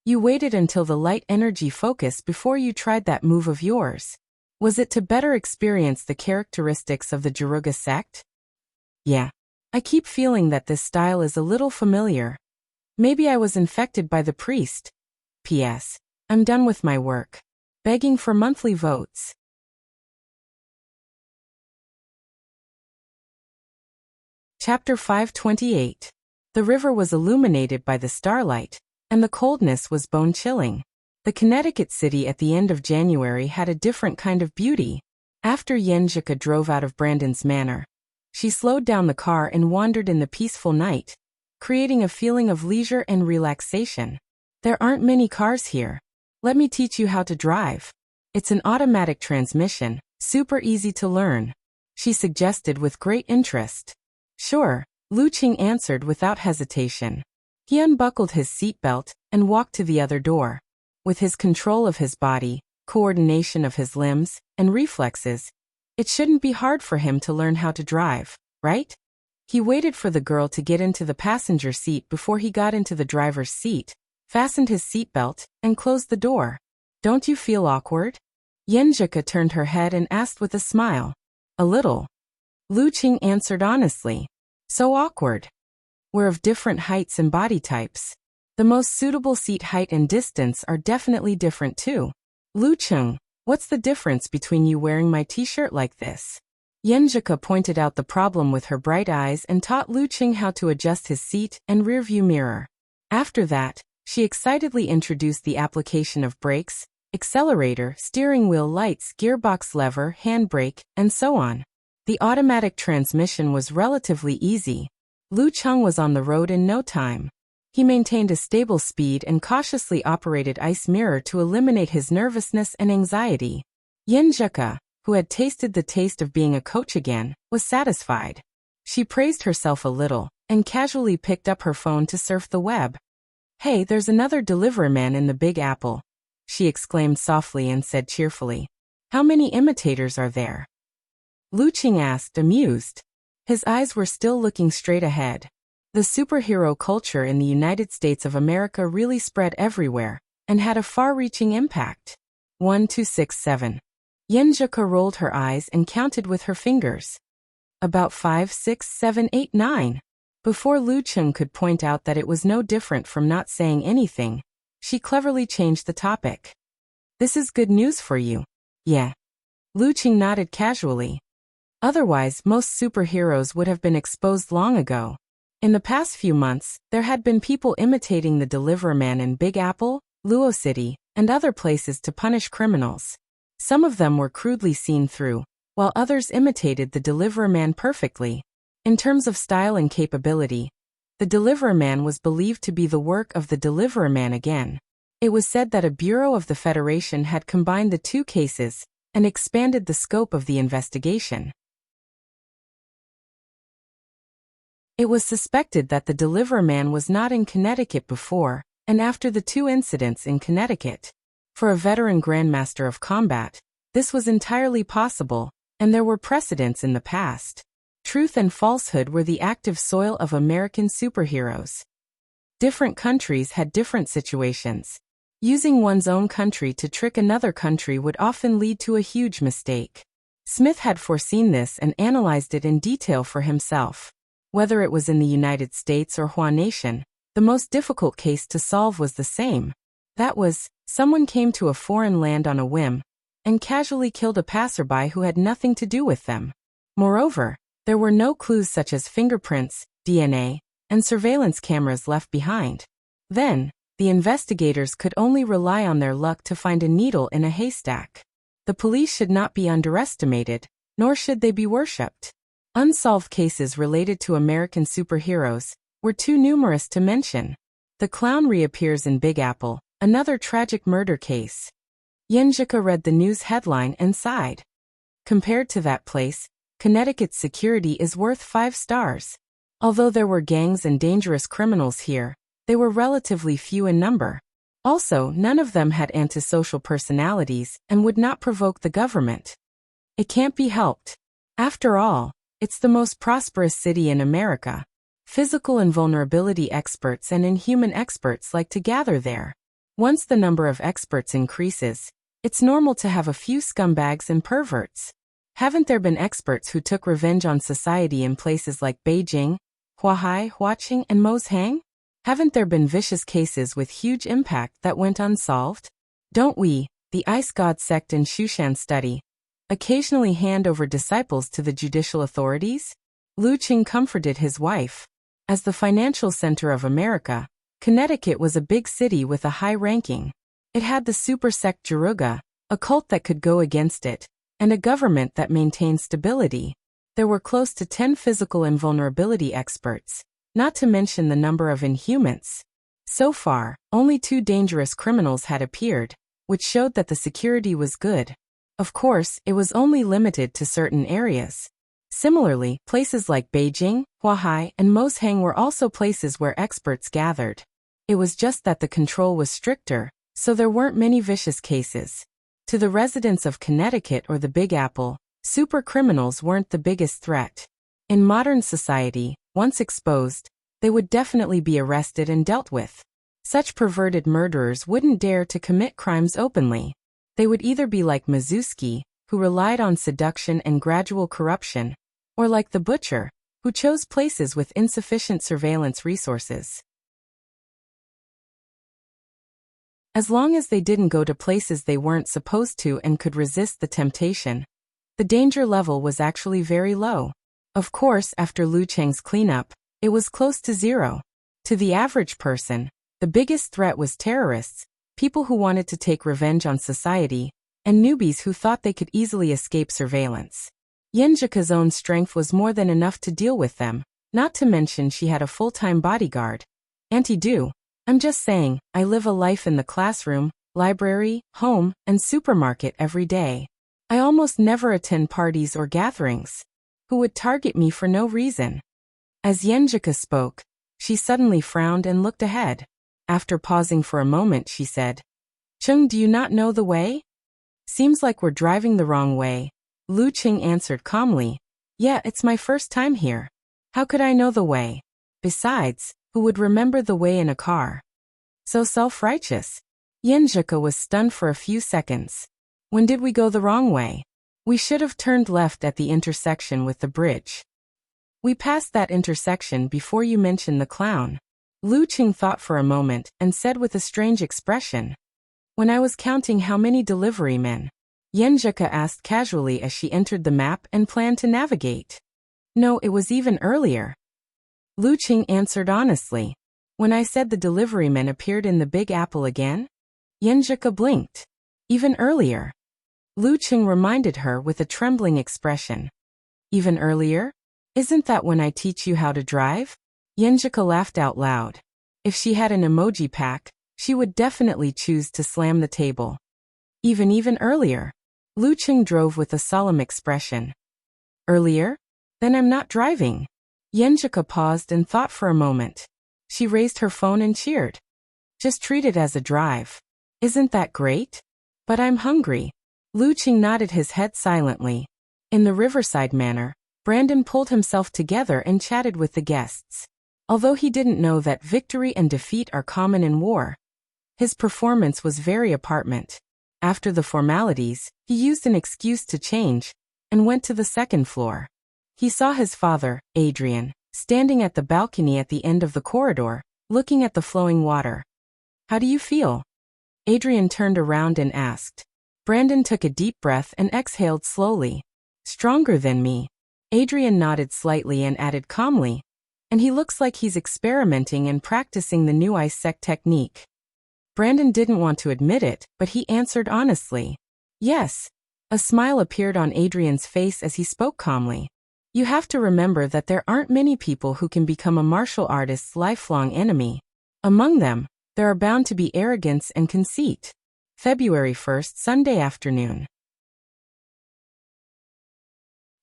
You waited until the light energy focused before you tried that move of yours. Was it to better experience the characteristics of the Jiruga sect? Yeah. I keep feeling that this style is a little familiar. Maybe I was infected by the priest. P.S. I'm done with my work. Begging for monthly votes. Chapter 528. The river was illuminated by the starlight, and the coldness was bone-chilling. The Connecticut city at the end of January had a different kind of beauty. After Yenjika drove out of Brandon's manor, she slowed down the car and wandered in the peaceful night, creating a feeling of leisure and relaxation. There aren't many cars here. Let me teach you how to drive. It's an automatic transmission, super easy to learn, she suggested with great interest. Sure, Lu Cheng answered without hesitation. He unbuckled his seatbelt and walked to the other door. With his control of his body, coordination of his limbs, and reflexes. It shouldn't be hard for him to learn how to drive, right? He waited for the girl to get into the passenger seat before he got into the driver's seat, fastened his seatbelt, and closed the door. Don't you feel awkward? Yenjika turned her head and asked with a smile. A little. Lu Qing answered honestly. So awkward. We're of different heights and body types. The most suitable seat height and distance are definitely different too. Lu Qing, what's the difference between you wearing my t-shirt like this? Yenjika pointed out the problem with her bright eyes and taught Lu Qing how to adjust his seat and rearview mirror. After that, she excitedly introduced the application of brakes, accelerator, steering wheel lights, gearbox lever, handbrake, and so on. The automatic transmission was relatively easy. Lu Qing was on the road in no time. He maintained a stable speed and cautiously operated ice mirror to eliminate his nervousness and anxiety. Yenjika, who had tasted the taste of being a coach again, was satisfied. She praised herself a little, and casually picked up her phone to surf the web. Hey, there's another deliveryman in the Big Apple, she exclaimed softly and said cheerfully. How many imitators are there? Lu Qing asked, amused. His eyes were still looking straight ahead. The superhero culture in the United States of America really spread everywhere, and had a far-reaching impact. 1, 2, 6, 7. Yenjika rolled her eyes and counted with her fingers. About 5, 6, 7, 8, 9. Before Lu Qing could point out that it was no different from not saying anything, she cleverly changed the topic. This is good news for you. Yeah. Lu Qing nodded casually. Otherwise, most superheroes would have been exposed long ago. In the past few months, there had been people imitating the Deliverman in Big Apple, Luo City, and other places to punish criminals. Some of them were crudely seen through, while others imitated the Deliverman perfectly. In terms of style and capability, the Deliverman was believed to be the work of the Deliverman again. It was said that a bureau of the Federation had combined the two cases and expanded the scope of the investigation. It was suspected that the Deliverman was not in Connecticut before and after the two incidents in Connecticut. For a veteran Grandmaster of combat, this was entirely possible, and there were precedents in the past. Truth and falsehood were the active soil of American superheroes. Different countries had different situations. Using one's own country to trick another country would often lead to a huge mistake. Smith had foreseen this and analyzed it in detail for himself. Whether it was in the United States or Hua Nation, the most difficult case to solve was the same. That was, someone came to a foreign land on a whim and casually killed a passerby who had nothing to do with them. Moreover, there were no clues such as fingerprints, DNA, and surveillance cameras left behind. Then, the investigators could only rely on their luck to find a needle in a haystack. The police should not be underestimated, nor should they be worshipped. Unsolved cases related to American superheroes were too numerous to mention. The clown reappears in Big Apple, another tragic murder case. Yenjika read the news headline and sighed. Compared to that place, Connecticut's security is worth 5 stars. Although there were gangs and dangerous criminals here, they were relatively few in number. Also, none of them had antisocial personalities and would not provoke the government. It can't be helped. After all, it's the most prosperous city in America. Physical invulnerability experts and inhuman experts like to gather there. Once the number of experts increases, it's normal to have a few scumbags and perverts. Haven't there been experts who took revenge on society in places like Beijing, Huahai, Huaqing, and Moshang? Haven't there been vicious cases with huge impact that went unsolved? Don't we, the Ice God sect in Shushan study, occasionally hand over disciples to the judicial authorities? Lu Qing comforted his wife. As the financial center of America, Connecticut was a big city with a high ranking. It had the super sect Jaruga, a cult that could go against it, and a government that maintained stability. There were close to 10 physical invulnerability experts, not to mention the number of inhumans. So far, only 2 dangerous criminals had appeared, which showed that the security was good. Of course, it was only limited to certain areas. Similarly, places like Beijing, Huahai, and Moshang were also places where experts gathered. It was just that the control was stricter, so there weren't many vicious cases. To the residents of Connecticut or the Big Apple, super criminals weren't the biggest threat. In modern society, once exposed, they would definitely be arrested and dealt with. Such perverted murderers wouldn't dare to commit crimes openly. They would either be like Mizuki, who relied on seduction and gradual corruption, or like the butcher, who chose places with insufficient surveillance resources. As long as they didn't go to places they weren't supposed to and could resist the temptation, the danger level was actually very low. Of course, after Lu Cheng's cleanup, it was close to zero. To the average person, the biggest threat was terrorists, people who wanted to take revenge on society, and newbies who thought they could easily escape surveillance. Yenjika's own strength was more than enough to deal with them, not to mention she had a full-time bodyguard. Auntie do. I'm just saying, I live a life in the classroom, library, home, and supermarket every day. I almost never attend parties or gatherings. Who would target me for no reason? As Yenjika spoke, she suddenly frowned and looked ahead. After pausing for a moment, she said, "Chung, do you not know the way?" "Seems like we're driving the wrong way." Lu Cheng answered calmly, "Yeah, it's my first time here. How could I know the way? Besides, who would remember the way in a car?" So self-righteous. Yenjika was stunned for a few seconds. "When did we go the wrong way?" "We should have turned left at the intersection with the bridge." "We passed that intersection before you mentioned the clown." Lu Cheng thought for a moment and said with a strange expression, "When I was counting how many delivery men." Yenjika asked casually as she entered the map and planned to navigate. "No, it was even earlier." Lu Cheng answered honestly. "When I said the delivery men appeared in the Big Apple again?" Yenjika blinked. "Even earlier." Lu Cheng reminded her with a trembling expression. "Even earlier? Isn't that when I teach you how to drive?" Yenjika laughed out loud. If she had an emoji pack, she would definitely choose to slam the table. Even earlier. Lu Cheng drove with a solemn expression. "Earlier? Then I'm not driving." Yenjika paused and thought for a moment. She raised her phone and cheered. "Just treat it as a drive. Isn't that great?" "But I'm hungry." Lu Cheng nodded his head silently. In the Riverside manner, Brandon pulled himself together and chatted with the guests. Although he didn't know that victory and defeat are common in war, his performance was very apartment. After the formalities, he used an excuse to change and went to the second floor. He saw his father, Adrian, standing at the balcony at the end of the corridor, looking at the flowing water. "How do you feel?" Adrian turned around and asked. Brandon took a deep breath and exhaled slowly. "Stronger than me." Adrian nodded slightly and added calmly, "And he looks like he's experimenting and practicing the new ice sec technique." Brandon didn't want to admit it, but he answered honestly. "Yes." A smile appeared on Adrian's face as he spoke calmly. "You have to remember that there aren't many people who can become a martial artist's lifelong enemy. Among them, there are bound to be arrogance and conceit." February 1st, Sunday afternoon.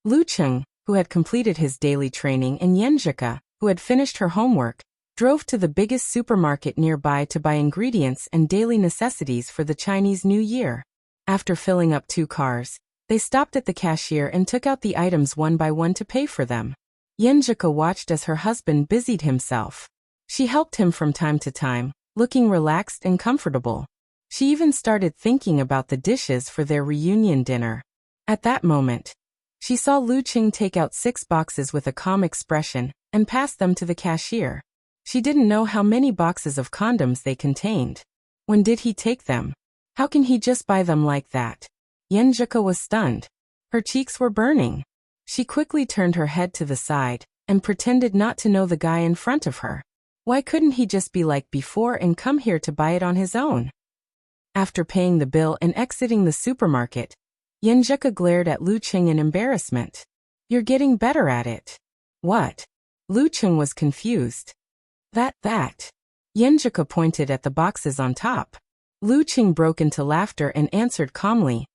Lu Cheng, who had completed his daily training, and Yenjika, who had finished her homework, drove to the biggest supermarket nearby to buy ingredients and daily necessities for the Chinese New Year. After filling up 2 cars, they stopped at the cashier and took out the items one by one to pay for them. Yenjika watched as her husband busied himself. She helped him from time to time, looking relaxed and comfortable. She even started thinking about the dishes for their reunion dinner. At that moment, she saw Lu Cheng take out 6 boxes with a calm expression and pass them to the cashier. She didn't know how many boxes of condoms they contained. When did he take them? How can he just buy them like that? Yenjika was stunned. Her cheeks were burning. She quickly turned her head to the side and pretended not to know the guy in front of her. Why couldn't he just be like before and come here to buy it on his own? After paying the bill and exiting the supermarket, Yenjika glared at Lu Cheng in embarrassment. "You're getting better at it." "What?" Lu Cheng was confused. That. Yenjika pointed at the boxes on top. Lu Cheng broke into laughter and answered calmly.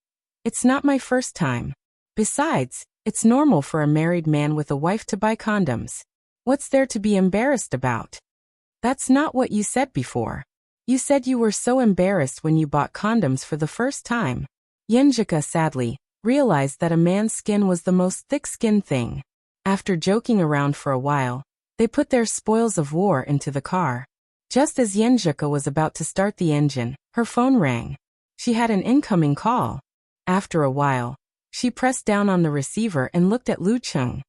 "It's not my first time. Besides, it's normal for a married man with a wife to buy condoms. What's there to be embarrassed about?" "That's not what you said before. You said you were so embarrassed when you bought condoms for the first time." Yenjika sadly realized that a man's skin was the most thick-skinned thing. After joking around for a while, they put their spoils of war into the car. Just as Yenjika was about to start the engine, her phone rang. She had an incoming call. After a while, she pressed down on the receiver and looked at Lu Cheng.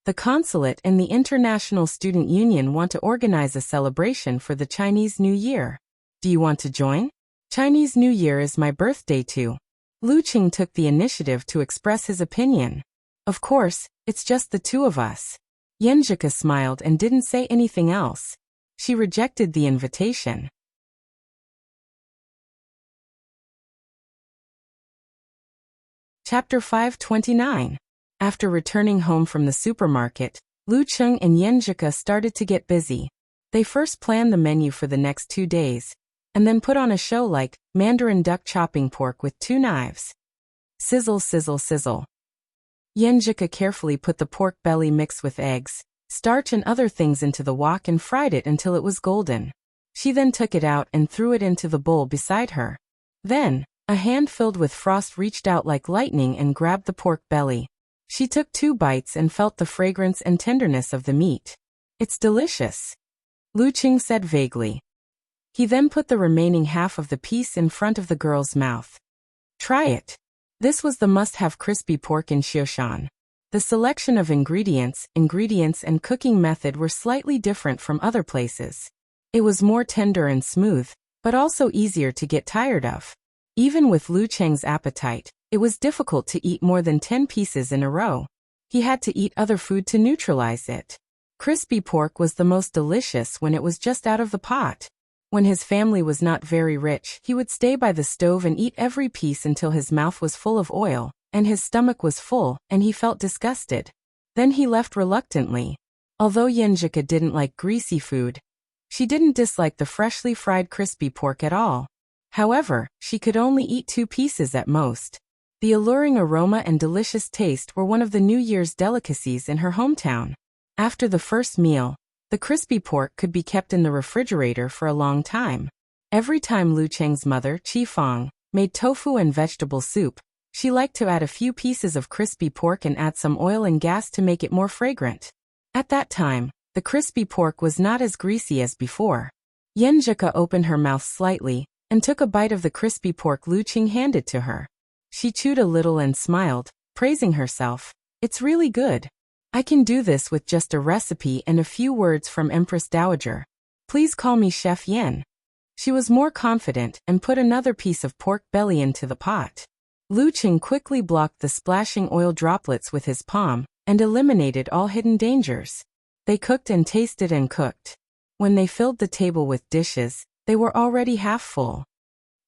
The consulate and the International Student Union want to organize a celebration for the Chinese New Year. Do you want to join? Chinese New Year is my birthday too. Lu Cheng took the initiative to express his opinion. Of course, it's just the two of us. Yenjika smiled and didn't say anything else. She rejected the invitation. Chapter 529. After returning home from the supermarket, Lu Cheng and Yenjika started to get busy. They first planned the menu for the next 2 days, and then put on a show like Mandarin duck chopping pork with 2 knives. Sizzle, sizzle, sizzle. Yenjika carefully put the pork belly mixed with eggs, starch and other things into the wok and fried it until it was golden. She then took it out and threw it into the bowl beside her. Then, a hand filled with frost reached out like lightning and grabbed the pork belly. She took 2 bites and felt the fragrance and tenderness of the meat. It's delicious, Lu Cheng said vaguely. He then put the remaining half of the piece in front of the girl's mouth. Try it. This was the must-have crispy pork in Xioshan. The selection of ingredients and cooking method were slightly different from other places. It was more tender and smooth, but also easier to get tired of. Even with Lu Cheng's appetite, it was difficult to eat more than 10 pieces in a row. He had to eat other food to neutralize it. Crispy pork was the most delicious when it was just out of the pot. When his family was not very rich, he would stay by the stove and eat every piece until his mouth was full of oil, and his stomach was full, and he felt disgusted. Then he left reluctantly. Although Yenjika didn't like greasy food, she didn't dislike the freshly fried crispy pork at all. However, she could only eat 2 pieces at most. The alluring aroma and delicious taste were one of the New Year's delicacies in her hometown. After the first meal, the crispy pork could be kept in the refrigerator for a long time. Every time Lu Cheng's mother, Chi Fong, made tofu and vegetable soup, she liked to add a few pieces of crispy pork and add some oil and gas to make it more fragrant. At that time, the crispy pork was not as greasy as before. Yenjika opened her mouth slightly and took a bite of the crispy pork Lu Cheng handed to her. She chewed a little and smiled, praising herself. It's really good. I can do this with just a recipe and a few words from Empress Dowager. Please call me Chef Yen. She was more confident and put another piece of pork belly into the pot. Lu Cheng quickly blocked the splashing oil droplets with his palm and eliminated all hidden dangers. They cooked and tasted and cooked. When they filled the table with dishes, they were already half full.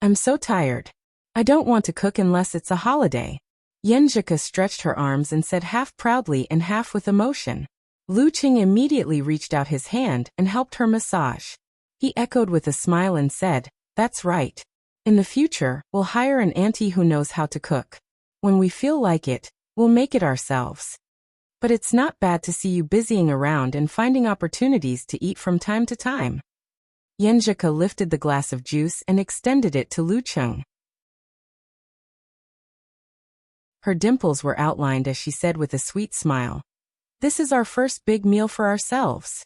I'm so tired. I don't want to cook unless it's a holiday. Yenjika stretched her arms and said half proudly and half with emotion. Lu Cheng immediately reached out his hand and helped her massage. He echoed with a smile and said, That's right. In the future, we'll hire an auntie who knows how to cook. When we feel like it, we'll make it ourselves. But it's not bad to see you busying around and finding opportunities to eat from time to time. Yenjika lifted the glass of juice and extended it to Lu Cheng. Her dimples were outlined as she said with a sweet smile, This is our first big meal for ourselves.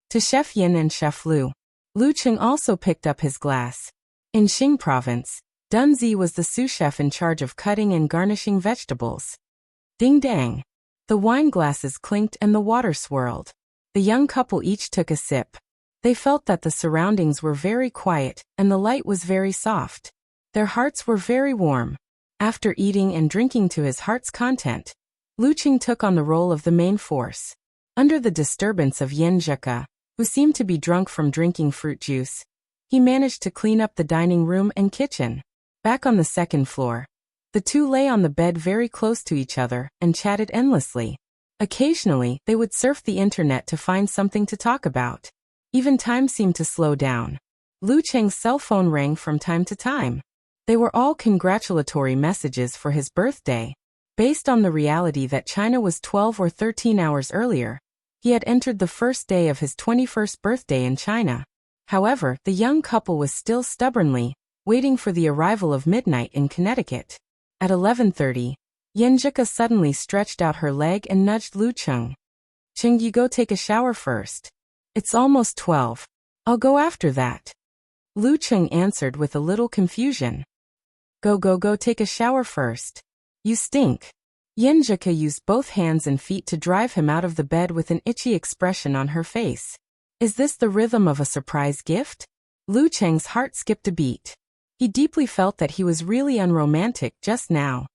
To Chef Yin and Chef Lu, Lu Cheng also picked up his glass. In Xing province, Dunzi was the sous chef in charge of cutting and garnishing vegetables. Ding dang. The wine glasses clinked and the water swirled. The young couple each took a sip. They felt that the surroundings were very quiet and the light was very soft. Their hearts were very warm. After eating and drinking to his heart's content, Lu Cheng took on the role of the main force. Under the disturbance of Yenjika, who seemed to be drunk from drinking fruit juice, he managed to clean up the dining room and kitchen. Back on the second floor, the two lay on the bed very close to each other and chatted endlessly. Occasionally, they would surf the internet to find something to talk about. Even time seemed to slow down. Lu Cheng's cell phone rang from time to time. They were all congratulatory messages for his birthday. Based on the reality that China was 12 or 13 hours earlier, he had entered the first day of his 21st birthday in China. However, the young couple was still stubbornly waiting for the arrival of midnight in Connecticut. At 11:30, Yenjika suddenly stretched out her leg and nudged Lu Cheng. Cheng, you go take a shower first. It's almost 12. I'll go after that. Lu Cheng answered with a little confusion. Go take a shower first. You stink. Yenjika used both hands and feet to drive him out of the bed with an itchy expression on her face. Is this the rhythm of a surprise gift? Lu Cheng's heart skipped a beat. He deeply felt that he was really unromantic just now.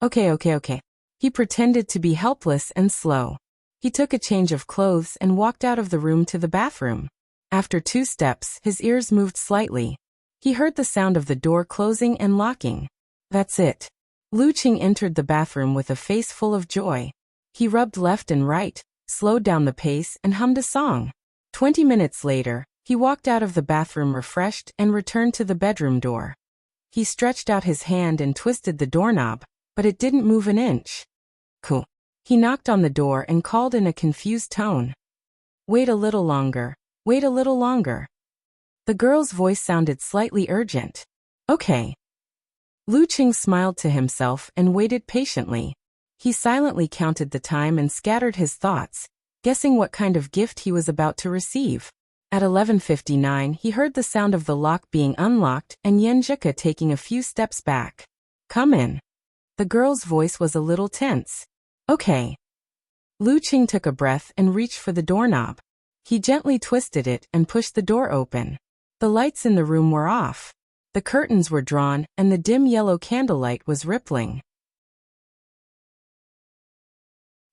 Okay. He pretended to be helpless and slow. He took a change of clothes and walked out of the room to the bathroom. After 2 steps, his ears moved slightly. He heard the sound of the door closing and locking. That's it. Lu Cheng entered the bathroom with a face full of joy. He rubbed left and right, slowed down the pace, and hummed a song. 20 minutes later, he walked out of the bathroom refreshed and returned to the bedroom door. He stretched out his hand and twisted the doorknob, but it didn't move an inch. Cool. He knocked on the door and called in a confused tone. Wait a little longer. Wait a little longer. The girl's voice sounded slightly urgent. Okay. Lu Cheng smiled to himself and waited patiently. He silently counted the time and scattered his thoughts, guessing what kind of gift he was about to receive. At 11:59, he heard the sound of the lock being unlocked and Yenjika taking a few steps back. Come in. The girl's voice was a little tense. Okay. Lu Cheng took a breath and reached for the doorknob. He gently twisted it and pushed the door open. The lights in the room were off. The curtains were drawn and the dim yellow candlelight was rippling.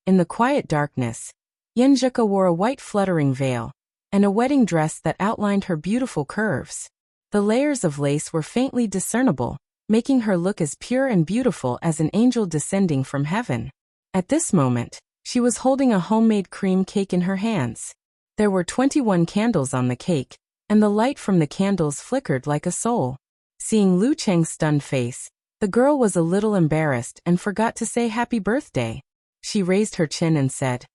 In the quiet darkness, Yenjika wore a white fluttering veil and a wedding dress that outlined her beautiful curves. The layers of lace were faintly discernible, making her look as pure and beautiful as an angel descending from heaven. At this moment, she was holding a homemade cream cake in her hands. There were 21 candles on the cake, and the light from the candles flickered like a soul. Seeing Lu Cheng's stunned face, the girl was a little embarrassed and forgot to say happy birthday. She raised her chin and said,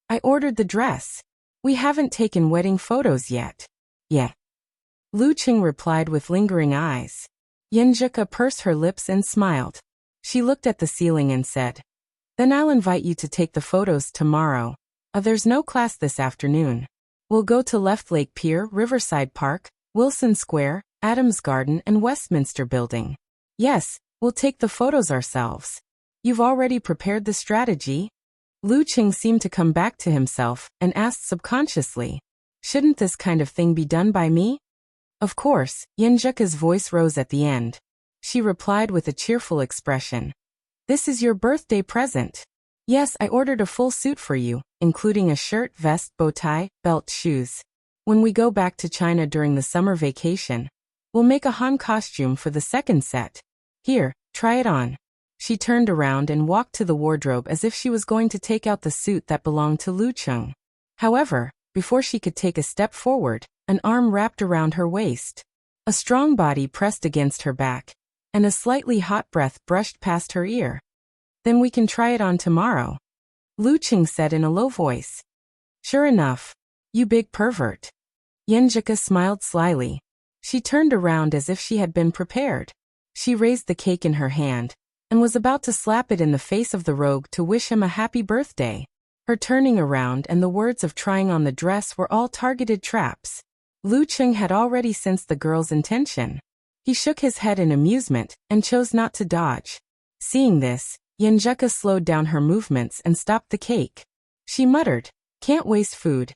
I ordered the dress. We haven't taken wedding photos yet. Yeah. Lu Cheng replied with lingering eyes. Yenjika pursed her lips and smiled. She looked at the ceiling and said, Then I'll invite you to take the photos tomorrow. There's no class this afternoon. We'll go to Left Lake Pier, Riverside Park, Wilson Square, Adams Garden, and Westminster Building. Yes, we'll take the photos ourselves. You've already prepared the strategy? Lu Cheng seemed to come back to himself and asked subconsciously, Shouldn't this kind of thing be done by me? Of course, Yenjika's voice rose at the end. She replied with a cheerful expression. This is your birthday present. Yes, I ordered a full suit for you, including a shirt, vest, bow tie, belt, shoes. When we go back to China during the summer vacation, we'll make a Han costume for the second set. Here, try it on. She turned around and walked to the wardrobe as if she was going to take out the suit that belonged to Lu Cheng. However, before she could take a step forward, an arm wrapped around her waist. A strong body pressed against her back, and a slightly hot breath brushed past her ear. Then we can try it on tomorrow, Lu Cheng said in a low voice. Sure enough. You big pervert. Yenjika smiled slyly. She turned around as if she had been prepared. She raised the cake in her hand, and was about to slap it in the face of the rogue to wish him a happy birthday. Her turning around and the words of trying on the dress were all targeted traps. Lu Cheng had already sensed the girl's intention. He shook his head in amusement and chose not to dodge. Seeing this, Yenjika slowed down her movements and stopped the cake. She muttered, Can't waste food.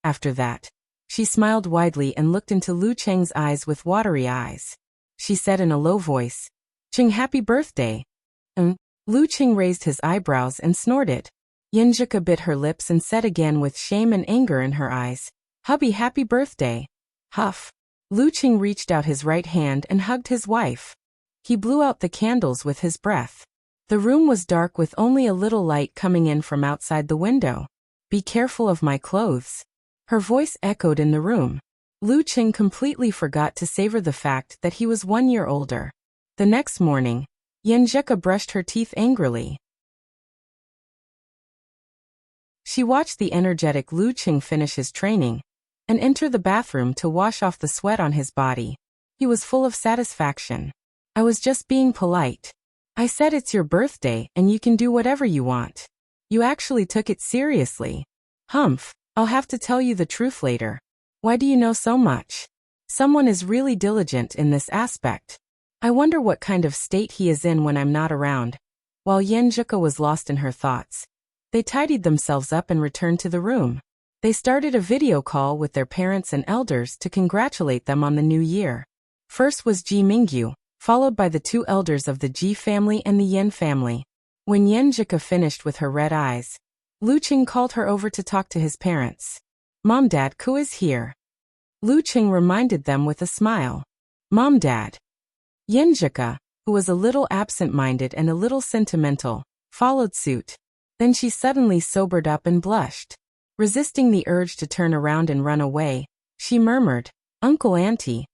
After that, she smiled widely and looked into Lu Cheng's eyes with watery eyes. She said in a low voice, Cheng, happy birthday. Lu Cheng raised his eyebrows and snorted. Yenjika bit her lips and said again with shame and anger in her eyes, Hubby, happy birthday. Huff. Lu Cheng reached out his right hand and hugged his wife. He blew out the candles with his breath. The room was dark with only a little light coming in from outside the window. Be careful of my clothes. Her voice echoed in the room. Lu Cheng completely forgot to savor the fact that he was 1 year older. The next morning, Yenjika brushed her teeth angrily. She watched the energetic Lu Cheng finish his training and enter the bathroom to wash off the sweat on his body. He was full of satisfaction. I was just being polite. I said it's your birthday and you can do whatever you want. You actually took it seriously. Humph, I'll have to tell you the truth later. Why do you know so much? Someone is really diligent in this aspect. I wonder what kind of state he is in when I'm not around. While Yenjuka was lost in her thoughts, they tidied themselves up and returned to the room. They started a video call with their parents and elders to congratulate them on the new year. First was Ji Mingyu, followed by the two elders of the Ji family and the Yen family. When Yenjuka finished with her red eyes, Lu Qing called her over to talk to his parents. Mom, Dad, Ku is here. Lu Qing reminded them with a smile. Mom, Dad. Yenjuka, who was a little absent-minded and a little sentimental, followed suit. Then she suddenly sobered up and blushed. Resisting the urge to turn around and run away, she murmured, Uncle, Auntie.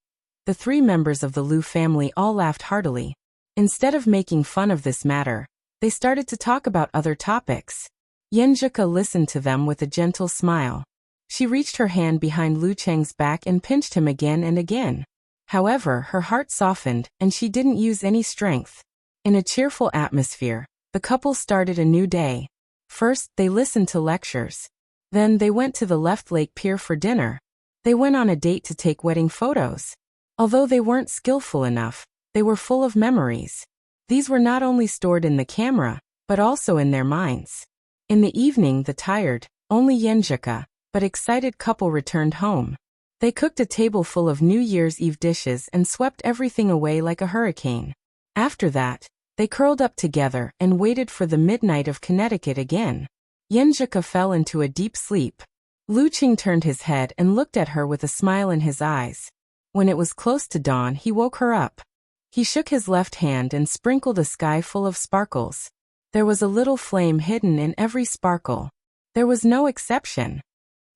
The three members of the Lu family all laughed heartily. Instead of making fun of this matter, they started to talk about other topics. Yenjuka listened to them with a gentle smile. She reached her hand behind Lu Cheng's back and pinched him again and again. However, her heart softened, and she didn't use any strength. In a cheerful atmosphere, the couple started a new day. First, they listened to lectures. Then they went to the Left Lake Pier for dinner. They went on a date to take wedding photos. Although they weren't skillful enough, they were full of memories. These were not only stored in the camera, but also in their minds. In the evening, the tired, only Yenjuka, but excited couple returned home. They cooked a table full of New Year's Eve dishes and swept everything away like a hurricane. After that, they curled up together and waited for the midnight of Connecticut again. Yenjuka fell into a deep sleep. Lu Qing turned his head and looked at her with a smile in his eyes. When it was close to dawn, he woke her up. He shook his left hand and sprinkled a sky full of sparkles. There was a little flame hidden in every sparkle. There was no exception.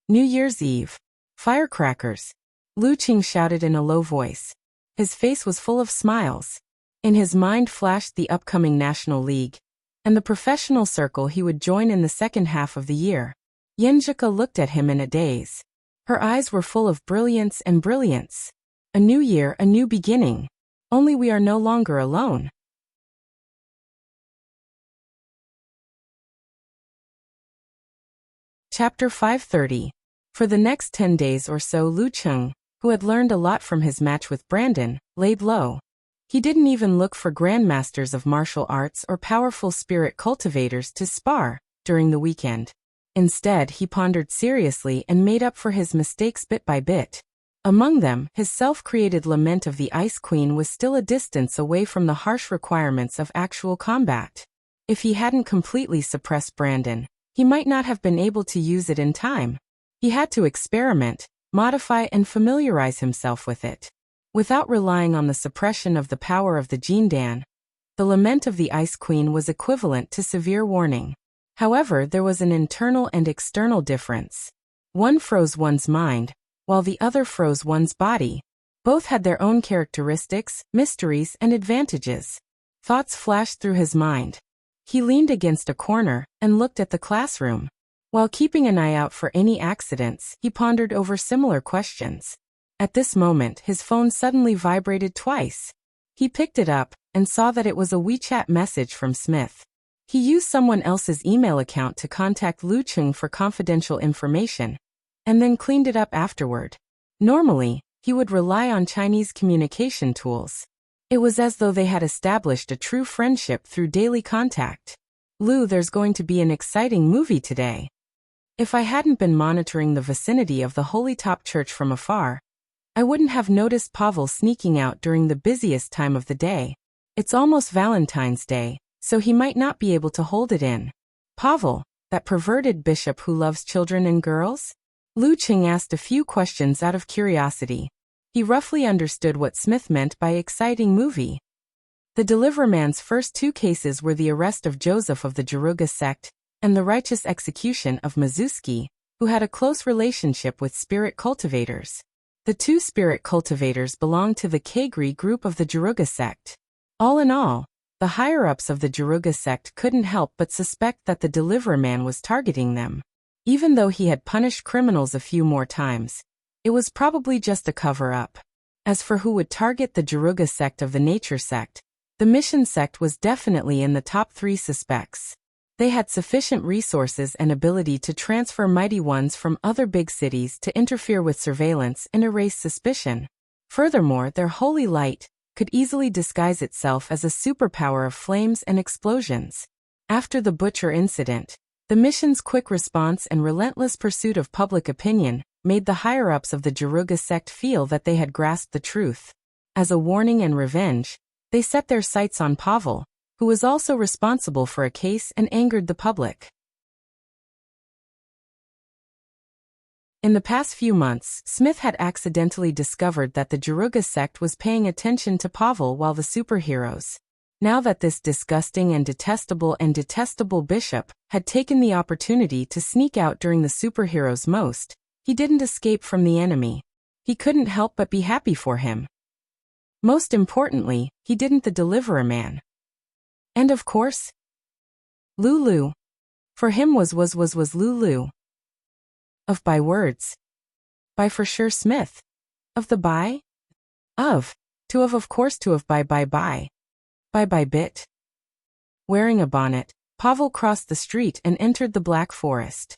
New Year's Eve. Firecrackers. Lu Qing shouted in a low voice. His face was full of smiles. In his mind flashed the upcoming National League, and the professional circle he would join in the second half of the year. Yenjuka looked at him in a daze. Her eyes were full of brilliance and brilliance. A new year, a new beginning. Only we are no longer alone. Chapter 530. For the next 10 days or so, Lu Qing, who had learned a lot from his match with Brandon, laid low. He didn't even look for grandmasters of martial arts or powerful spirit cultivators to spar during the weekend. Instead, he pondered seriously and made up for his mistakes bit by bit. Among them, his self-created Lament of the Ice Queen was still a distance away from the harsh requirements of actual combat. If he hadn't completely suppressed Brandon, he might not have been able to use it in time. He had to experiment, modify and familiarize himself with it. Without relying on the suppression of the power of the Jindan, the Lament of the Ice Queen was equivalent to severe warning. However, there was an internal and external difference. One froze one's mind, while the other froze one's body. Both had their own characteristics, mysteries, and advantages. Thoughts flashed through his mind. He leaned against a corner and looked at the classroom. While keeping an eye out for any accidents, he pondered over similar questions. At this moment, his phone suddenly vibrated twice. He picked it up and saw that it was a WeChat message from Smith. He used someone else's email account to contact Lu Qing for confidential information, and then cleaned it up afterward. Normally, he would rely on Chinese communication tools. It was as though they had established a true friendship through daily contact. Lu, there's going to be an exciting movie today. If I hadn't been monitoring the vicinity of the Holy Top Church from afar, I wouldn't have noticed Pavel sneaking out during the busiest time of the day. It's almost Valentine's Day, so he might not be able to hold it in. Pavel, that perverted bishop who loves children and girls? Lu Qing asked a few questions out of curiosity. He roughly understood what Smith meant by exciting movie. The Deliverman's first two cases were the arrest of Joseph of the Jaruga sect and the righteous execution of Mizuski, who had a close relationship with spirit cultivators. The two spirit cultivators belonged to the Kagri group of the Jaruga sect. All in all, the higher-ups of the Jaruga sect couldn't help but suspect that the Deliverman was targeting them. Even though he had punished criminals a few more times, it was probably just a cover-up. As for who would target the Jaruga sect of the Nature sect, The mission sect was definitely in the top 3 suspects. They had sufficient resources and ability to transfer mighty ones from other big cities to interfere with surveillance and erase suspicion. Furthermore, their holy light could easily disguise itself as a superpower of flames and explosions. After the Butcher incident, the mission's quick response and relentless pursuit of public opinion made the higher-ups of the Jaruga sect feel that they had grasped the truth. As a warning and revenge, they set their sights on Pavel, who was also responsible for a case and angered the public. In the past few months, Smith had accidentally discovered that the Jaruga sect was paying attention to Pavel while the superheroes. Now that this disgusting and detestable bishop had taken the opportunity to sneak out during the superheroes' most, he didn't escape from the enemy. He couldn't help but be happy for him. Most importantly, he didn't the Deliverer man. And of course, Lulu. For him was Lulu. Of by words. By for sure Smith. Of the by? Of. To of course to of by. By bit. Wearing a bonnet, Pavel crossed the street and entered the Black Forest.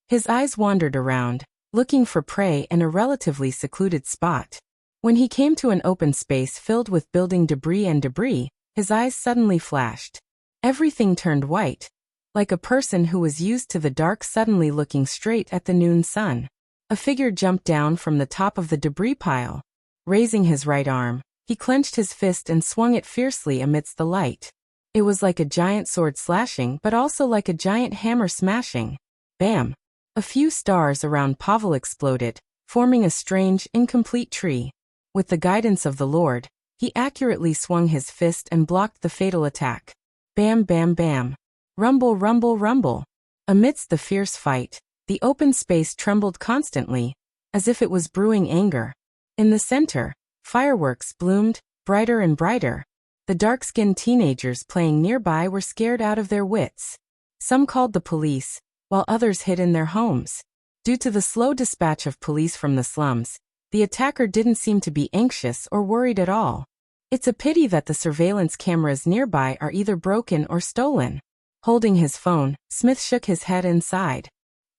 His eyes wandered around, looking for prey in a relatively secluded spot. When he came to an open space filled with building debris, his eyes suddenly flashed. Everything turned white, like a person who was used to the dark suddenly looking straight at the noon sun. A figure jumped down from the top of the debris pile. Raising his right arm, he clenched his fist and swung it fiercely amidst the light. It was like a giant sword slashing but also like a giant hammer smashing. Bam! A few stars around Pavel exploded, forming a strange, incomplete tree. With the guidance of the Lord, he accurately swung his fist and blocked the fatal attack. Bam bam bam. Rumble rumble rumble. Amidst the fierce fight, the open space trembled constantly, as if it was brewing anger. In the center, fireworks bloomed, brighter and brighter. The dark-skinned teenagers playing nearby were scared out of their wits. Some called the police, while others hid in their homes. Due to the slow dispatch of police from the slums, the attacker didn't seem to be anxious or worried at all. It's a pity that the surveillance cameras nearby are either broken or stolen. Holding his phone, Smith shook his head and sighed.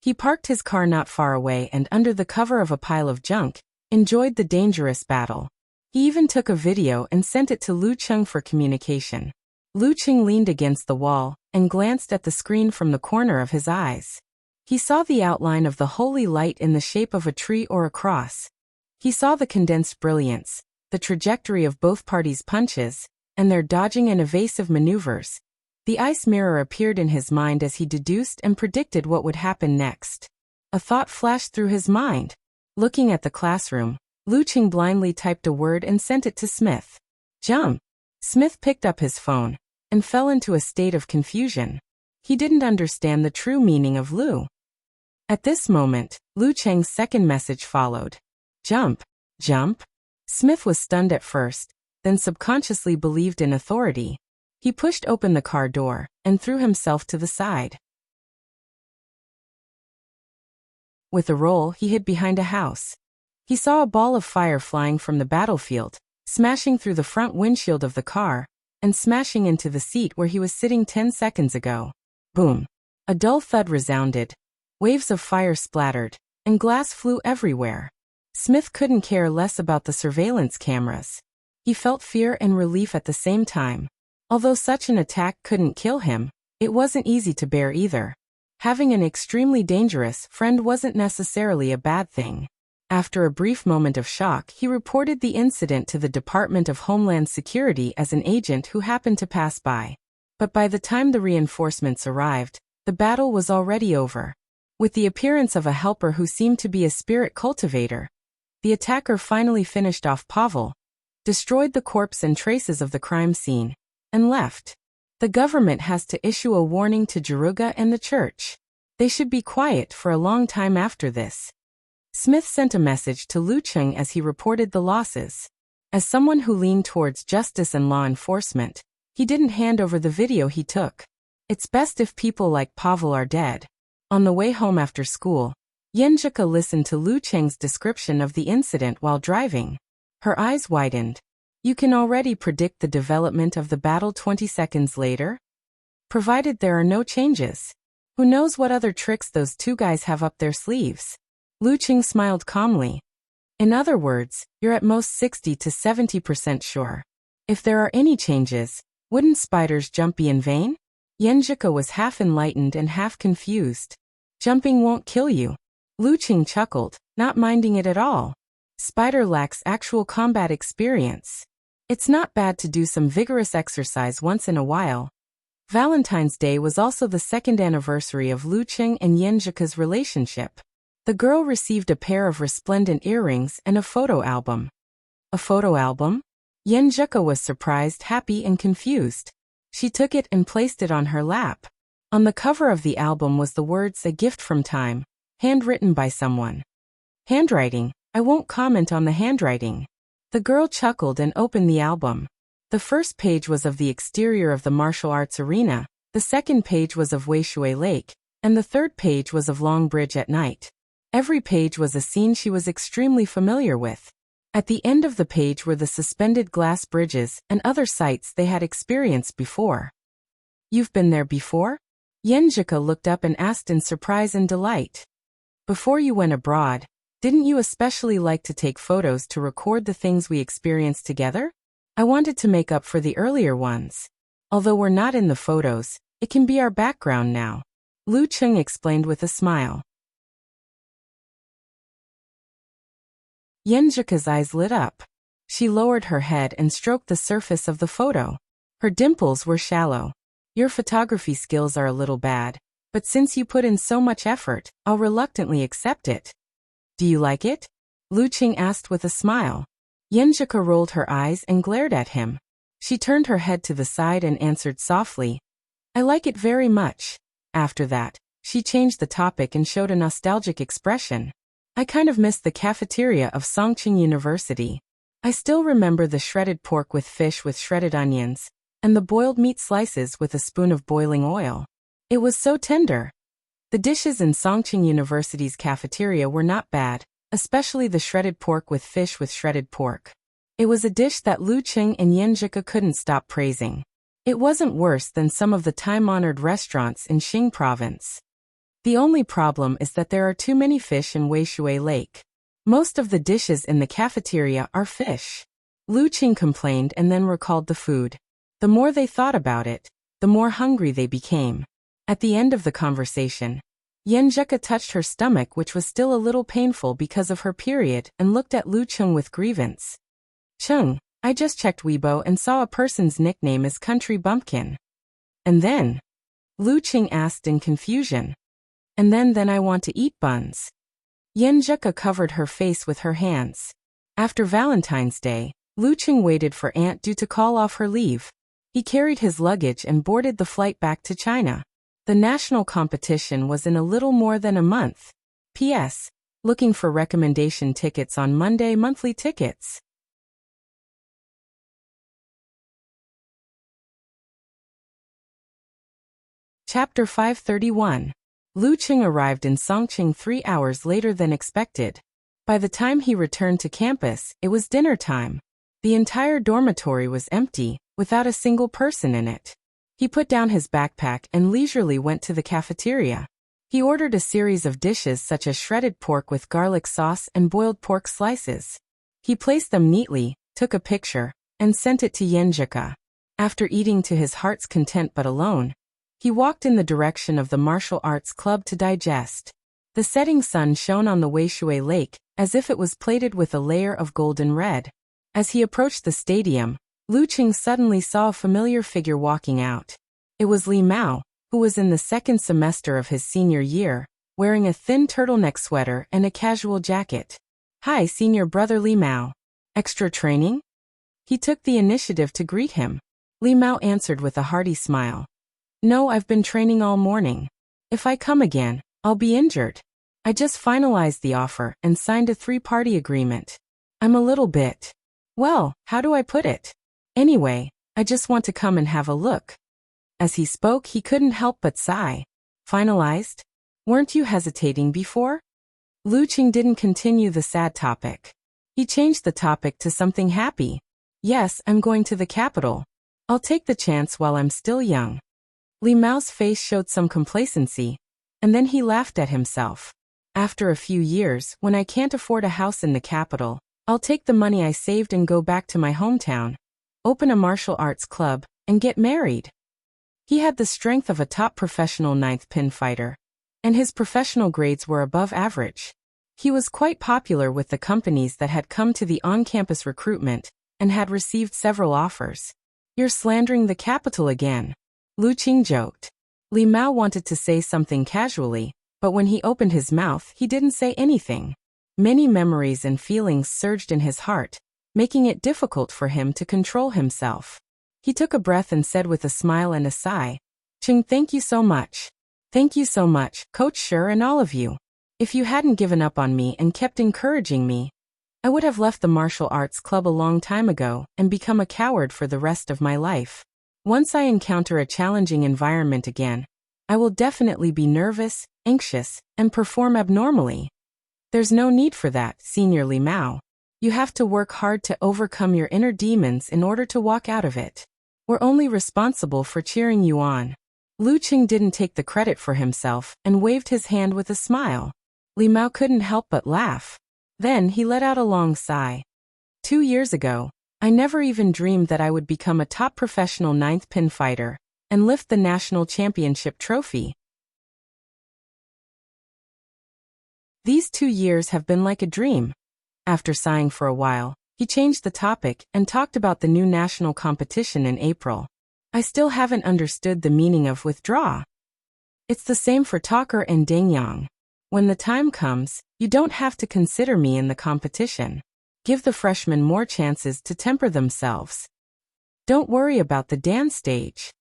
He parked his car not far away and under the cover of a pile of junk, enjoyed the dangerous battle. He even took a video and sent it to Lu Cheng for communication. Lu Cheng leaned against the wall and glanced at the screen from the corner of his eyes. He saw the outline of the holy light in the shape of a tree or a cross. He saw the condensed brilliance, the trajectory of both parties' punches, and their dodging and evasive maneuvers. The ice mirror appeared in his mind as he deduced and predicted what would happen next. A thought flashed through his mind. Looking at the classroom, Lu Cheng blindly typed a word and sent it to Smith. Jump! Smith picked up his phone and fell into a state of confusion. He didn't understand the true meaning of Lu. At this moment, Lu Cheng's second message followed. Jump! Jump! Smith was stunned at first, then subconsciously believed in authority. He pushed open the car door and threw himself to the side. With a roll, he hid behind a house. He saw a ball of fire flying from the battlefield, smashing through the front windshield of the car, and smashing into the seat where he was sitting 10 seconds ago. Boom! A dull thud resounded. Waves of fire splattered, and glass flew everywhere. Smith couldn't care less about the surveillance cameras. He felt fear and relief at the same time. Although such an attack couldn't kill him, it wasn't easy to bear either. Having an extremely dangerous friend wasn't necessarily a bad thing. After a brief moment of shock, he reported the incident to the Department of Homeland Security as an agent who happened to pass by. But by the time the reinforcements arrived, the battle was already over. With the appearance of a helper who seemed to be a spirit cultivator, the attacker finally finished off Pavel, destroyed the corpse and traces of the crime scene, and left. The government has to issue a warning to Jaruga and the church. They should be quiet for a long time after this. Smith sent a message to Lu Cheng as he reported the losses. As someone who leaned towards justice and law enforcement, he didn't hand over the video he took. It's best if people like Pavel are dead. On the way home after school, Yenjika listened to Lu Cheng's description of the incident while driving. Her eyes widened. You can already predict the development of the battle 20 seconds later? Provided there are no changes. Who knows what other tricks those two guys have up their sleeves? Lu Qing smiled calmly. In other words, you're at most 60 to 70% sure. If there are any changes, wouldn't Spider's jump be in vain? Yenjika was half enlightened and half confused. Jumping won't kill you. Lu Qing chuckled, not minding it at all. Spider lacks actual combat experience. It's not bad to do some vigorous exercise once in a while. Valentine's Day was also the second anniversary of Lu Qing and Yenjika's relationship. The girl received a pair of resplendent earrings and a photo album. A photo album? Yenjika was surprised, happy, and confused. She took it and placed it on her lap. On the cover of the album was the words "A gift from time," handwritten by someone. Handwriting? I won't comment on the handwriting. The girl chuckled and opened the album. The first page was of the exterior of the martial arts arena, the second page was of Wuxia Lake, and the third page was of Long Bridge at night. Every page was a scene she was extremely familiar with. At the end of the page were the suspended glass bridges and other sights they had experienced before. You've been there before? Yenjika looked up and asked in surprise and delight. Before you went abroad, didn't you especially like to take photos to record the things we experienced together? I wanted to make up for the earlier ones. Although we're not in the photos, it can be our background now. Lu Qing explained with a smile. Yenjika's eyes lit up. She lowered her head and stroked the surface of the photo. Her dimples were shallow. Your photography skills are a little bad, but since you put in so much effort, I'll reluctantly accept it. Do you like it? Lu Qing asked with a smile. Yenjika rolled her eyes and glared at him. She turned her head to the side and answered softly, I like it very much. After that, she changed the topic and showed a nostalgic expression. I kind of miss the cafeteria of Songqing University. I still remember the shredded pork with fish with shredded onions, and the boiled meat slices with a spoon of boiling oil. It was so tender. The dishes in Songqing University's cafeteria were not bad, especially the shredded pork with fish with shredded pork. It was a dish that Lu Qing and Yenjika couldn't stop praising. It wasn't worse than some of the time-honored restaurants in Xing province. The only problem is that there are too many fish in Wuxia Lake. Most of the dishes in the cafeteria are fish. Lu Qing complained and then recalled the food. The more they thought about it, the more hungry they became. At the end of the conversation, Yenjika touched her stomach, which was still a little painful because of her period, and looked at Lu Qing with grievance. Chung, I just checked Weibo and saw a person's nickname is Country Bumpkin. And then? Lu Qing asked in confusion. And then I want to eat buns. Yenjika covered her face with her hands. After Valentine's Day, Lu Qing waited for Aunt Du to call off her leave. He carried his luggage and boarded the flight back to China. The national competition was in a little more than a month. P.S. Looking for recommendation tickets on Monday monthly tickets. Chapter 531. Lu Qing arrived in Songqing 3 hours later than expected. By the time he returned to campus, it was dinner time. The entire dormitory was empty, without a single person in it. He put down his backpack and leisurely went to the cafeteria. He ordered a series of dishes such as shredded pork with garlic sauce and boiled pork slices. He placed them neatly, took a picture, and sent it to Yenjika. After eating to his heart's content but alone, he walked in the direction of the martial arts club to digest. The setting sun shone on the Wuxia Lake, as if it was plated with a layer of golden red. As he approached the stadium, Lu Qing suddenly saw a familiar figure walking out. It was Li Mao, who was in the second semester of his senior year, wearing a thin turtleneck sweater and a casual jacket. Hi, senior brother Li Mao. Extra training? He took the initiative to greet him. Li Mao answered with a hearty smile. No, I've been training all morning. If I come again, I'll be injured. I just finalized the offer and signed a 3-party agreement. I'm a little bit, well, how do I put it? Anyway, I just want to come and have a look. As he spoke, he couldn't help but sigh. Finalized? Weren't you hesitating before? Lu Qing didn't continue the sad topic. He changed the topic to something happy. Yes, I'm going to the capital. I'll take the chance while I'm still young. Li Mao's face showed some complacency, and then he laughed at himself. After a few years, when I can't afford a house in the capital, I'll take the money I saved and go back to my hometown, open a martial arts club, and get married. He had the strength of a top professional ninth pin fighter, and his professional grades were above average. He was quite popular with the companies that had come to the on-campus recruitment and had received several offers. You're slandering the capital again, Lu Qing joked. Li Mao wanted to say something casually, but when he opened his mouth, he didn't say anything. Many memories and feelings surged in his heart, making it difficult for him to control himself. He took a breath and said with a smile and a sigh, "Qing, thank you so much. Thank you so much, Coach Shi and all of you. If you hadn't given up on me and kept encouraging me, I would have left the martial arts club a long time ago and become a coward for the rest of my life. Once I encounter a challenging environment again, I will definitely be nervous, anxious, and perform abnormally. There's no need for that, Senior Li Mao. You have to work hard to overcome your inner demons in order to walk out of it. We're only responsible for cheering you on." Lu Qing didn't take the credit for himself and waved his hand with a smile. Li Mao couldn't help but laugh. Then he let out a long sigh. 2 years ago, I never even dreamed that I would become a top professional ninth pin fighter and lift the national championship trophy. These 2 years have been like a dream. After sighing for a while, he changed the topic and talked about the new national competition in April. I still haven't understood the meaning of withdraw. It's the same for Talker and Dangyang. When the time comes, you don't have to consider me in the competition. Give the freshmen more chances to temper themselves. Don't worry about the dance stage.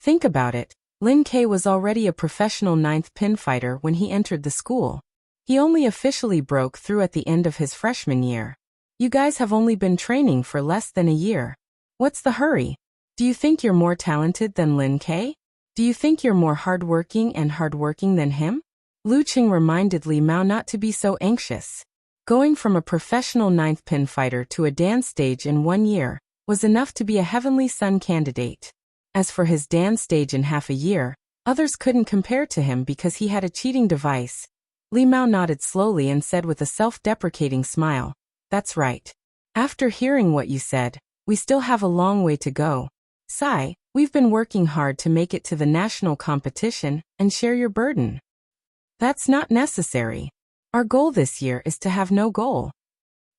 Think about it, Lin K was already a professional ninth pin fighter when he entered the school. He only officially broke through at the end of his freshman year. You guys have only been training for less than a year. What's the hurry? Do you think you're more talented than Lin K? Do you think you're more hardworking than him? Lu Qing reminded Li Mao not to be so anxious. Going from a professional ninth pin fighter to a dance stage in 1 year was enough to be a Heavenly Sun candidate. As for his dance stage in half a year, others couldn't compare to him because he had a cheating device. Li Mao nodded slowly and said with a self-deprecating smile, "That's right. After hearing what you said, we still have a long way to go. Sai, we've been working hard to make it to the national competition and share your burden." "That's not necessary. Our goal this year is to have no goal."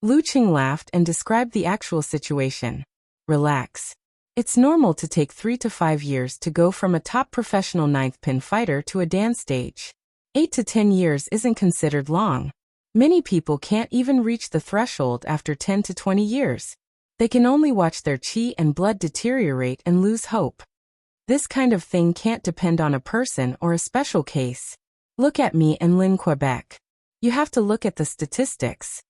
Lu Qing laughed and described the actual situation. "Relax. It's normal to take 3 to 5 years to go from a top professional ninth pin fighter to a dance stage. 8 to 10 years isn't considered long. Many people can't even reach the threshold after 10 to 20 years. They can only watch their chi and blood deteriorate and lose hope. This kind of thing can't depend on a person or a special case. Look at me and Lin Quebec. You have to look at the statistics."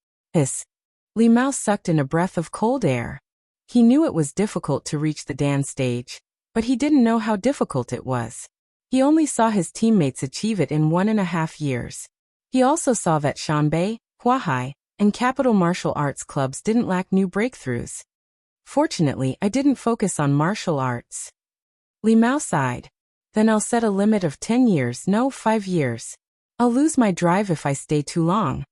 Li Mao sucked in a breath of cold air. He knew it was difficult to reach the dance stage, but he didn't know how difficult it was. He only saw his teammates achieve it in 1.5 years. He also saw that Shanbei, Huahai, and Capital Martial Arts clubs didn't lack new breakthroughs. "Fortunately, I didn't focus on martial arts." Li Mao sighed. "Then I'll set a limit of 10 years, no, 5 years. I'll lose my drive if I stay too long."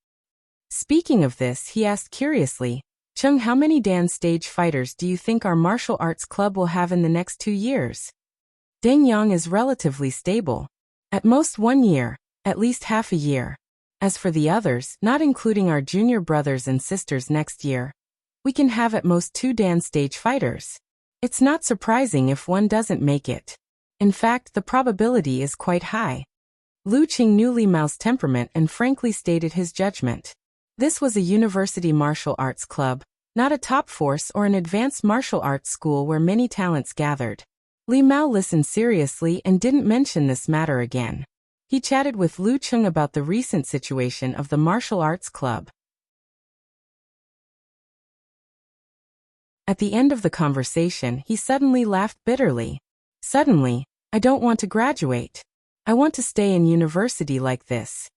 Speaking of this, he asked curiously, "Chung, how many dance stage fighters do you think our martial arts club will have in the next 2 years?" Deng Yang is relatively stable. At most 1 year, at least half a year. As for the others, not including our junior brothers and sisters next year, we can have at most 2 dance stage fighters. It's not surprising if one doesn't make it. In fact, the probability is quite high. Lu Qing knew Li Mao's temperament and frankly stated his judgment. This was a university martial arts club, not a top force or an advanced martial arts school where many talents gathered. Li Mao listened seriously and didn't mention this matter again. He chatted with Lu Qing about the recent situation of the martial arts club. At the end of the conversation, he suddenly laughed bitterly. "Suddenly, I don't want to graduate. I want to stay in university like this."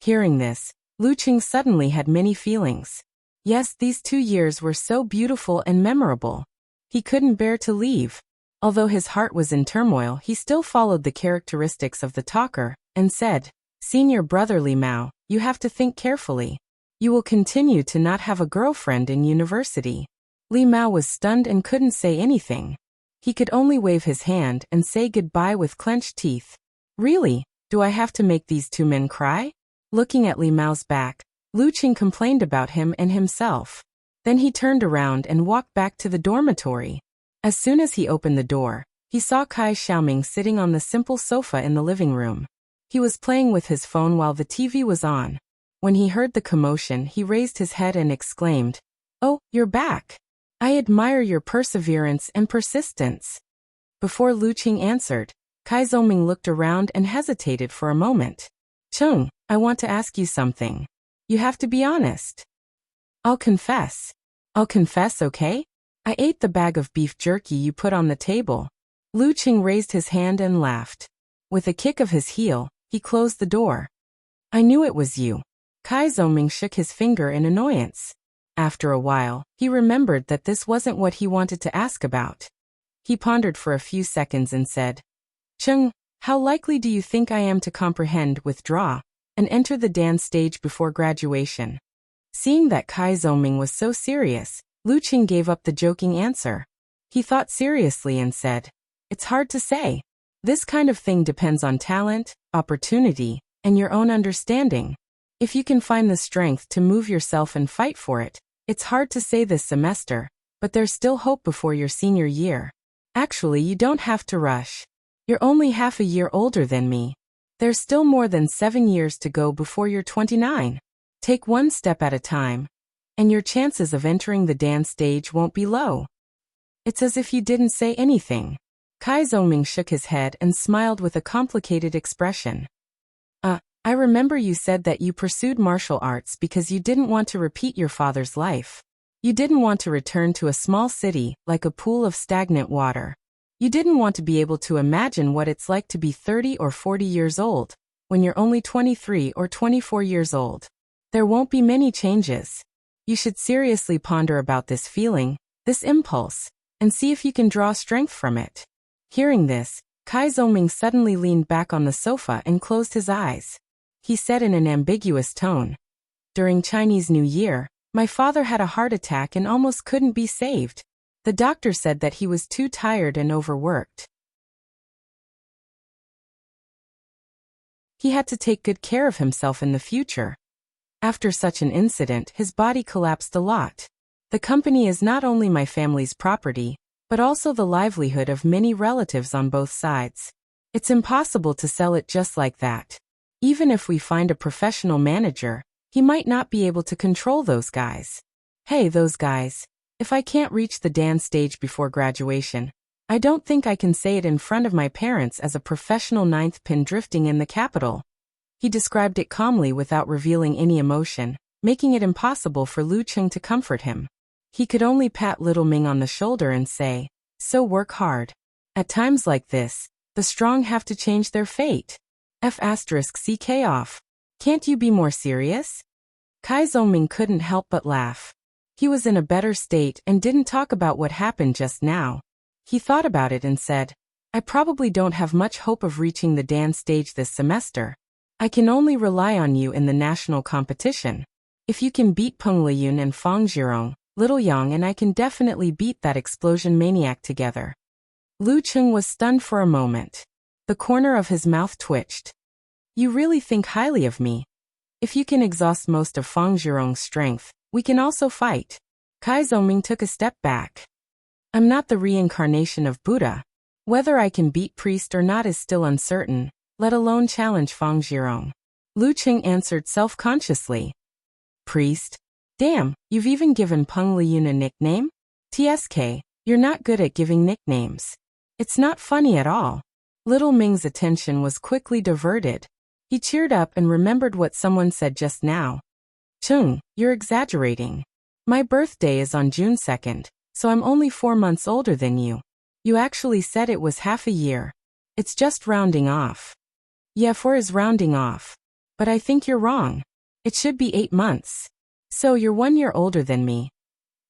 Hearing this, Lu Qing suddenly had many feelings. Yes, these 2 years were so beautiful and memorable. He couldn't bear to leave. Although his heart was in turmoil, he still followed the characteristics of the talker, and said, Senior brother Li Mao, you have to think carefully. You will continue to not have a girlfriend in university. Li Mao was stunned and couldn't say anything. He could only wave his hand and say goodbye with clenched teeth. Really? Do I have to make these two men cry? Looking at Li Mao's back, Lu Qing complained about him and himself. Then he turned around and walked back to the dormitory. As soon as he opened the door, he saw Kai Xiaoming sitting on the simple sofa in the living room. He was playing with his phone while the TV was on. When he heard the commotion, he raised his head and exclaimed, "Oh, you're back. I admire your perseverance and persistence." Before Lu Qing answered, Kai Xiaoming looked around and hesitated for a moment. "Chung, I want to ask you something. You have to be honest." I'll confess, okay? I ate the bag of beef jerky you put on the table." Lu Qing raised his hand and laughed. With a kick of his heel, he closed the door. "I knew it was you." Kai Xiaoming shook his finger in annoyance. After a while, he remembered that this wasn't what he wanted to ask about. He pondered for a few seconds and said, "Chung, how likely do you think I am to comprehend, withdraw, and enter the dance stage before graduation?" Seeing that Kai Xiaoming was so serious, Lu Qing gave up the joking answer. He thought seriously and said, "It's hard to say. This kind of thing depends on talent, opportunity, and your own understanding. If you can find the strength to move yourself and fight for it, it's hard to say this semester, but there's still hope before your senior year. Actually, you don't have to rush. You're only half a year older than me. There's still more than 7 years to go before you're 29. Take one step at a time, and your chances of entering the dance stage won't be low." It's as if you didn't say anything. Kai Xiaoming shook his head and smiled with a complicated expression. I remember you said that you pursued martial arts because you didn't want to repeat your father's life. You didn't want to return to a small city like a pool of stagnant water. You didn't want to be able to imagine what it's like to be 30 or 40 years old, when you're only 23 or 24 years old. There won't be many changes. You should seriously ponder about this feeling, this impulse, and see if you can draw strength from it. Hearing this, Kai Xiaoming suddenly leaned back on the sofa and closed his eyes. He said in an ambiguous tone, "During Chinese New Year, my father had a heart attack and almost couldn't be saved. The doctor said that he was too tired and overworked. He had to take good care of himself in the future. After such an incident, his body collapsed a lot. The company is not only my family's property, but also the livelihood of many relatives on both sides. It's impossible to sell it just like that. Even if we find a professional manager, he might not be able to control those guys. Hey, those guys. If I can't reach the dance stage before graduation, I don't think I can say it in front of my parents as a professional ninth pin drifting in the capital." He described it calmly without revealing any emotion, making it impossible for Lu Qing to comfort him. He could only pat little Ming on the shoulder and say, "So work hard. At times like this, the strong have to change their fate. F***ck off. Can't you be more serious?" Kai Xiaoming couldn't help but laugh. He was in a better state and didn't talk about what happened just now. He thought about it and said, "I probably don't have much hope of reaching the dance stage this semester. I can only rely on you in the national competition. If you can beat Peng Liyun and Fang Zhirong, Little Yang and I can definitely beat that explosion maniac together." Lu Qing was stunned for a moment. The corner of his mouth twitched. "You really think highly of me? If you can exhaust most of Fang Zhirong's strength, we can also fight." Kai Xiaoming took a step back. "I'm not the reincarnation of Buddha. Whether I can beat priest or not is still uncertain, let alone challenge Fang Zhirong." Lu Qing answered self-consciously. "Priest? Damn, you've even given Peng Liyun a nickname? TSK, you're not good at giving nicknames. It's not funny at all." Little Ming's attention was quickly diverted. He cheered up and remembered what someone said just now. "Chung, you're exaggerating. My birthday is on June 2nd, so I'm only 4 months older than you. You actually said it was half a year. It's just rounding off." "Yeah, 4 is rounding off. But I think you're wrong. It should be 8 months. So you're 1 year older than me.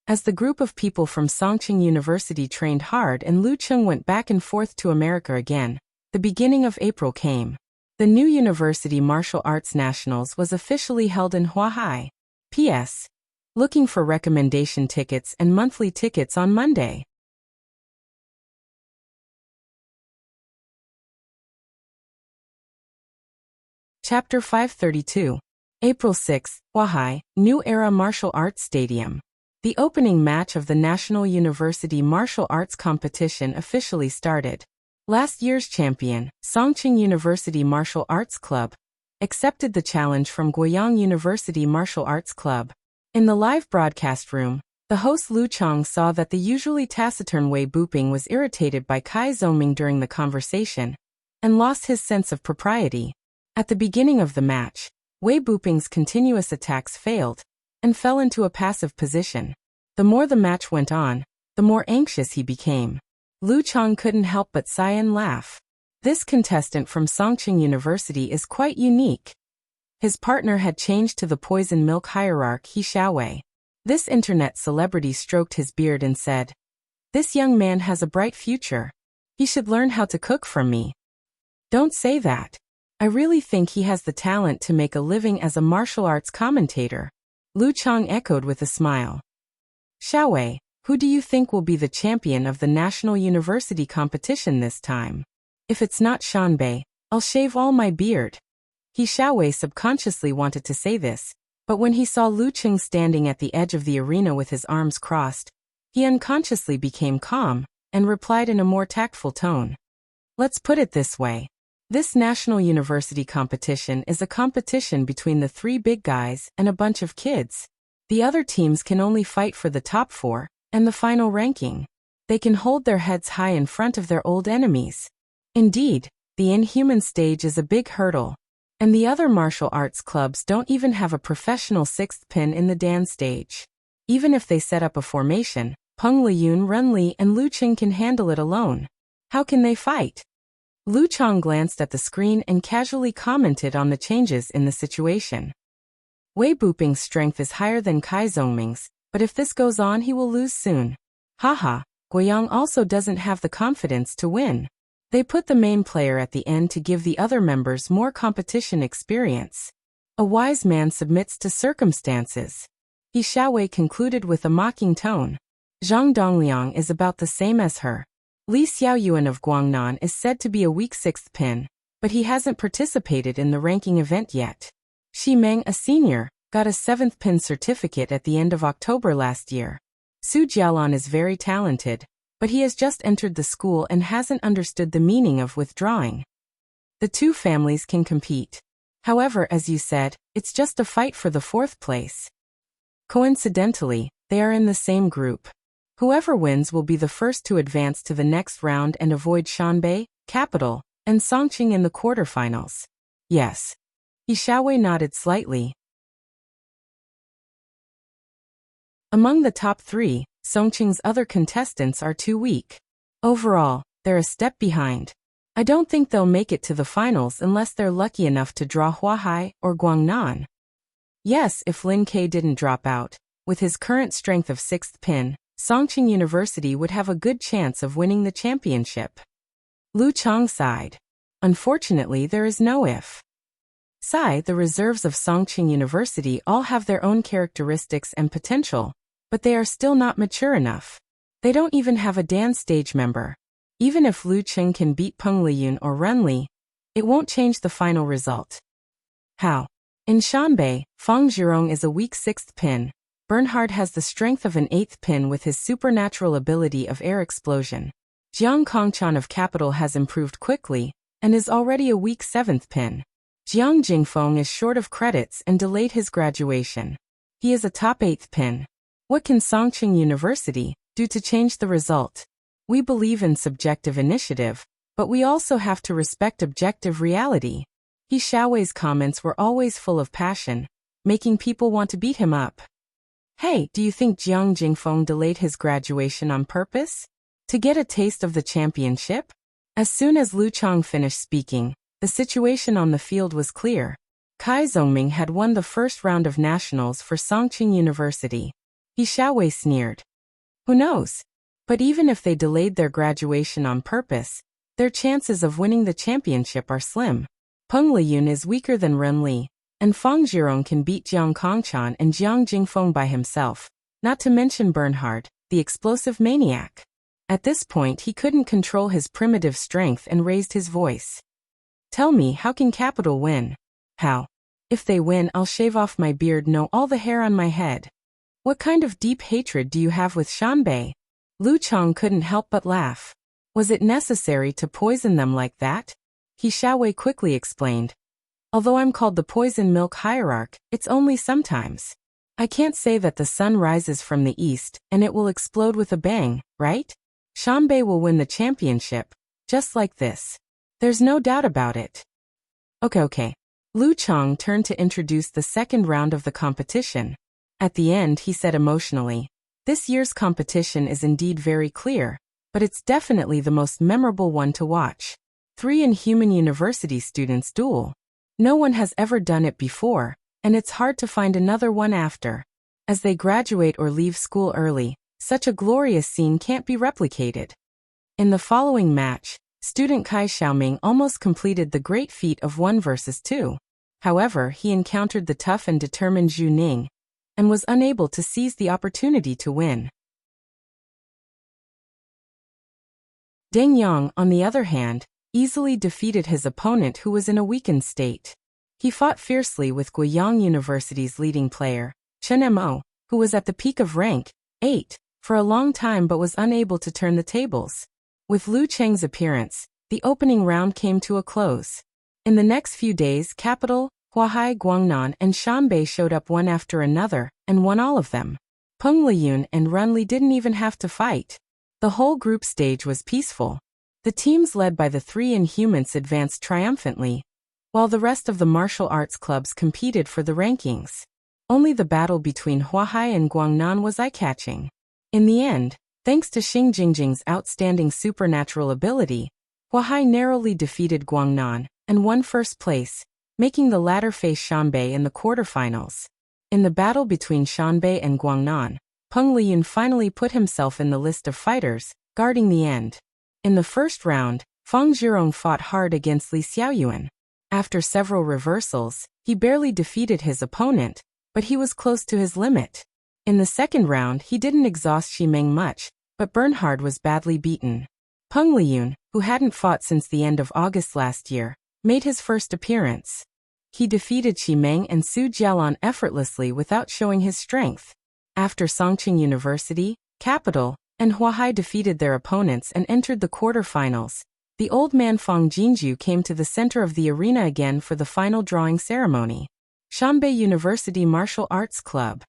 As the group of people from Songqing University trained hard and Lu Cheng went back and forth to America again, the beginning of April came. The new University Martial Arts Nationals was officially held in Huahai. P.S. Looking for recommendation tickets and monthly tickets on Monday. Chapter 532. April 6, Huahai, New Era Martial Arts Stadium. The opening match of the National University Martial Arts Competition officially started. Last year's champion, Songqing University Martial Arts Club, accepted the challenge from Guiyang University Martial Arts Club. In the live broadcast room, the host Lu Cheng saw that the usually taciturn Wei Buping was irritated by Kai Zhongming during the conversation and lost his sense of propriety. At the beginning of the match, Wei Buping's continuous attacks failed and fell into a passive position. The more the match went on, the more anxious he became. Lu Cheng couldn't help but sigh and laugh. This contestant from Songqing University is quite unique. His partner had changed to the poison milk hierarch He Xiaowei. This internet celebrity stroked his beard and said, "This young man has a bright future. He should learn how to cook from me." Don't say that. I really think he has the talent to make a living as a martial arts commentator. Lu Cheng echoed with a smile. Xiaowei, who do you think will be the champion of the national university competition this time? If it's not Shanbei, I'll shave all my beard. He Xiaowei subconsciously wanted to say this, but when he saw Lu Cheng standing at the edge of the arena with his arms crossed, he unconsciously became calm and replied in a more tactful tone. Let's put it this way. This national university competition is a competition between the 3 big guys and a bunch of kids. The other teams can only fight for the top 4 and the final ranking. They can hold their heads high in front of their old enemies. Indeed, the inhuman stage is a big hurdle, and the other martial arts clubs don't even have a professional 6th pin in the Dan stage. Even if they set up a formation, Peng Liyun, Ren Li, and Lu Cheng can handle it alone. How can they fight? Lu Cheng glanced at the screen and casually commented on the changes in the situation. Wei Buping's strength is higher than Kai Zhongming's, but if this goes on he will lose soon. Haha, Guiyang also doesn't have the confidence to win. They put the main player at the end to give the other members more competition experience. A wise man submits to circumstances. He Xiaowei concluded with a mocking tone. Zhang Dongliang is about the same as her. Li Xiaoyuan of Guangnan is said to be a weak 6th pin, but he hasn't participated in the ranking event yet. Xi Meng, a senior, got a 7th pin certificate at the end of October last year. Su Jialan is very talented, but he has just entered the school and hasn't understood the meaning of withdrawing. The 2 families can compete. However, as you said, it's just a fight for the 4th place. Coincidentally, they are in the same group. Whoever wins will be the first to advance to the next round and avoid Shanbei, Capital, and Songqing in the quarterfinals. Yes. He Xiaowei nodded slightly. Among the top 3, Songqing's other contestants are too weak. Overall, they're a step behind. I don't think they'll make it to the finals unless they're lucky enough to draw Huahai or Guangnan. Yes, if Lin Ke didn't drop out, with his current strength of 6th pin, Songqing University would have a good chance of winning the championship. Lu Cheng sighed. Unfortunately, there is no if. The reserves of Songqing University all have their own characteristics and potential, but they are still not mature enough. They don't even have a Dan stage member. Even if Lu Cheng can beat Peng Liyun or Ren Li, it won't change the final result. How? In Shanbei, Fang Zhirong is a weak 6th pin. Bernhard has the strength of an 8th pin with his supernatural ability of air explosion. Jiang Kongchan of Capital has improved quickly, and is already a weak 7th pin. Jiang Jingfeng is short of credits and delayed his graduation. He is a top 8th pin. What can Songqing University do to change the result? We believe in subjective initiative, but we also have to respect objective reality. He Xiaowei's comments were always full of passion, making people want to beat him up. Hey, do you think Jiang Jingfeng delayed his graduation on purpose? To get a taste of the championship? As soon as Lu Cheng finished speaking, the situation on the field was clear. Kai Zhongming had won the first round of nationals for Songqing University. He Xiaowei sneered. Who knows? But even if they delayed their graduation on purpose, their chances of winning the championship are slim. Peng Liyun is weaker than Ren Li, and Fang Zhirong can beat Jiang Kongchan and Jiang Jingfeng by himself, not to mention Bernhard, the explosive maniac. At this point he couldn't control his primitive strength and raised his voice. Tell me, how can Capital win? How? If they win, I'll shave off my beard, no, all the hair on my head. What kind of deep hatred do you have with Shanbei? Lu Chong couldn't help but laugh. Was it necessary to poison them like that? He Xiaowei quickly explained. Although I'm called the poison milk hierarch, it's only sometimes. I can't say that the sun rises from the east and it will explode with a bang, right? Shanbei will win the championship, just like this. There's no doubt about it. Okay. Lu Chong turned to introduce the second round of the competition. At the end he said emotionally, this year's competition is indeed very clear, but it's definitely the most memorable one to watch. 3 Inhuman University students duel. No one has ever done it before, and it's hard to find another one after. As they graduate or leave school early, such a glorious scene can't be replicated. In the following match, student Kai Xiaoming almost completed the great feat of 1 versus 2. However, he encountered the tough and determined Zhu Ning, and was unable to seize the opportunity to win. Deng Yang, on the other hand, easily defeated his opponent who was in a weakened state. He fought fiercely with Guiyang University's leading player, Chen Mo, who was at the peak of rank 8 for a long time but was unable to turn the tables. With Lu Cheng's appearance, the opening round came to a close. In the next few days, Capital, Huahai, Guangnan, and Shanbei showed up one after another, and won all of them. Peng Liyun and Ren Li didn't even have to fight. The whole group stage was peaceful. The teams led by the 3 Inhumans advanced triumphantly, while the rest of the martial arts clubs competed for the rankings. Only the battle between Huahai and Guangnan was eye-catching. In the end, thanks to Xing Jingjing's outstanding supernatural ability, Huahai narrowly defeated Guangnan and won first place, making the latter face Shanbei in the quarterfinals. In the battle between Shanbei and Guangnan, Peng Liyun finally put himself in the list of fighters, guarding the end. In the first round, Fang Zhirong fought hard against Li Xiaoyuan. After several reversals, he barely defeated his opponent, but he was close to his limit. In the second round he didn't exhaust Ximeng much, but Bernhard was badly beaten. Peng Liyun, who hadn't fought since the end of August last year, made his first appearance. He defeated Ximeng and Su Jialan effortlessly without showing his strength. After Songqing University, Capital, and Huahai defeated their opponents and entered the quarterfinals, the old man Fang Jinju came to the center of the arena again for the final drawing ceremony. Shanbei University Martial Arts Club.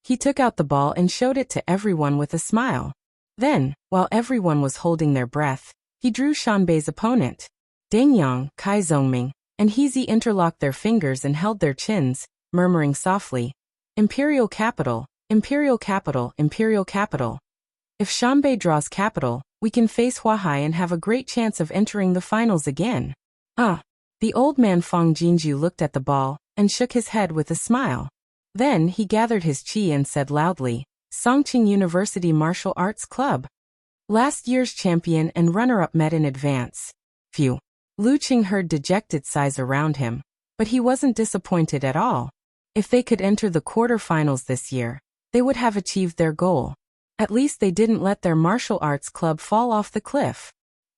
He took out the ball and showed it to everyone with a smile. Then, while everyone was holding their breath, he drew Shanbei's opponent. Deng Yang, Kai Zhongming, and Heezy interlocked their fingers and held their chins, murmuring softly, Imperial Capital, Imperial Capital, Imperial Capital. If Shanbei draws Capital, we can face Huahai and have a great chance of entering the finals again. The old man Fang Jinju looked at the ball and shook his head with a smile. Then he gathered his chi and said loudly, Songqing University Martial Arts Club. Last year's champion and runner-up met in advance. Phew. Lu Qing heard dejected sighs around him, but he wasn't disappointed at all. If they could enter the quarterfinals this year, they would have achieved their goal. At least they didn't let their martial arts club fall off the cliff.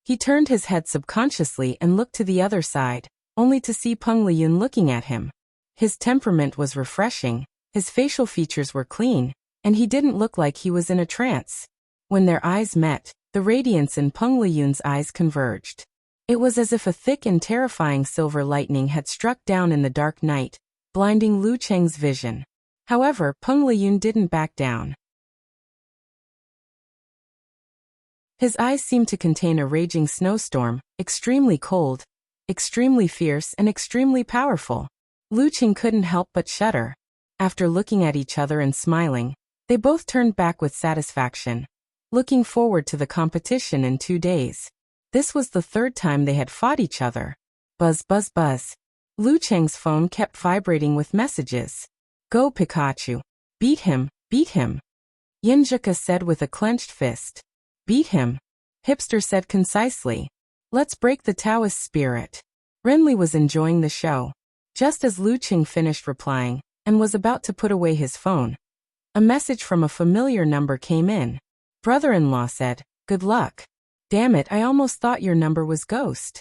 He turned his head subconsciously and looked to the other side, only to see Peng Liyun looking at him. His temperament was refreshing, his facial features were clean, and he didn't look like he was in a trance. When their eyes met, the radiance in Peng Liyun's eyes converged. It was as if a thick and terrifying silver lightning had struck down in the dark night, blinding Lu Cheng's vision. However, Peng Liyun didn't back down. His eyes seemed to contain a raging snowstorm, extremely cold, extremely fierce, and extremely powerful. Lu Qing couldn't help but shudder. After looking at each other and smiling, they both turned back with satisfaction, looking forward to the competition in 2 days. This was the third time they had fought each other. Buzz, buzz, buzz. Lu Cheng's phone kept vibrating with messages. Go Pikachu. Beat him, beat him. Yinjuka said with a clenched fist. Beat him. Hipster said concisely. Let's break the Taoist spirit. Renly was enjoying the show. Just as Lu Cheng finished replying, and was about to put away his phone, a message from a familiar number came in. Brother-in-law said, good luck. Damn it, I almost thought your number was ghost.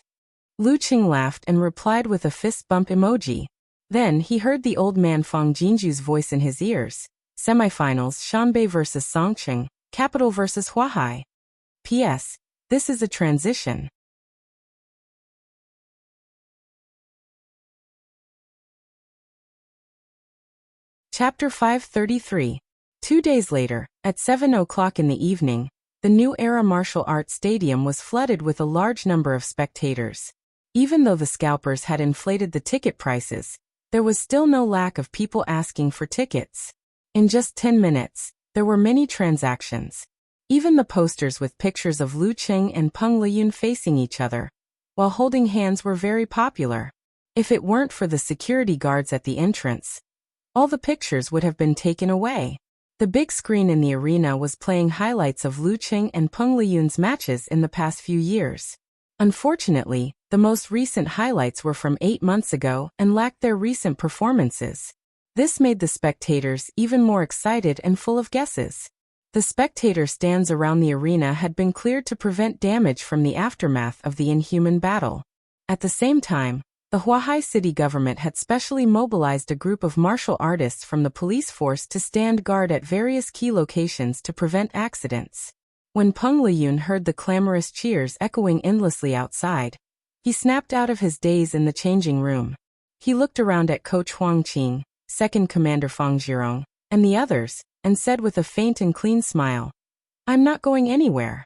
Lu Cheng laughed and replied with a fist bump emoji. Then he heard the old man Fang Jinju's voice in his ears. Semifinals Shanbei vs Songqing, Capital vs Huahai. P.S. This is a transition. Chapter 533. 2 days later, at 7 o'clock in the evening, the New Era Martial Arts Stadium was flooded with a large number of spectators. Even though the scalpers had inflated the ticket prices, there was still no lack of people asking for tickets. In just 10 minutes, there were many transactions. Even the posters with pictures of Lu Cheng and Peng Liyun facing each other, while holding hands, were very popular. If it weren't for the security guards at the entrance, all the pictures would have been taken away. The big screen in the arena was playing highlights of Lu Cheng and Peng Liyun's matches in the past few years. Unfortunately, the most recent highlights were from 8 months ago and lacked their recent performances. This made the spectators even more excited and full of guesses. The spectator stands around the arena had been cleared to prevent damage from the aftermath of the inhuman battle. At the same time, the Huahai city government had specially mobilized a group of martial artists from the police force to stand guard at various key locations to prevent accidents. When Peng Liyun heard the clamorous cheers echoing endlessly outside, he snapped out of his daze in the changing room. He looked around at Coach Huang Qing, Second Commander Fang Zhirong, and the others, and said with a faint and clean smile, I'm not going anywhere.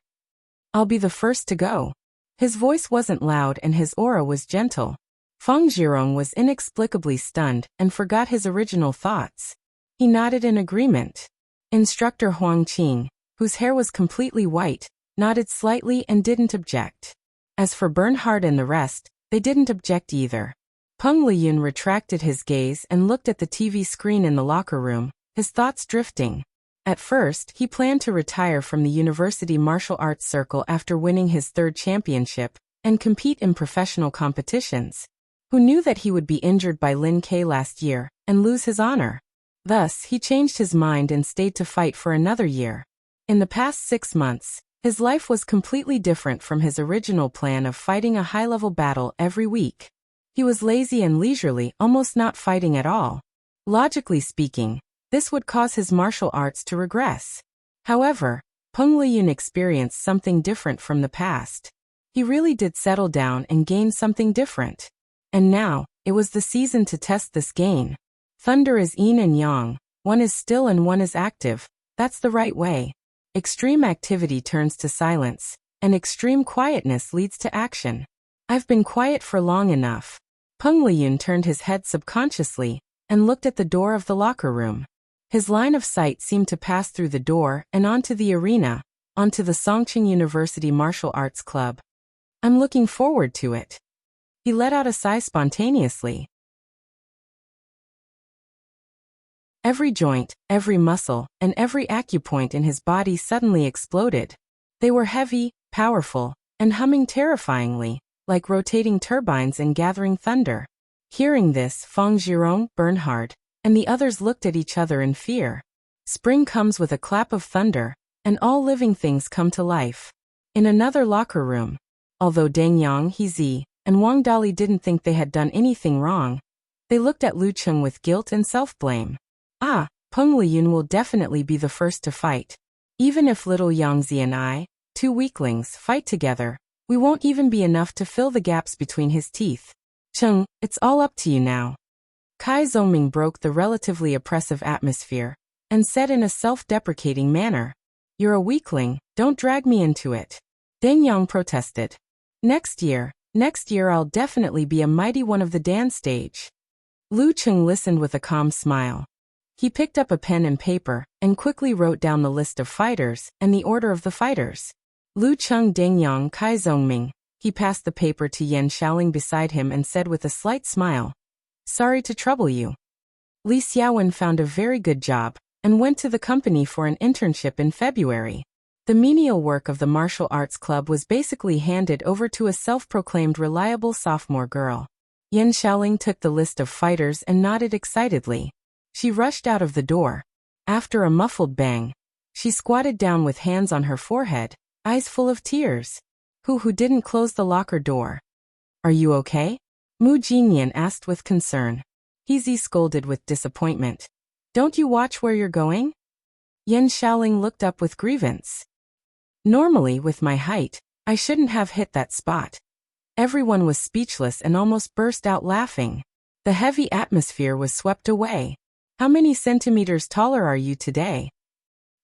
I'll be the first to go. His voice wasn't loud and his aura was gentle. Fang Zhirong was inexplicably stunned and forgot his original thoughts. He nodded in agreement. Instructor Huang Qing, whose hair was completely white, nodded slightly and didn't object. As for Bernhard and the rest, they didn't object either. Peng Liyun retracted his gaze and looked at the TV screen in the locker room, his thoughts drifting. At first, he planned to retire from the university martial arts circle after winning his 3rd championship and compete in professional competitions. Who knew that he would be injured by Lin Ke last year and lose his honor? Thus, he changed his mind and stayed to fight for another year. In the past 6 months, his life was completely different from his original plan of fighting a high-level battle every week. He was lazy and leisurely, almost not fighting at all. Logically speaking, this would cause his martial arts to regress. However, Peng Liyun experienced something different from the past. He really did settle down and gain something different. And now, it was the season to test this gain. Thunder is yin and yang, one is still and one is active. That's the right way. Extreme activity turns to silence, and extreme quietness leads to action. I've been quiet for long enough. Peng Liyun turned his head subconsciously and looked at the door of the locker room. His line of sight seemed to pass through the door and onto the arena, onto the Songqing University Martial Arts Club. I'm looking forward to it. He let out a sigh spontaneously. Every joint, every muscle, and every acupoint in his body suddenly exploded. They were heavy, powerful, and humming terrifyingly, like rotating turbines and gathering thunder. Hearing this, Fang Zhirong, Bernhard, and the others looked at each other in fear. Spring comes with a clap of thunder, and all living things come to life. In another locker room, although Deng Yang, He and Wang Dali didn't think they had done anything wrong, they looked at Lu Cheng with guilt and self-blame. Peng Liyun will definitely be the first to fight. Even if little Yangzi and I, 2 weaklings, fight together, we won't even be enough to fill the gaps between his teeth. Cheng, it's all up to you now. Kai Zongming broke the relatively oppressive atmosphere and said in a self-deprecating manner, You're a weakling, don't drag me into it. Deng Yang protested. Next year I'll definitely be a mighty one of the dance stage. Lu Cheng listened with a calm smile. He picked up a pen and paper and quickly wrote down the list of fighters and the order of the fighters. Lu Cheng, Deng Yang, Kai Zongming. He passed the paper to Yan Shaoling beside him and said with a slight smile, sorry to trouble you. Li Xiaowen found a very good job and went to the company for an internship in February. The menial work of the martial arts club was basically handed over to a self-proclaimed reliable sophomore girl. Yan Xiaoling took the list of fighters and nodded excitedly. She rushed out of the door. After a muffled bang, she squatted down with hands on her forehead, eyes full of tears. Who didn't close the locker door? Are you okay? Mu Jinyan asked with concern. He scolded with disappointment. Don't you watch where you're going? Yan Xiaoling looked up with grievance. Normally, with my height, I shouldn't have hit that spot. Everyone was speechless and almost burst out laughing. The heavy atmosphere was swept away. How many centimeters taller are you today?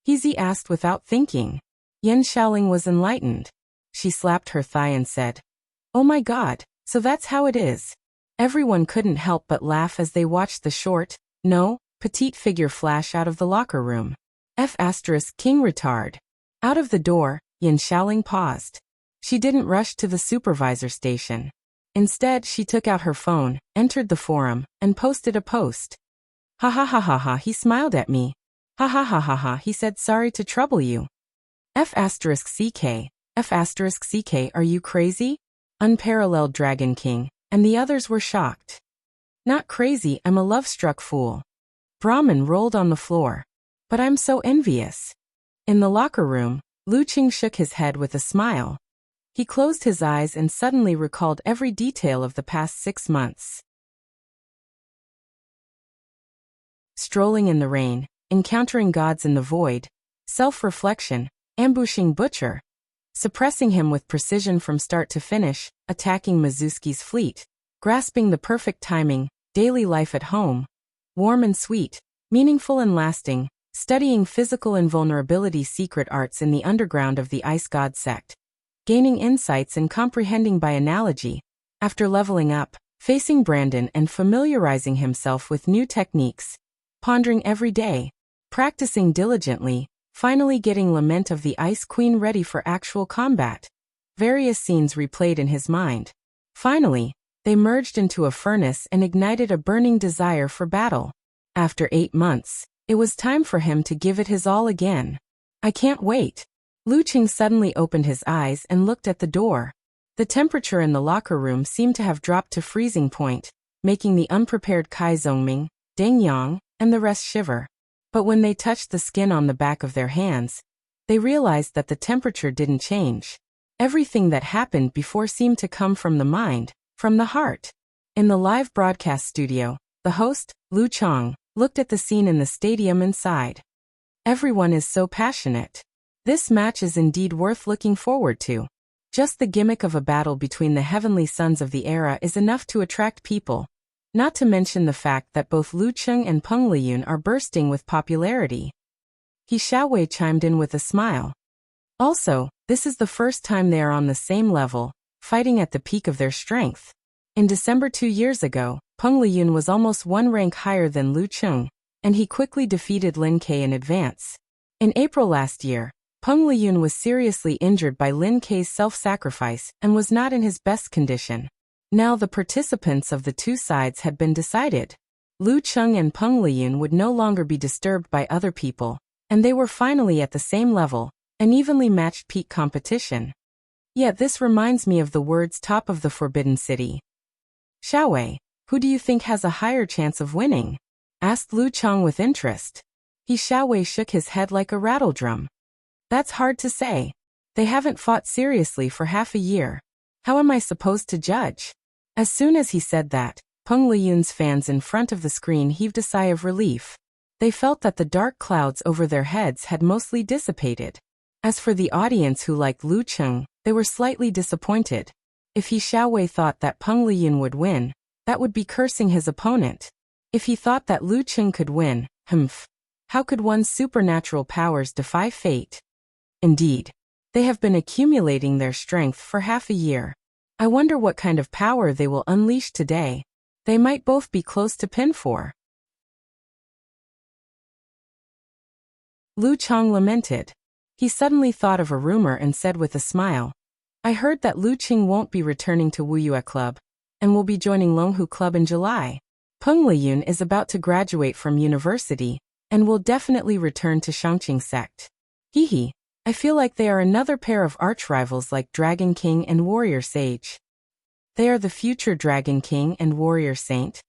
He asked without thinking. Yan Xiaoling was enlightened. She slapped her thigh and said, "Oh my God, so that's how it is." Everyone couldn't help but laugh as they watched the short, petite figure flash out of the locker room. King retard. Out of the door, Yan Xiaoling paused. She didn't rush to the supervisor station. Instead, she took out her phone, entered the forum, and posted a post. Ha ha ha ha ha, he smiled at me. Ha ha ha ha ha, he said sorry to trouble you. F***CK, are you crazy? Unparalleled Dragon King, and the others were shocked. Not crazy, I'm a love-struck fool. Brahmin rolled on the floor. But I'm so envious. In the locker room, Lu Qing shook his head with a smile. He closed his eyes and suddenly recalled every detail of the past 6 months. Strolling in the rain, encountering gods in the void, self-reflection, ambushing Butcher, suppressing him with precision from start to finish, attacking Mizuski's fleet, grasping the perfect timing, daily life at home, warm and sweet, meaningful and lasting, studying physical invulnerability secret arts in the underground of the Ice God sect, gaining insights and comprehending by analogy, after leveling up, facing Brandon and familiarizing himself with new techniques, pondering every day, practicing diligently, finally getting Lament of the Ice Queen ready for actual combat. Various scenes replayed in his mind. Finally, they merged into a furnace and ignited a burning desire for battle. After 8 months, it was time for him to give it his all again. I can't wait. Lu Qing suddenly opened his eyes and looked at the door. The temperature in the locker room seemed to have dropped to freezing point, making the unprepared Kai Zongming, Deng Yang, and the rest shiver. But when they touched the skin on the back of their hands, they realized that the temperature didn't change. Everything that happened before seemed to come from the mind, from the heart. In the live broadcast studio, the host, Lu Chang, looked at the scene in the stadium and sighed. Everyone is so passionate. This match is indeed worth looking forward to. Just the gimmick of a battle between the heavenly sons of the era is enough to attract people. Not to mention the fact that both Lu Cheng and Peng Liyun are bursting with popularity. He Xiaowei chimed in with a smile. Also, this is the first time they are on the same level, fighting at the peak of their strength. In December 2 years ago, Peng Liyun was almost 1 rank higher than Lu Cheng, and he quickly defeated Lin Ke in advance. In April last year, Peng Liyun was seriously injured by Lin Ke's self-sacrifice and was not in his best condition. Now the participants of the two sides had been decided. Lu Cheng and Peng Liyun would no longer be disturbed by other people, and they were finally at the same level, an evenly matched peak competition. Yet this reminds me of the words top of the Forbidden City. Xiaowei, who do you think has a higher chance of winning? Asked Lu Cheng with interest. He Xiaowei shook his head like a rattledrum. That's hard to say. They haven't fought seriously for half a year. How am I supposed to judge? As soon as he said that, Peng Liyun's fans in front of the screen heaved a sigh of relief. They felt that the dark clouds over their heads had mostly dissipated. As for the audience who liked Lu Cheng, they were slightly disappointed. If he Xiaowei thought that Peng Liyun would win, that would be cursing his opponent. If he thought that Lu Cheng could win, how could one's supernatural powers defy fate? Indeed, they have been accumulating their strength for half a year. I wonder what kind of power they will unleash today. They might both be close to pinfall. Lu Cheng lamented. He suddenly thought of a rumor and said with a smile, I heard that Lu Qing won't be returning to Wuxia Club, and will be joining Longhu Club in July. Peng Liyun is about to graduate from university and will definitely return to Shangqing sect. Hehe. I feel like they are another pair of arch-rivals like Dragon King and Warrior Sage. They are the future Dragon King and Warrior Saint.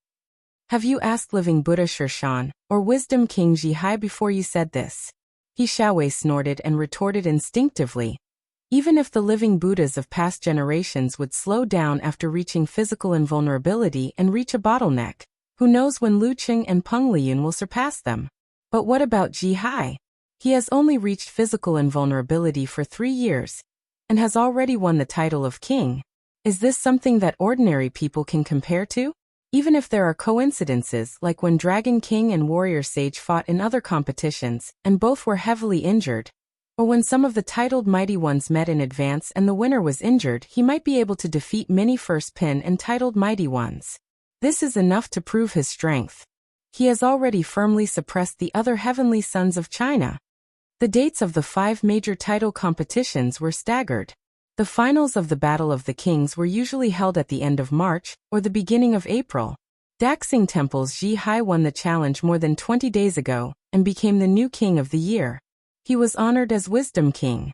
Have you asked Living Buddha Shirshan or Wisdom King Jihai before you said this? He Xiaowei snorted and retorted instinctively. Even if the living Buddhas of past generations would slow down after reaching physical invulnerability and reach a bottleneck, who knows when Lu Qing and Peng Liyun will surpass them? But what about Jihai? He has only reached physical invulnerability for 3 years and has already won the title of king. Is this something that ordinary people can compare to? Even if there are coincidences like when Dragon King and Warrior Sage fought in other competitions and both were heavily injured, or when some of the titled mighty ones met in advance and the winner was injured, he might be able to defeat many first pin and titled mighty ones. This is enough to prove his strength. He has already firmly suppressed the other heavenly sons of China. The dates of the 5 major title competitions were staggered. The finals of the Battle of the Kings were usually held at the end of March or the beginning of April. Daxing Temple's Jihai won the challenge more than 20 days ago and became the new king of the year. He was honored as Wisdom King.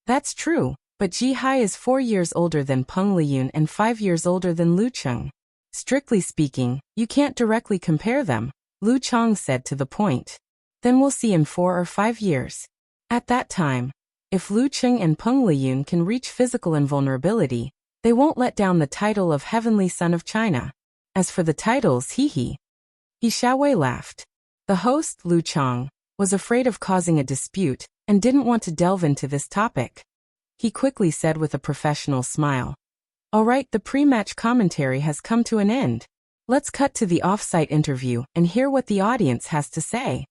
That's true, but Jihai is 4 years older than Peng Liyun and 5 years older than Lu Qing. Strictly speaking, you can't directly compare them, Lu Chong said to the point. Then we'll see in 4 or 5 years. At that time, if Lu Qing and Peng Liyun can reach physical invulnerability, they won't let down the title of Heavenly Son of China. As for the titles, He Xiaowei laughed. The host, Lu Chong, was afraid of causing a dispute and didn't want to delve into this topic. He quickly said with a professional smile, "All right, the pre-match commentary has come to an end. Let's cut to the off-site interview and hear what the audience has to say."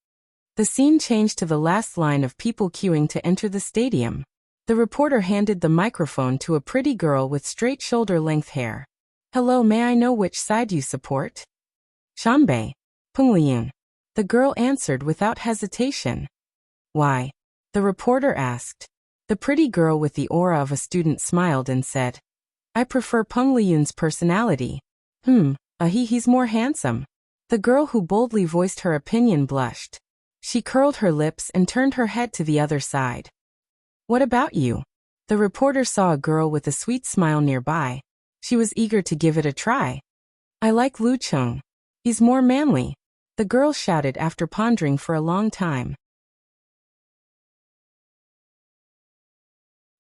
The scene changed to the last line of people queuing to enter the stadium. The reporter handed the microphone to a pretty girl with straight shoulder-length hair. "Hello, may I know which side you support?" "Shanbei, Peng Liyun," the girl answered without hesitation. "Why?" the reporter asked. The pretty girl with the aura of a student smiled and said, "I prefer Peng Liyun's personality. He's more handsome." The girl who boldly voiced her opinion blushed. She curled her lips and turned her head to the other side. "What about you?" The reporter saw a girl with a sweet smile nearby. She was eager to give it a try. "I like Lu Qing. He's more manly," the girl shouted after pondering for a long time.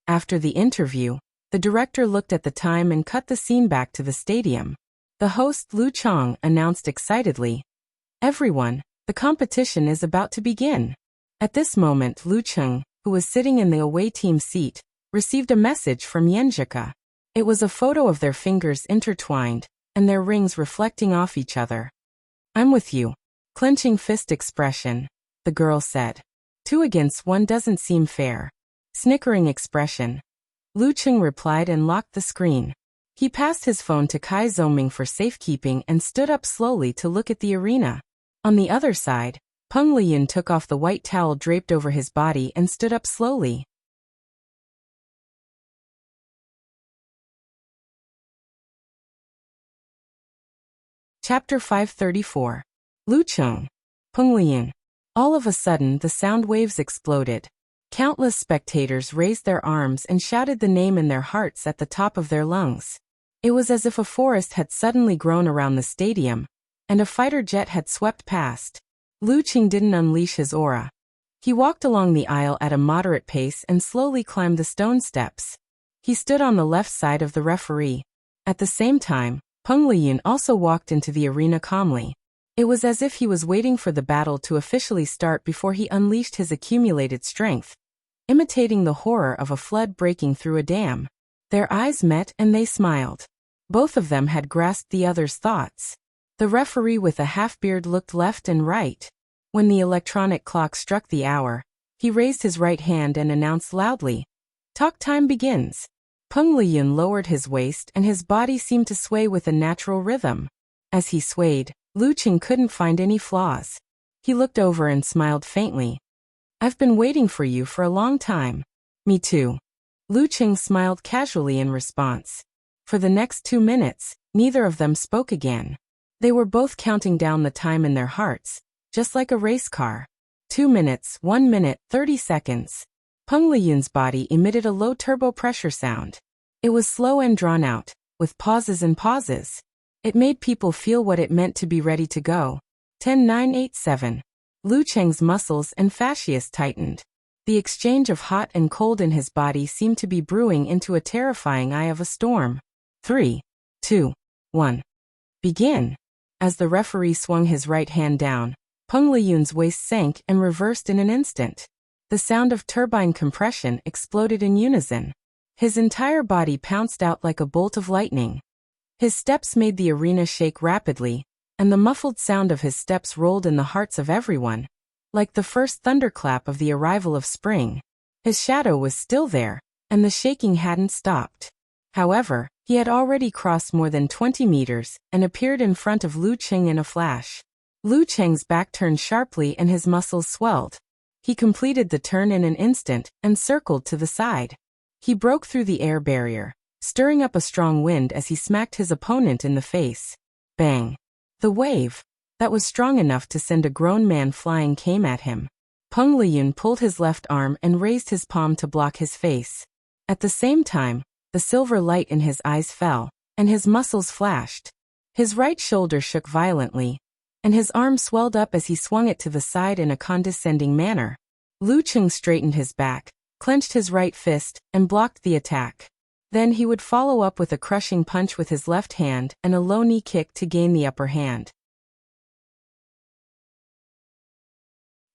After the interview, the director looked at the time and cut the scene back to the stadium. The host, Lu Chong, announced excitedly, "Everyone, the competition is about to begin." At this moment, Lu Qing, who was sitting in the away team seat, received a message from Yenjika. It was a photo of their fingers intertwined and their rings reflecting off each other. "I'm with you." Clenching fist expression, the girl said. 2 against 1 doesn't seem fair. Snickering expression. Lu Qing replied and locked the screen. He passed his phone to Kai Zhongming for safekeeping and stood up slowly to look at the arena. On the other side, Peng Liyun took off the white towel draped over his body and stood up slowly. Chapter 534. Lu Qing. Peng Liyun. All of a sudden, the sound waves exploded. Countless spectators raised their arms and shouted the name in their hearts at the top of their lungs. It was as if a forest had suddenly grown around the stadium, and a fighter jet had swept past. Lu Qing didn't unleash his aura. He walked along the aisle at a moderate pace and slowly climbed the stone steps. He stood on the left side of the referee. At the same time, Peng Liyun also walked into the arena calmly. It was as if he was waiting for the battle to officially start before he unleashed his accumulated strength, imitating the horror of a flood breaking through a dam. Their eyes met and they smiled. Both of them had grasped the other's thoughts. The referee with a half-beard looked left and right. When the electronic clock struck the hour, he raised his right hand and announced loudly, "Talk time begins." Peng Liyun lowered his waist and his body seemed to sway with a natural rhythm. As he swayed, Lu Qing couldn't find any flaws. He looked over and smiled faintly. "I've been waiting for you for a long time." "Me too." Lu Qing smiled casually in response. For the next 2 minutes, neither of them spoke again. They were both counting down the time in their hearts, just like a race car. 2 minutes, 1 minute, 30 seconds. Peng Liyun's body emitted a low turbo pressure sound. It was slow and drawn out, with pauses and pauses. It made people feel what it meant to be ready to go. 10-9-8-7. Lu Cheng's muscles and fascias tightened. The exchange of hot and cold in his body seemed to be brewing into a terrifying eye of a storm. 3, 2, 1. Begin. As the referee swung his right hand down, Peng Liyun's waist sank and reversed in an instant. The sound of turbine compression exploded in unison. His entire body pounced out like a bolt of lightning. His steps made the arena shake rapidly, and the muffled sound of his steps rolled in the hearts of everyone, like the first thunderclap of the arrival of spring. His shadow was still there, and the shaking hadn't stopped. However, he had already crossed more than 20 meters and appeared in front of Lu Cheng in a flash. Lu Cheng's back turned sharply and his muscles swelled. He completed the turn in an instant and circled to the side. He broke through the air barrier, stirring up a strong wind as he smacked his opponent in the face. Bang! The wave, that was strong enough to send a grown man flying, came at him. Peng Liyun pulled his left arm and raised his palm to block his face. At the same time, the silver light in his eyes fell, and his muscles flashed. His right shoulder shook violently, and his arm swelled up as he swung it to the side in a condescending manner. Lu Cheng straightened his back, clenched his right fist, and blocked the attack. Then he would follow up with a crushing punch with his left hand and a low knee kick to gain the upper hand.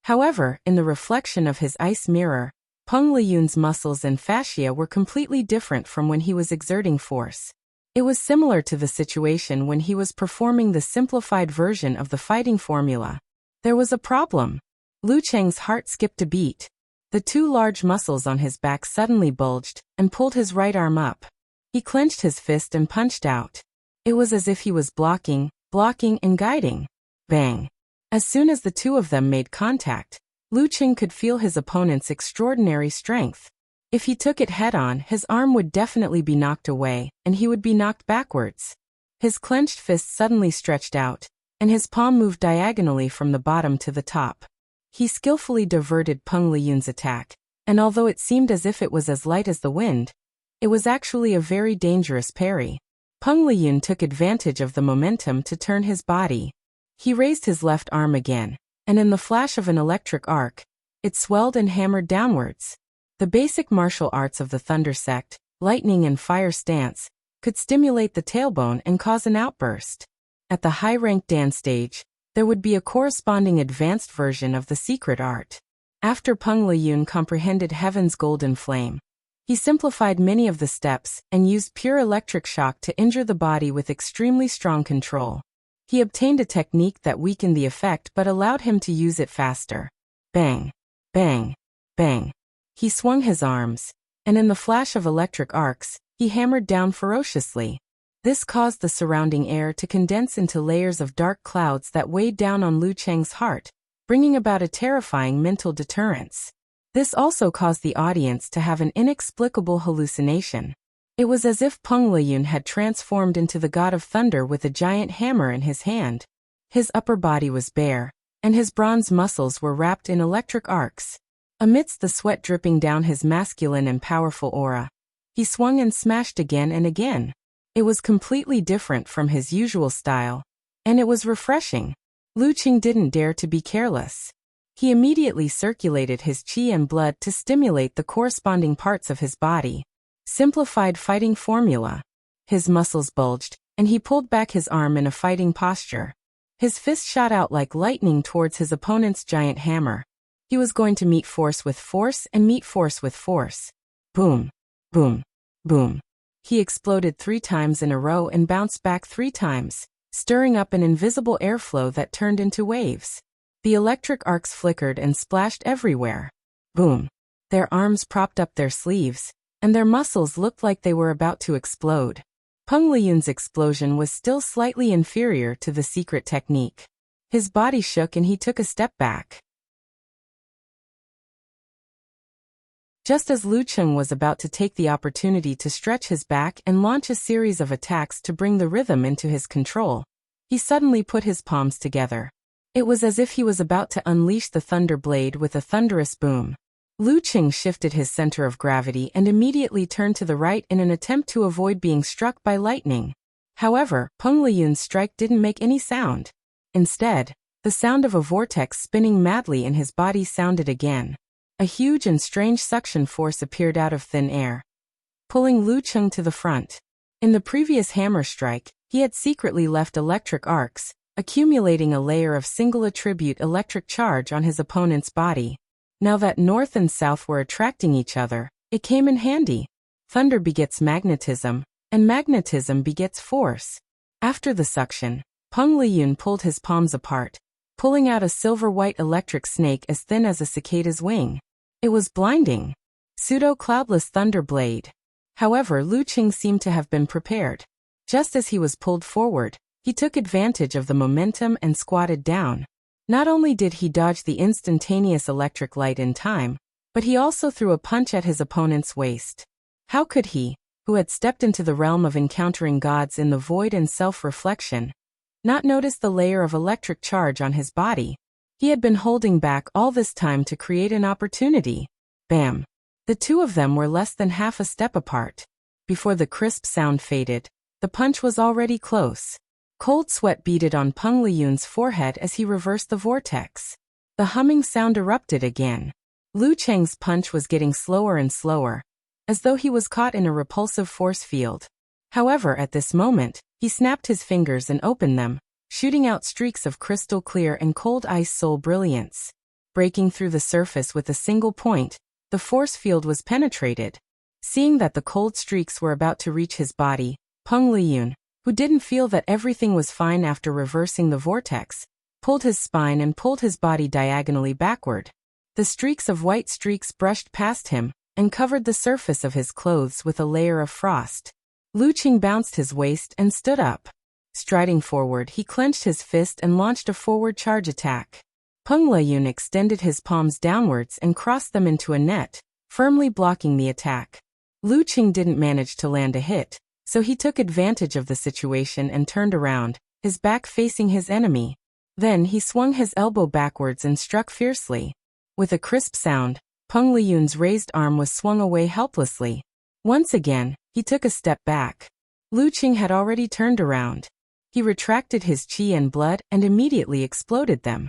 However, in the reflection of his ice mirror, Peng Liyun's muscles and fascia were completely different from when he was exerting force. It was similar to the situation when he was performing the simplified version of the fighting formula. There was a problem. Lu Cheng's heart skipped a beat. The two large muscles on his back suddenly bulged and pulled his right arm up. He clenched his fist and punched out. It was as if he was blocking, and guiding. Bang! As soon as the two of them made contact, Lu Cheng could feel his opponent's extraordinary strength. If he took it head-on, his arm would definitely be knocked away, and he would be knocked backwards. His clenched fist suddenly stretched out, and his palm moved diagonally from the bottom to the top. He skillfully diverted Peng Liyun's attack, and although it seemed as if it was as light as the wind, it was actually a very dangerous parry. Peng Liyun took advantage of the momentum to turn his body. He raised his left arm again, and in the flash of an electric arc, it swelled and hammered downwards. The basic martial arts of the Thunder Sect, lightning and fire stance, could stimulate the tailbone and cause an outburst. At the high-ranked Dan stage, there would be a corresponding advanced version of the secret art. After Peng Liyun comprehended Heaven's golden flame, he simplified many of the steps and used pure electric shock to injure the body with extremely strong control. He obtained a technique that weakened the effect but allowed him to use it faster. Bang! Bang! Bang! He swung his arms, and in the flash of electric arcs, he hammered down ferociously. This caused the surrounding air to condense into layers of dark clouds that weighed down on Lu Cheng's heart, bringing about a terrifying mental deterrence. This also caused the audience to have an inexplicable hallucination. It was as if Peng Liyun had transformed into the god of thunder with a giant hammer in his hand. His upper body was bare, and his bronze muscles were wrapped in electric arcs. Amidst the sweat dripping down his masculine and powerful aura, he swung and smashed again and again. It was completely different from his usual style, and it was refreshing. Lu Cheng didn't dare to be careless. He immediately circulated his qi and blood to stimulate the corresponding parts of his body. Simplified fighting formula. His muscles bulged, and he pulled back his arm in a fighting posture. His fist shot out like lightning towards his opponent's giant hammer. He was going to meet force with force and meet force with force. Boom! Boom! Boom! He exploded 3 times in a row and bounced back 3 times, stirring up an invisible airflow that turned into waves. The electric arcs flickered and splashed everywhere. Boom! Their arms propped up their sleeves, and their muscles looked like they were about to explode. Peng Liyun's explosion was still slightly inferior to the secret technique. His body shook and he took a step back. Just as Lu Cheng was about to take the opportunity to stretch his back and launch a series of attacks to bring the rhythm into his control, he suddenly put his palms together. It was as if he was about to unleash the thunder blade with a thunderous boom. Lu Qing shifted his center of gravity and immediately turned to the right in an attempt to avoid being struck by lightning. However, Peng Liyun's strike didn't make any sound. Instead, the sound of a vortex spinning madly in his body sounded again. A huge and strange suction force appeared out of thin air, pulling Lu Qing to the front. In the previous hammer strike, he had secretly left electric arcs, accumulating a layer of single attribute electric charge on his opponent's body. Now that north and south were attracting each other, it came in handy. Thunder begets magnetism, and magnetism begets force. After the suction, Peng Liyun pulled his palms apart, pulling out a silver-white electric snake as thin as a cicada's wing. It was blinding. Pseudo-cloudless thunder blade. However, Lu Qing seemed to have been prepared. Just as he was pulled forward, he took advantage of the momentum and squatted down. Not only did he dodge the instantaneous electric light in time, but he also threw a punch at his opponent's waist. How could he, who had stepped into the realm of encountering gods in the void and self-reflection, not notice the layer of electric charge on his body? He had been holding back all this time to create an opportunity. Bam! The two of them were less than half a step apart. Before the crisp sound faded, the punch was already close. Cold sweat beaded on Peng Liyun's forehead as he reversed the vortex. The humming sound erupted again. Lu Qing's punch was getting slower and slower, as though he was caught in a repulsive force field. However, at this moment, he snapped his fingers and opened them, shooting out streaks of crystal clear and cold ice soul brilliance. Breaking through the surface with a single point, the force field was penetrated. Seeing that the cold streaks were about to reach his body, Peng Liyun, who didn't feel that everything was fine after reversing the vortex, pulled his spine and pulled his body diagonally backward. The streaks of white streaks brushed past him and covered the surface of his clothes with a layer of frost. Lu Qing bounced his waist and stood up. Striding forward, he clenched his fist and launched a forward charge attack. Peng Liyun extended his palms downwards and crossed them into a net, firmly blocking the attack. Lu Qing didn't manage to land a hit, so he took advantage of the situation and turned around, his back facing his enemy. Then he swung his elbow backwards and struck fiercely. With a crisp sound, Peng Liyun's raised arm was swung away helplessly. Once again, he took a step back. Lu Qing had already turned around. He retracted his qi and blood and immediately exploded them.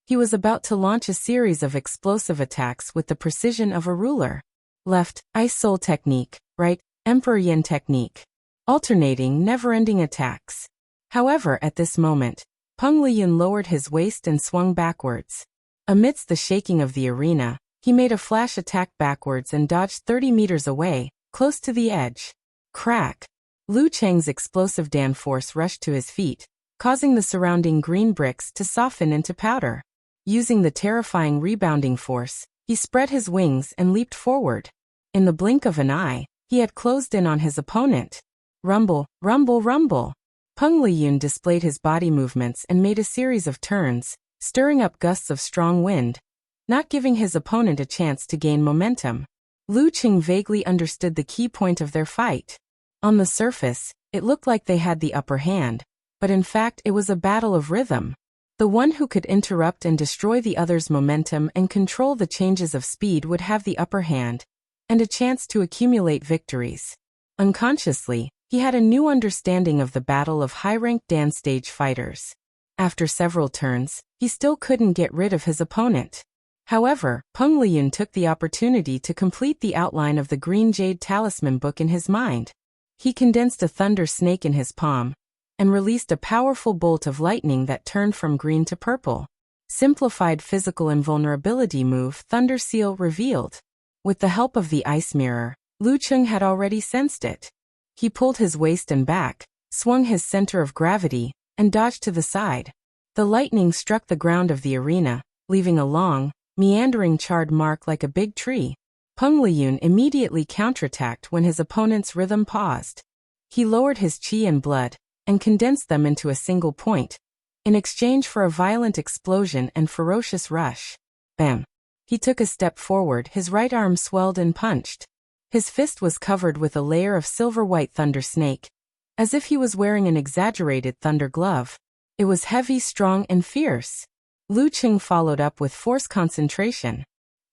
He was about to launch a series of explosive attacks with the precision of a ruler. Left, Ice Soul technique, right, Emperor Yin technique. Alternating, never-ending attacks. However, at this moment, Peng Liyun lowered his waist and swung backwards. Amidst the shaking of the arena, he made a flash attack backwards and dodged 30 meters away, close to the edge. Crack! Lu Qing's explosive Dan force rushed to his feet, causing the surrounding green bricks to soften into powder. Using the terrifying rebounding force, he spread his wings and leaped forward. In the blink of an eye, he had closed in on his opponent. Rumble, rumble, rumble. Peng Liyun displayed his body movements and made a series of turns, stirring up gusts of strong wind, not giving his opponent a chance to gain momentum. Lu Qing vaguely understood the key point of their fight. On the surface, it looked like they had the upper hand, but in fact it was a battle of rhythm. The one who could interrupt and destroy the other's momentum and control the changes of speed would have the upper hand, and a chance to accumulate victories. Unconsciously, he had a new understanding of the battle of high-ranked Dan stage fighters. After several turns, he still couldn't get rid of his opponent. However, Peng Liyun took the opportunity to complete the outline of the Green Jade Talisman book in his mind. He condensed a thunder snake in his palm, and released a powerful bolt of lightning that turned from green to purple. Simplified physical invulnerability move Thunder Seal revealed. With the help of the ice mirror, Lu Qing had already sensed it. He pulled his waist and back, swung his center of gravity, and dodged to the side. The lightning struck the ground of the arena, leaving a long, meandering charred mark like a big tree. Peng Liyun immediately counterattacked when his opponent's rhythm paused. He lowered his qi and blood, and condensed them into a single point, in exchange for a violent explosion and ferocious rush. Bam! He took a step forward, his right arm swelled and punched. His fist was covered with a layer of silver-white thunder snake, as if he was wearing an exaggerated thunder glove. It was heavy, strong, and fierce. Lu Cheng followed up with force concentration.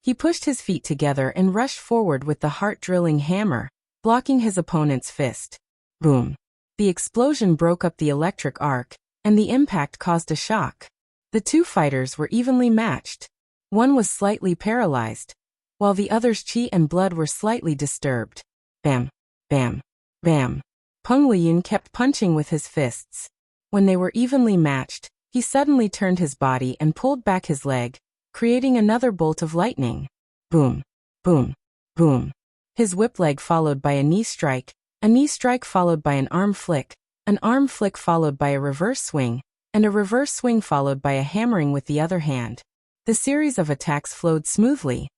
He pushed his feet together and rushed forward with the heart-drilling hammer, blocking his opponent's fist. Boom! The explosion broke up the electric arc, and the impact caused a shock. The two fighters were evenly matched. One was slightly paralyzed, while the other's qi and blood were slightly disturbed. Bam! Bam! Bam! Peng Liyun kept punching with his fists. When they were evenly matched, he suddenly turned his body and pulled back his leg, creating another bolt of lightning. Boom! Boom! Boom! His whip leg followed by a knee strike followed by an arm flick followed by a reverse swing, and a reverse swing followed by a hammering with the other hand. The series of attacks flowed smoothly.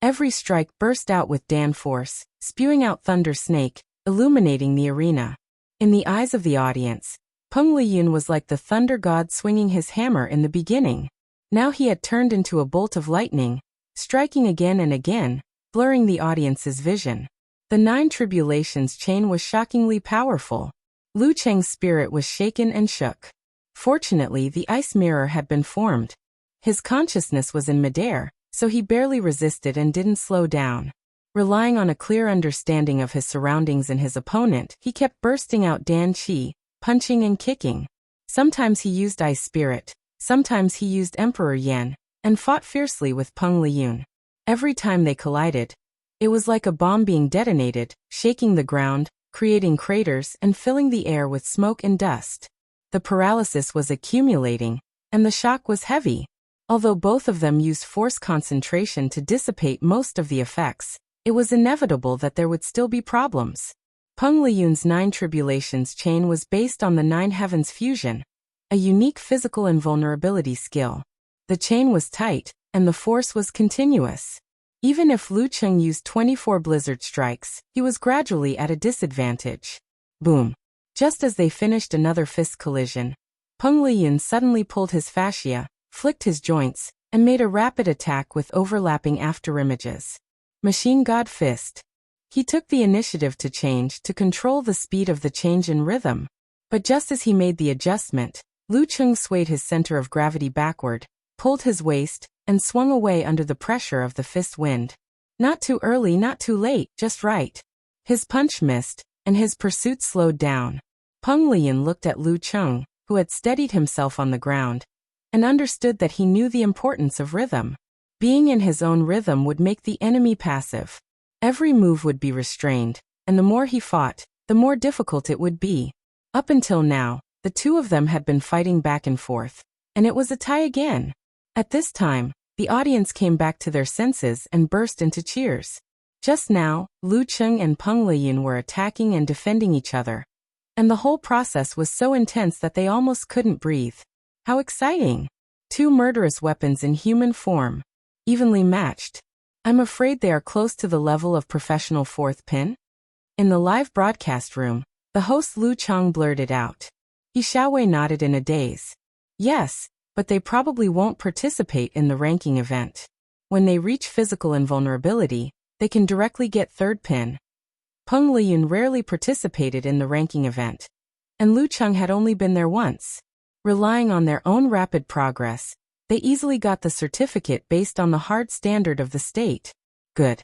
Every strike burst out with Dan force, spewing out thunder snake, illuminating the arena. In the eyes of the audience, Peng Liyun was like the thunder god swinging his hammer in the beginning. Now he had turned into a bolt of lightning, striking again and again, blurring the audience's vision. The Nine Tribulations chain was shockingly powerful. Lu Cheng's spirit was shaken and shook. Fortunately, the ice mirror had been formed. His consciousness was in midair, so he barely resisted and didn't slow down. Relying on a clear understanding of his surroundings and his opponent, he kept bursting out Dan Qi, punching and kicking. Sometimes he used Ice Spirit, sometimes he used Emperor Yan, and fought fiercely with Peng Liyun. Every time they collided, it was like a bomb being detonated, shaking the ground, creating craters, and filling the air with smoke and dust. The paralysis was accumulating, and the shock was heavy. Although both of them used force concentration to dissipate most of the effects, it was inevitable that there would still be problems. Peng Liyun's Nine Tribulations chain was based on the Nine Heavens fusion, a unique physical invulnerability skill. The chain was tight, and the force was continuous. Even if Lu Cheng used 24 blizzard strikes, he was gradually at a disadvantage. Boom! Just as they finished another fist collision, Peng Liyun suddenly pulled his fascia, flicked his joints, and made a rapid attack with overlapping afterimages. Machine God Fist. He took the initiative to control the speed of the change in rhythm. But just as he made the adjustment, Lu Cheng swayed his center of gravity backward, pulled his waist, and swung away under the pressure of the fist wind. Not too early, not too late, just right. His punch missed, and his pursuit slowed down. Peng Liyun looked at Lu Cheng, who had steadied himself on the ground, and understood that he knew the importance of rhythm. Being in his own rhythm would make the enemy passive. Every move would be restrained, and the more he fought, the more difficult it would be. Up until now, the two of them had been fighting back and forth, and it was a tie again. At this time, the audience came back to their senses and burst into cheers. Just now, Lu Cheng and Peng Liyun were attacking and defending each other, and the whole process was so intense that they almost couldn't breathe. How exciting! Two murderous weapons in human form, evenly matched. I'm afraid they are close to the level of professional fourth pin? In the live broadcast room, the host Lu Cheng blurted out. He Xiaowei nodded in a daze. Yes, but they probably won't participate in the ranking event. When they reach physical invulnerability, they can directly get third pin. Peng Liyun rarely participated in the ranking event, and Lu Cheng had only been there once. Relying on their own rapid progress, they easily got the certificate based on the hard standard of the state. Good.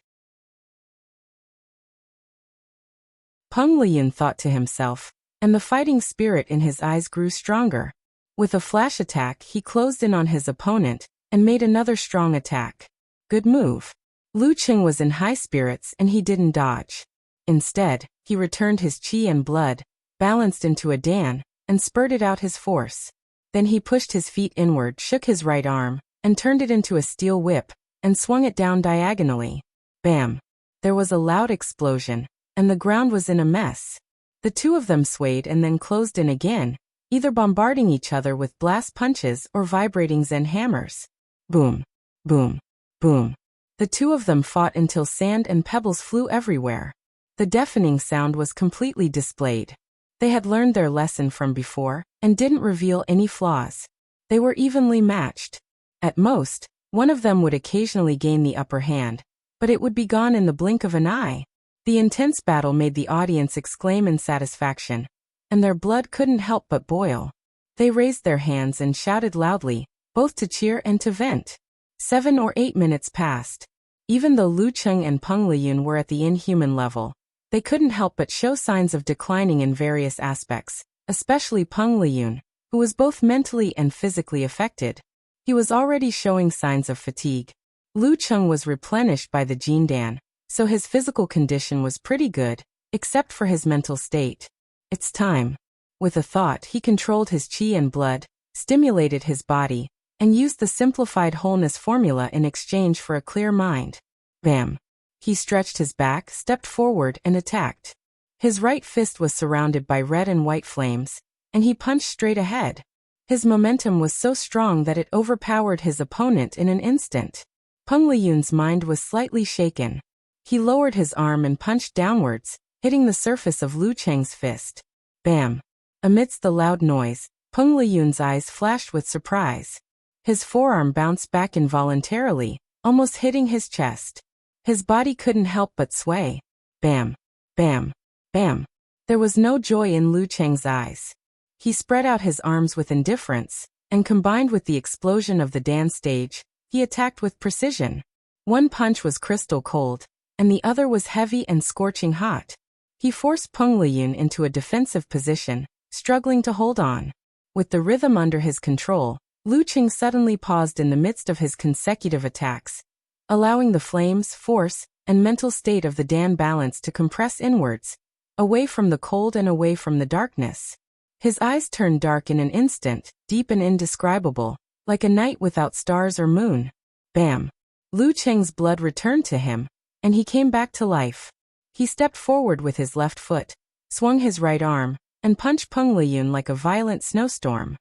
Peng Liyun thought to himself, and the fighting spirit in his eyes grew stronger. With a flash attack, he closed in on his opponent and made another strong attack. Good move. Lu Cheng was in high spirits and he didn't dodge. Instead, he returned his qi and blood, balanced into a dan, and spurted out his force. Then he pushed his feet inward, shook his right arm, and turned it into a steel whip, and swung it down diagonally. Bam! There was a loud explosion, and the ground was in a mess. The two of them swayed and then closed in again, either bombarding each other with blast punches or vibrating Zen hammers. Boom! Boom! Boom! The two of them fought until sand and pebbles flew everywhere. The deafening sound was completely displayed. They had learned their lesson from before, and didn't reveal any flaws. They were evenly matched. At most, One of them would occasionally gain the upper hand, but it would be gone in the blink of an eye. The intense battle made the audience exclaim in satisfaction, and their blood couldn't help but boil. They raised their hands and shouted loudly, both to cheer and to vent. 7 or 8 minutes passed. Even though Lu Cheng and Peng Liyun were at the inhuman level, they couldn't help but show signs of declining in various aspects, especially Peng Liyun, who was both mentally and physically affected. He was already showing signs of fatigue. Lu Cheng was replenished by the Jindan, so his physical condition was pretty good, except for his mental state. It's time. With a thought, he controlled his qi and blood, stimulated his body, and used the simplified wholeness formula in exchange for a clear mind. Bam! He stretched his back, stepped forward, and attacked. His right fist was surrounded by red and white flames, and he punched straight ahead. His momentum was so strong that it overpowered his opponent in an instant. Peng Liyun's mind was slightly shaken. He lowered his arm and punched downwards, hitting the surface of Lu Cheng's fist. Bam! Amidst the loud noise, Peng Liyun's eyes flashed with surprise. His forearm bounced back involuntarily, almost hitting his chest. His body couldn't help but sway. Bam! Bam! Bam! There was no joy in Lu Cheng's eyes. He spread out his arms with indifference, and combined with the explosion of the dance stage, he attacked with precision. One punch was crystal cold, and the other was heavy and scorching hot. He forced Peng Liyun into a defensive position, struggling to hold on. With the rhythm under his control, Lu Cheng suddenly paused in the midst of his consecutive attacks, allowing the flames, force, and mental state of the Dan balance to compress inwards, away from the cold and away from the darkness. His eyes turned dark in an instant, deep and indescribable, like a night without stars or moon. Bam! Lu Cheng's blood returned to him, and he came back to life. He stepped forward with his left foot, swung his right arm, and punched Peng Liyun like a violent snowstorm.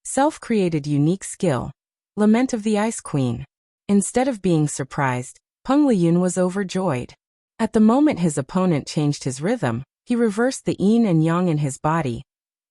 Self-created unique skill. Lament of the Ice Queen. Instead of being surprised, Peng Liyun was overjoyed. At the moment his opponent changed his rhythm, he reversed the yin and yang in his body,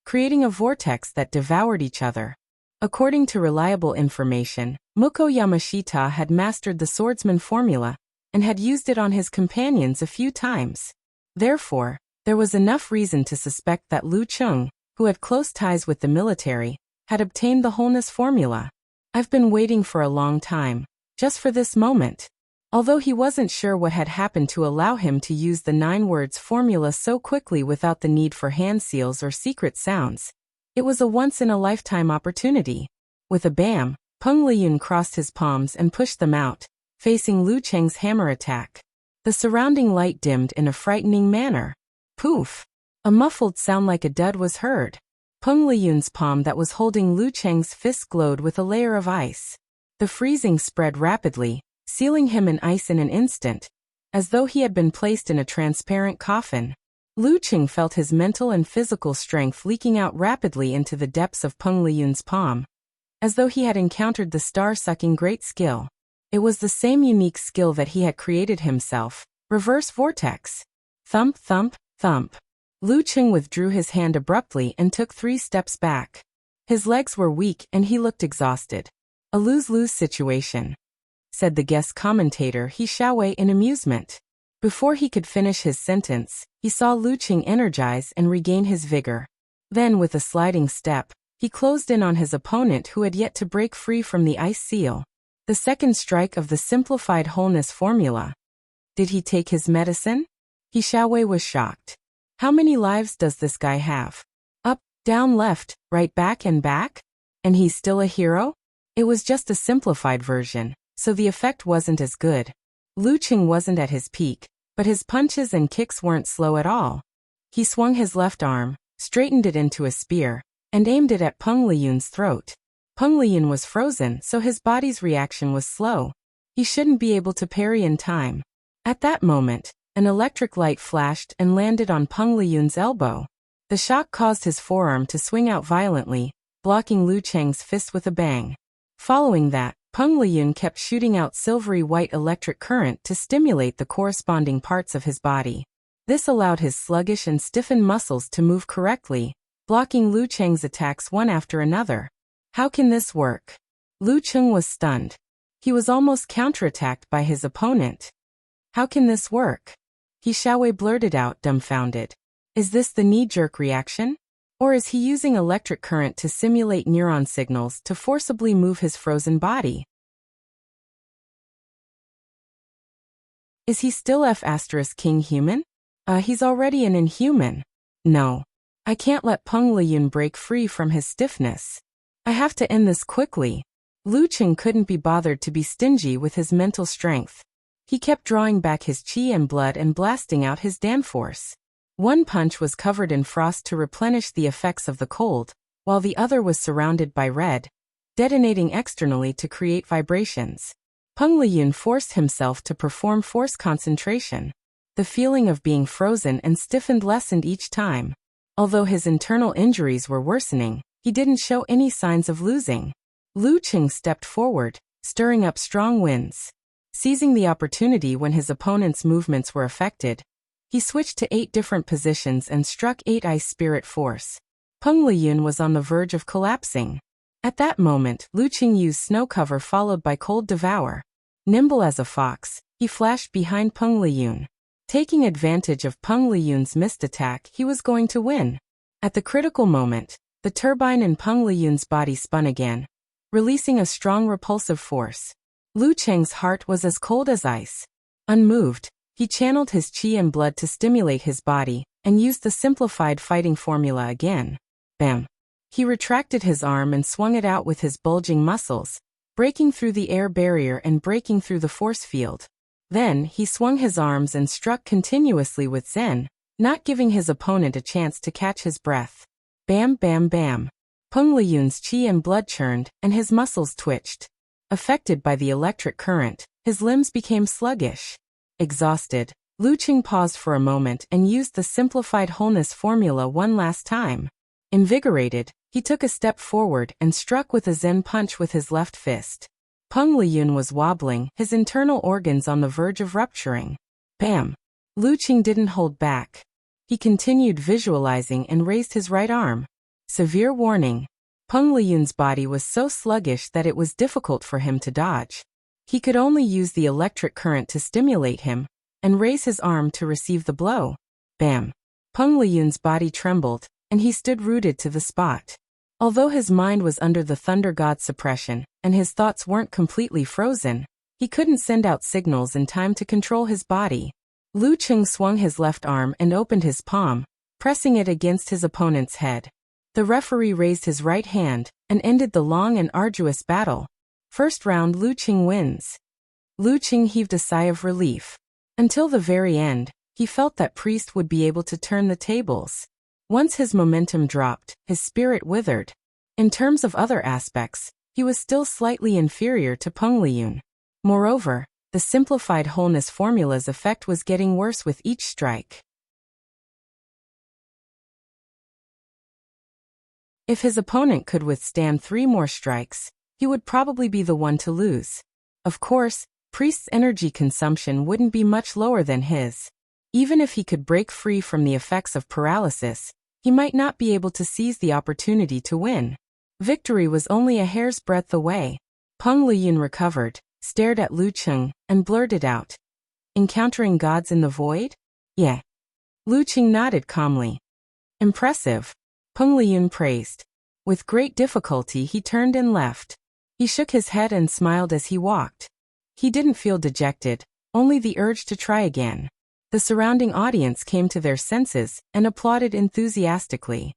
creating a vortex that devoured each other. According to reliable information, Muko Yamashita had mastered the swordsman formula and had used it on his companions a few times. Therefore, there was enough reason to suspect that Lu Cheng, who had close ties with the military, had obtained the wholeness formula. I've been waiting for a long time, just for this moment. Although he wasn't sure what had happened to allow him to use the 9 words formula so quickly without the need for hand seals or secret sounds, it was a once-in-a-lifetime opportunity. With a bam, Peng Liyun crossed his palms and pushed them out, facing Lu Cheng's hammer attack. The surrounding light dimmed in a frightening manner. Poof! A muffled sound like a dud was heard. Peng Liyun's palm that was holding Lu Cheng's fist glowed with a layer of ice. The freezing spread rapidly, sealing him in ice in an instant, as though he had been placed in a transparent coffin. Lu Cheng felt his mental and physical strength leaking out rapidly into the depths of Peng Liyun's palm, as though he had encountered the star-sucking great skill. It was the same unique skill that he had created himself, reverse vortex. Thump, thump, thump. Lu Cheng withdrew his hand abruptly and took 3 steps back. His legs were weak and he looked exhausted. A lose-lose situation, said the guest commentator He Xiaowei in amusement. Before he could finish his sentence, he saw Lu Cheng energize and regain his vigor. Then with a sliding step, he closed in on his opponent who had yet to break free from the ice seal. The second strike of the simplified wholeness formula. Did he take his medicine? He Xiaowei was shocked. How many lives does this guy have? Up, down, left, right, back and back? And he's still a hero? It was just a simplified version, so the effect wasn't as good. Lu Cheng wasn't at his peak, but his punches and kicks weren't slow at all. He swung his left arm, straightened it into a spear, and aimed it at Peng Liyun's throat. Peng Liyun was frozen, so his body's reaction was slow. He shouldn't be able to parry in time. At that moment, an electric light flashed and landed on Peng Liyun's elbow. The shock caused his forearm to swing out violently, blocking Lu Cheng's fist with a bang. Following that, Peng Liyun kept shooting out silvery white electric current to stimulate the corresponding parts of his body. This allowed his sluggish and stiffened muscles to move correctly, blocking Lu Cheng's attacks one after another. How can this work? Lu Cheng was stunned. He was almost counterattacked by his opponent. How can this work? He Xiaowei blurted out, dumbfounded. Is this the knee-jerk reaction? Or is he using electric current to simulate neuron signals to forcibly move his frozen body? Is he still F*King human? He's already an inhuman. No. I can't let Peng Liyun break free from his stiffness. I have to end this quickly. Lu Cheng couldn't be bothered to be stingy with his mental strength. He kept drawing back his qi and blood and blasting out his danforce. One punch was covered in frost to replenish the effects of the cold, while the other was surrounded by red, detonating externally to create vibrations. Peng Liyun forced himself to perform force concentration. The feeling of being frozen and stiffened lessened each time. Although his internal injuries were worsening, he didn't show any signs of losing. Lu Cheng stepped forward, stirring up strong winds. Seizing the opportunity when his opponent's movements were affected, he switched to 8 different positions and struck 8 ice spirit force. Peng Liyun was on the verge of collapsing. At that moment, Lu Cheng used snow cover followed by cold devour. Nimble as a fox, he flashed behind Peng Liyun. Taking advantage of Peng Liyun's missed attack, he was going to win. At the critical moment, the turbine in Peng Liyun's body spun again, releasing a strong repulsive force. Lu Cheng's heart was as cold as ice. Unmoved, he channeled his qi and blood to stimulate his body, and used the simplified fighting formula again. Bam! He retracted his arm and swung it out with his bulging muscles, breaking through the air barrier and breaking through the force field. Then, he swung his arms and struck continuously with zen, not giving his opponent a chance to catch his breath. Bam bam bam. Peng Liyun's qi and blood churned, and his muscles twitched. Affected by the electric current, his limbs became sluggish. Exhausted, Lu Cheng paused for a moment and used the simplified wholeness formula one last time. Invigorated, he took a step forward and struck with a zen punch with his left fist. Peng Liyun was wobbling, his internal organs on the verge of rupturing. Bam! Lu Cheng didn't hold back. He continued visualizing and raised his right arm. Severe warning. Peng Liyun's body was so sluggish that it was difficult for him to dodge. He could only use the electric current to stimulate him, and raise his arm to receive the blow. Bam! Peng Liyun's body trembled, and he stood rooted to the spot. Although his mind was under the Thunder God's suppression, and his thoughts weren't completely frozen, he couldn't send out signals in time to control his body. Lu Cheng swung his left arm and opened his palm, pressing it against his opponent's head. The referee raised his right hand, and ended the long and arduous battle. First round, Lu Cheng wins. Lu Cheng heaved a sigh of relief. Until the very end, he felt that Priest would be able to turn the tables. Once his momentum dropped, his spirit withered. In terms of other aspects, he was still slightly inferior to Peng Liyun. Moreover, the simplified wholeness formula's effect was getting worse with each strike. If his opponent could withstand 3 more strikes, he would probably be the one to lose. Of course, Priest's energy consumption wouldn't be much lower than his. Even if he could break free from the effects of paralysis, he might not be able to seize the opportunity to win. Victory was only a hair's breadth away. Peng Liyun recovered, stared at Lu Cheng, and blurted out, "Encountering gods in the void?" "Yeah." Lu Cheng nodded calmly. "Impressive," Peng Liyun praised. With great difficulty he turned and left. He shook his head and smiled as he walked. He didn't feel dejected, only the urge to try again. The surrounding audience came to their senses and applauded enthusiastically.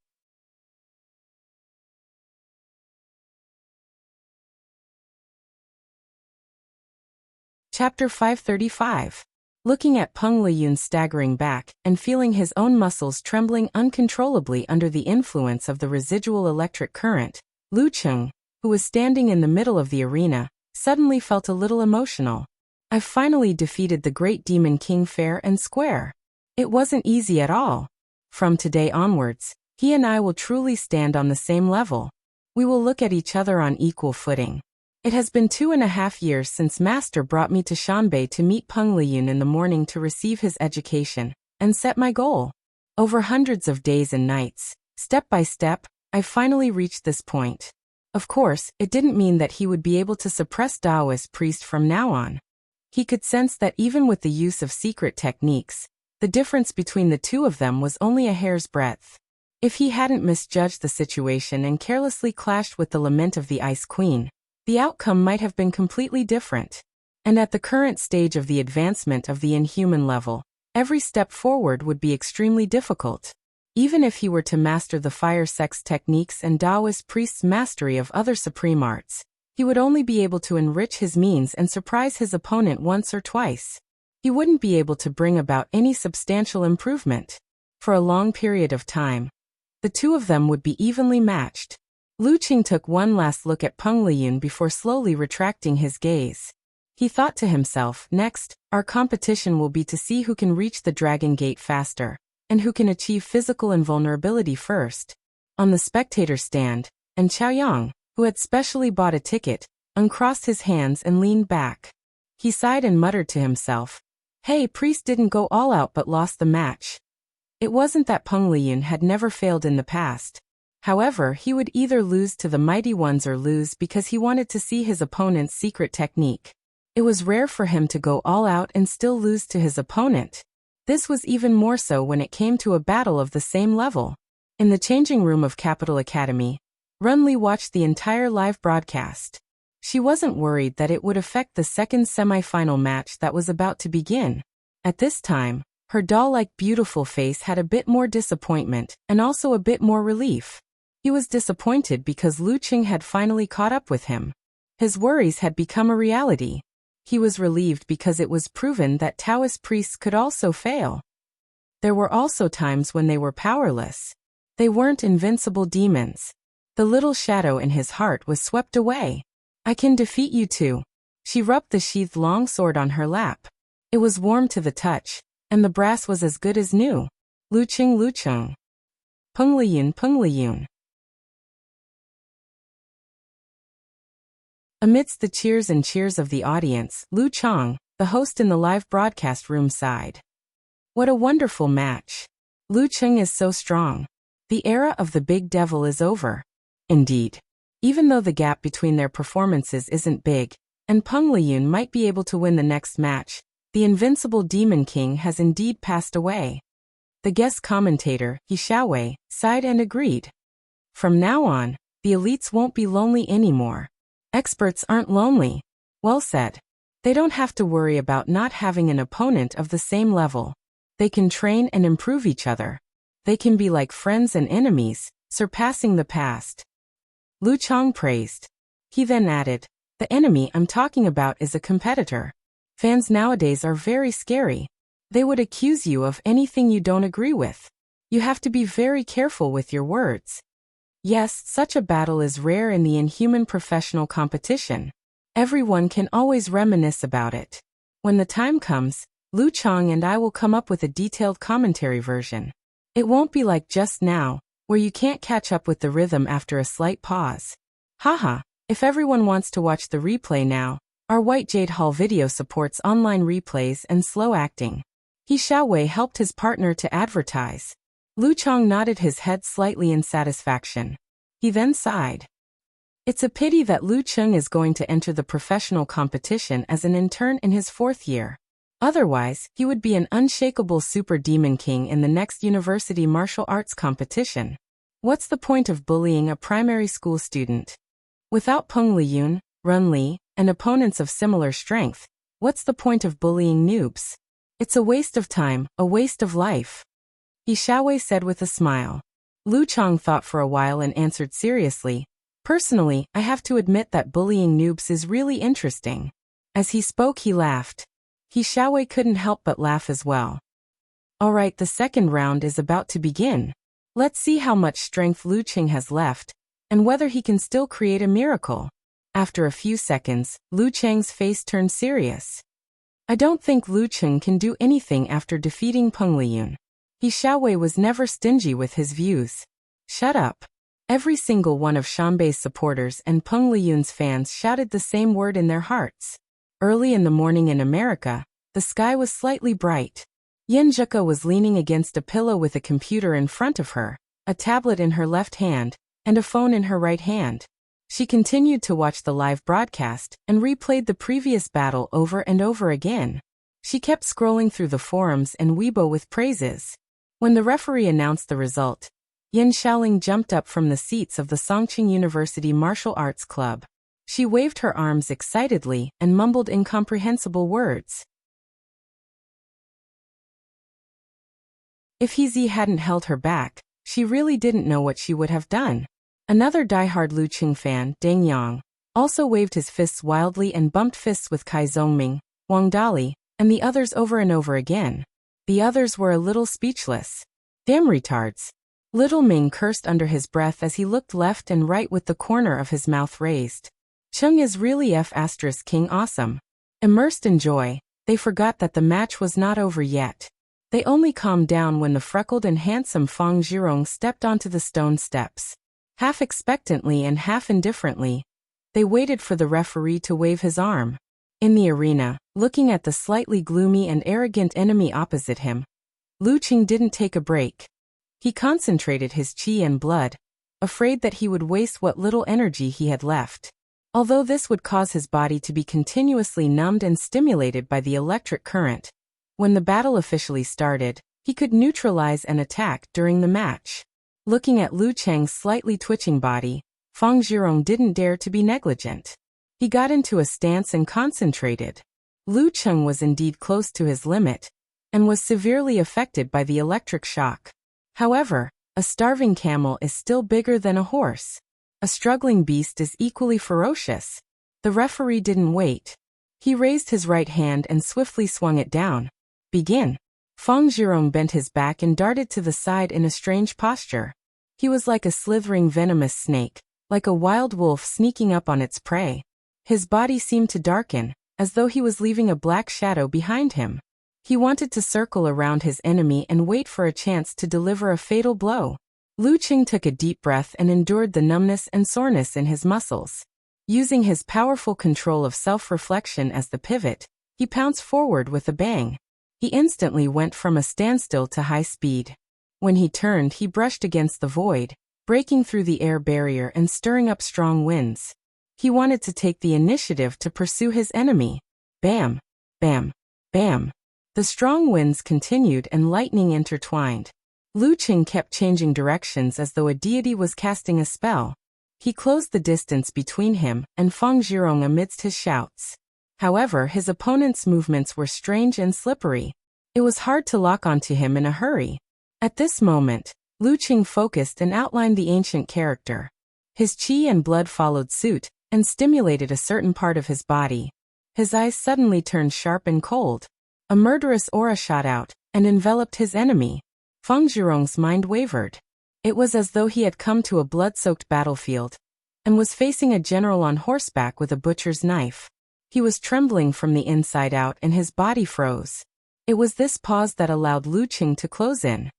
Chapter 535. Looking at Peng Liyun staggering back and feeling his own muscles trembling uncontrollably under the influence of the residual electric current, Lu Cheng, who was standing in the middle of the arena, suddenly felt a little emotional. "I've finally defeated the great demon king fair and square. It wasn't easy at all. From today onwards, he and I will truly stand on the same level. We will look at each other on equal footing. It has been 2.5 years since Master brought me to Shanbei to meet Peng Liyun in the morning to receive his education, and set my goal. Over hundreds of days and nights, step by step, I've finally reached this point. Of course, it didn't mean that he would be able to suppress Daoist priest from now on. He could sense that even with the use of secret techniques, the difference between the two of them was only a hair's breadth. If he hadn't misjudged the situation and carelessly clashed with the lament of the Ice Queen, the outcome might have been completely different. And at the current stage of the advancement of the inhuman level, every step forward would be extremely difficult. Even if he were to master the fire sex techniques and Daoist priest's mastery of other supreme arts, he would only be able to enrich his means and surprise his opponent once or twice. He wouldn't be able to bring about any substantial improvement. For a long period of time, the two of them would be evenly matched. Lu Qing took one last look at Peng Liyun before slowly retracting his gaze. He thought to himself, next, our competition will be to see who can reach the Dragon Gate faster, and who can achieve physical invulnerability first. On the spectator stand, and Chaoyang, who had specially bought a ticket, uncrossed his hands and leaned back. He sighed and muttered to himself, "Hey, priest didn't go all out but lost the match." It wasn't that Peng Liyun had never failed in the past. However, he would either lose to the mighty ones or lose because he wanted to see his opponent's secret technique. It was rare for him to go all out and still lose to his opponent. This was even more so when it came to a battle of the same level. In the changing room of Capital Academy, Runli watched the entire live broadcast. She wasn't worried that it would affect the second semi-final match that was about to begin. At this time, her doll-like beautiful face had a bit more disappointment and also a bit more relief. He was disappointed because Lu Qing had finally caught up with him. His worries had become a reality. He was relieved because it was proven that Taoist priests could also fail. There were also times when they were powerless. They weren't invincible demons. The little shadow in his heart was swept away. "I can defeat you too." She rubbed the sheathed long sword on her lap. It was warm to the touch, and the brass was as good as new. Lu Qing, Lu Qing. Peng Liyun, Peng Liyun. Amidst the cheers and cheers of the audience, Lu Chang, the host in the live broadcast room, sighed. "What a wonderful match. Lu Qing is so strong. The era of the big devil is over." Indeed. Even though the gap between their performances isn't big, and Peng Liyun might be able to win the next match, the invincible Demon King has indeed passed away. The guest commentator, He Xiaowei, sighed and agreed. From now on, the elites won't be lonely anymore. Experts aren't lonely. Well said. They don't have to worry about not having an opponent of the same level. They can train and improve each other. They can be like friends and enemies, surpassing the past. Lu Chang praised. He then added, "The enemy I'm talking about is a competitor. Fans nowadays are very scary. They would accuse you of anything you don't agree with. You have to be very careful with your words." Yes, such a battle is rare in the inhuman professional competition. Everyone can always reminisce about it. When the time comes, Lu Chang and I will come up with a detailed commentary version. It won't be like just now, where you can't catch up with the rhythm after a slight pause. Haha, if everyone wants to watch the replay now, our White Jade Hall video supports online replays and slow acting. He Xiaowei helped his partner to advertise. Lu Chang nodded his head slightly in satisfaction. He then sighed. It's a pity that Lu Qing is going to enter the professional competition as an intern in his 4th year. Otherwise, he would be an unshakable super demon king in the next university martial arts competition. What's the point of bullying a primary school student? Without Peng Liyun, Run Li, and opponents of similar strength, what's the point of bullying noobs? It's a waste of time, a waste of life. He Xiaowei said with a smile. Lu Chang thought for a while and answered seriously, "Personally, I have to admit that bullying noobs is really interesting." As he spoke, he laughed. He Xiaowei couldn't help but laugh as well. Alright, the second round is about to begin. Let's see how much strength Lu Qing has left, and whether he can still create a miracle. After a few seconds, Lu Chang's face turned serious. I don't think Lu Qing can do anything after defeating Peng Liyun. He Xiaowei was never stingy with his views. Shut up. Every single one of Shanbei's supporters and Peng Liyun's fans shouted the same word in their hearts. Early in the morning in America, the sky was slightly bright. Yin Zhika was leaning against a pillow with a computer in front of her, a tablet in her left hand, and a phone in her right hand. She continued to watch the live broadcast and replayed the previous battle over and over again. She kept scrolling through the forums and Weibo with praises. When the referee announced the result, Yin Xiaoling jumped up from the seats of the Songqing University Martial Arts Club. She waved her arms excitedly and mumbled incomprehensible words. If He hadn't held her back, she really didn't know what she would have done. Another diehard Lu Qing fan, Deng Yang, also waved his fists wildly and bumped fists with Kai Zongming, Wang Dali, and the others over and over again. The others were a little speechless. Damn retards. Little Ming cursed under his breath as he looked left and right with the corner of his mouth raised. Chung is really King awesome. Immersed in joy, they forgot that the match was not over yet. They only calmed down when the freckled and handsome Fang Zhirong stepped onto the stone steps. Half expectantly and half indifferently, they waited for the referee to wave his arm. In the arena, looking at the slightly gloomy and arrogant enemy opposite him, Lu Qing didn't take a break. He concentrated his qi and blood, afraid that he would waste what little energy he had left. Although this would cause his body to be continuously numbed and stimulated by the electric current, when the battle officially started, he could neutralize an attack during the match. Looking at Lu Cheng's slightly twitching body, Fang Zhirong didn't dare to be negligent. He got into a stance and concentrated. Lu Cheng was indeed close to his limit, and was severely affected by the electric shock. However, a starving camel is still bigger than a horse. A struggling beast is equally ferocious. The referee didn't wait. He raised his right hand and swiftly swung it down. Begin. Fang Zhirong bent his back and darted to the side in a strange posture. He was like a slithering venomous snake, like a wild wolf sneaking up on its prey. His body seemed to darken, as though he was leaving a black shadow behind him. He wanted to circle around his enemy and wait for a chance to deliver a fatal blow. Lu Qing took a deep breath and endured the numbness and soreness in his muscles. Using his powerful control of self-reflection as the pivot, he pounced forward with a bang. He instantly went from a standstill to high speed. When he turned, he brushed against the void, breaking through the air barrier and stirring up strong winds. He wanted to take the initiative to pursue his enemy. Bam! Bam! Bam! The strong winds continued and lightning intertwined. Lu Qing kept changing directions as though a deity was casting a spell. He closed the distance between him and Fang Zhirong amidst his shouts. However, his opponent's movements were strange and slippery. It was hard to lock onto him in a hurry. At this moment, Lu Qing focused and outlined the ancient character. His qi and blood followed suit and stimulated a certain part of his body. His eyes suddenly turned sharp and cold. A murderous aura shot out and enveloped his enemy. Fang Zhirong's mind wavered. It was as though he had come to a blood-soaked battlefield and was facing a general on horseback with a butcher's knife. He was trembling from the inside out and his body froze. It was this pause that allowed Lu Qing to close in.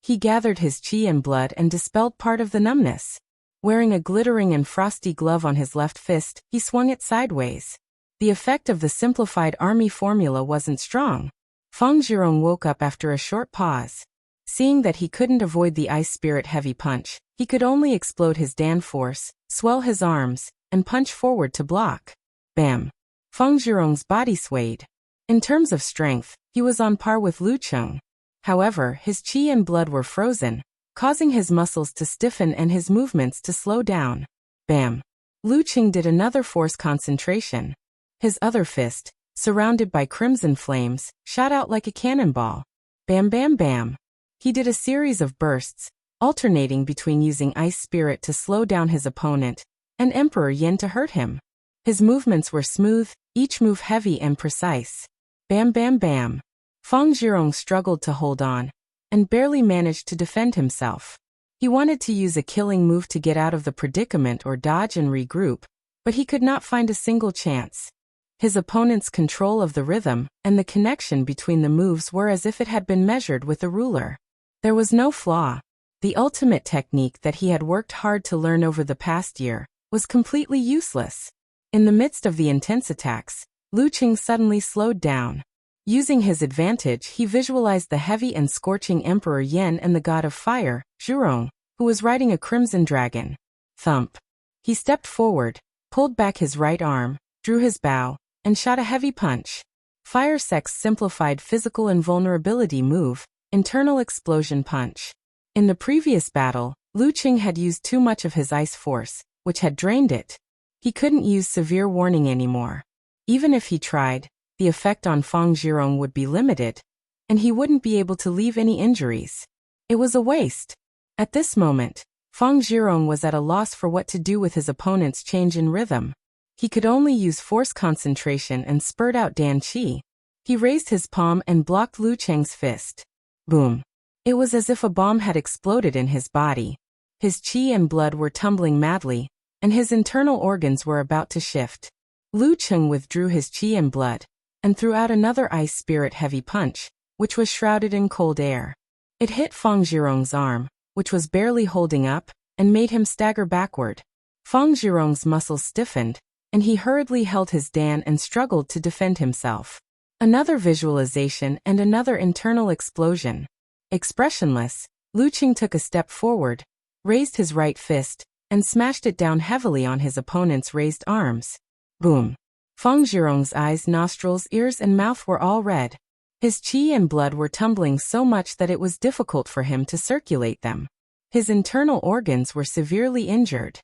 He gathered his qi and blood and dispelled part of the numbness. Wearing a glittering and frosty glove on his left fist, he swung it sideways. The effect of the simplified army formula wasn't strong. Fang Zhirong woke up after a short pause. Seeing that he couldn't avoid the ice spirit heavy punch, he could only explode his Dan force, swell his arms, and punch forward to block. Bam! Fang Zhirong's body swayed. In terms of strength, he was on par with Lu Qing. However, his qi and blood were frozen, causing his muscles to stiffen and his movements to slow down. Bam! Lu Qing did another force concentration. His other fist, surrounded by crimson flames, shot out like a cannonball. Bam bam bam! He did a series of bursts, alternating between using Ice Spirit to slow down his opponent, and Emperor Yin to hurt him. His movements were smooth, each move heavy and precise. Bam bam bam! Fang Zhirong struggled to hold on, and barely managed to defend himself. He wanted to use a killing move to get out of the predicament or dodge and regroup, but he could not find a single chance. His opponent's control of the rhythm and the connection between the moves were as if it had been measured with a ruler. There was no flaw. The ultimate technique that he had worked hard to learn over the past year was completely useless. In the midst of the intense attacks, Lu Qing suddenly slowed down. Using his advantage, he visualized the heavy and scorching Emperor Yen and the god of fire, Zhurong, who was riding a crimson dragon. Thump. He stepped forward, pulled back his right arm, drew his bow, and shot a heavy punch. Fire Sect's simplified physical invulnerability move, internal explosion punch. In the previous battle, Lu Qing had used too much of his ice force, which had drained it. He couldn't use severe warning anymore. Even if he tried, the effect on Fang Zhirong would be limited, and he wouldn't be able to leave any injuries. It was a waste. At this moment, Fang Zhirong was at a loss for what to do with his opponent's change in rhythm. He could only use force concentration and spurt out Dan Qi. He raised his palm and blocked Lu Cheng's fist. Boom. It was as if a bomb had exploded in his body. His qi and blood were tumbling madly, and his internal organs were about to shift. Lu Cheng withdrew his qi and blood, and threw out another ice spirit heavy punch, which was shrouded in cold air. It hit Fang Zhirong's arm, which was barely holding up, and made him stagger backward. Fang Zhirong's muscles stiffened, and he hurriedly held his Dan and struggled to defend himself. Another visualization and another internal explosion. Expressionless, Lu Qing took a step forward, raised his right fist, and smashed it down heavily on his opponent's raised arms. Boom. Fang Zhirong's eyes, nostrils, ears, and mouth were all red. His qi and blood were tumbling so much that it was difficult for him to circulate them. His internal organs were severely injured.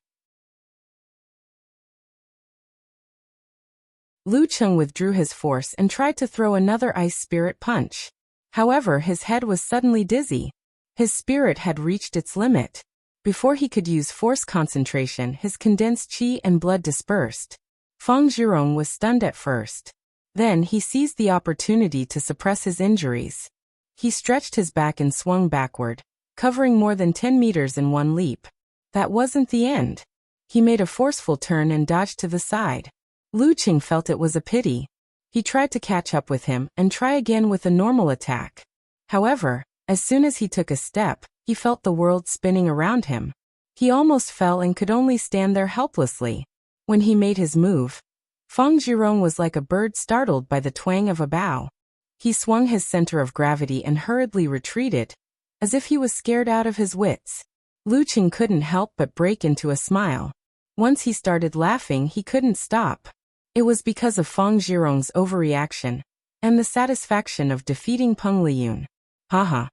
Lu Cheng withdrew his force and tried to throw another ice spirit punch. However, his head was suddenly dizzy. His spirit had reached its limit. Before he could use force concentration, his condensed qi and blood dispersed. Fang Zhirong was stunned at first. Then he seized the opportunity to suppress his injuries. He stretched his back and swung backward, covering more than 10 meters in one leap. That wasn't the end. He made a forceful turn and dodged to the side. Lu Qing felt it was a pity. He tried to catch up with him and try again with a normal attack. However, as soon as he took a step, he felt the world spinning around him. He almost fell and could only stand there helplessly. When he made his move, Fang Zhirong was like a bird startled by the twang of a bow. He swung his center of gravity and hurriedly retreated, as if he was scared out of his wits. Lu Qing couldn't help but break into a smile. Once he started laughing, he couldn't stop. It was because of Fang Zhirong's overreaction and the satisfaction of defeating Peng Liyun. Haha.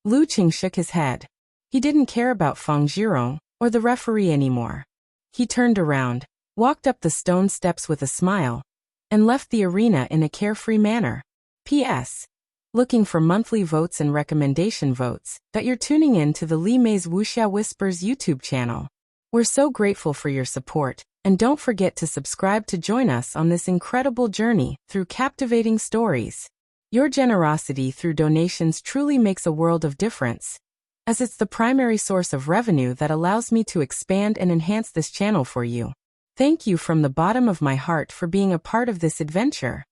Lu Qing shook his head. He didn't care about Fang Zhirong or the referee anymore. He turned around, walked up the stone steps with a smile, and left the arena in a carefree manner. P.S. Looking for monthly votes and recommendation votes, that you're tuning in to the Li Mei's Wuxia Whispers YouTube channel. We're so grateful for your support, and don't forget to subscribe to join us on this incredible journey through captivating stories. Your generosity through donations truly makes a world of difference, as it's the primary source of revenue that allows me to expand and enhance this channel for you. Thank you from the bottom of my heart for being a part of this adventure.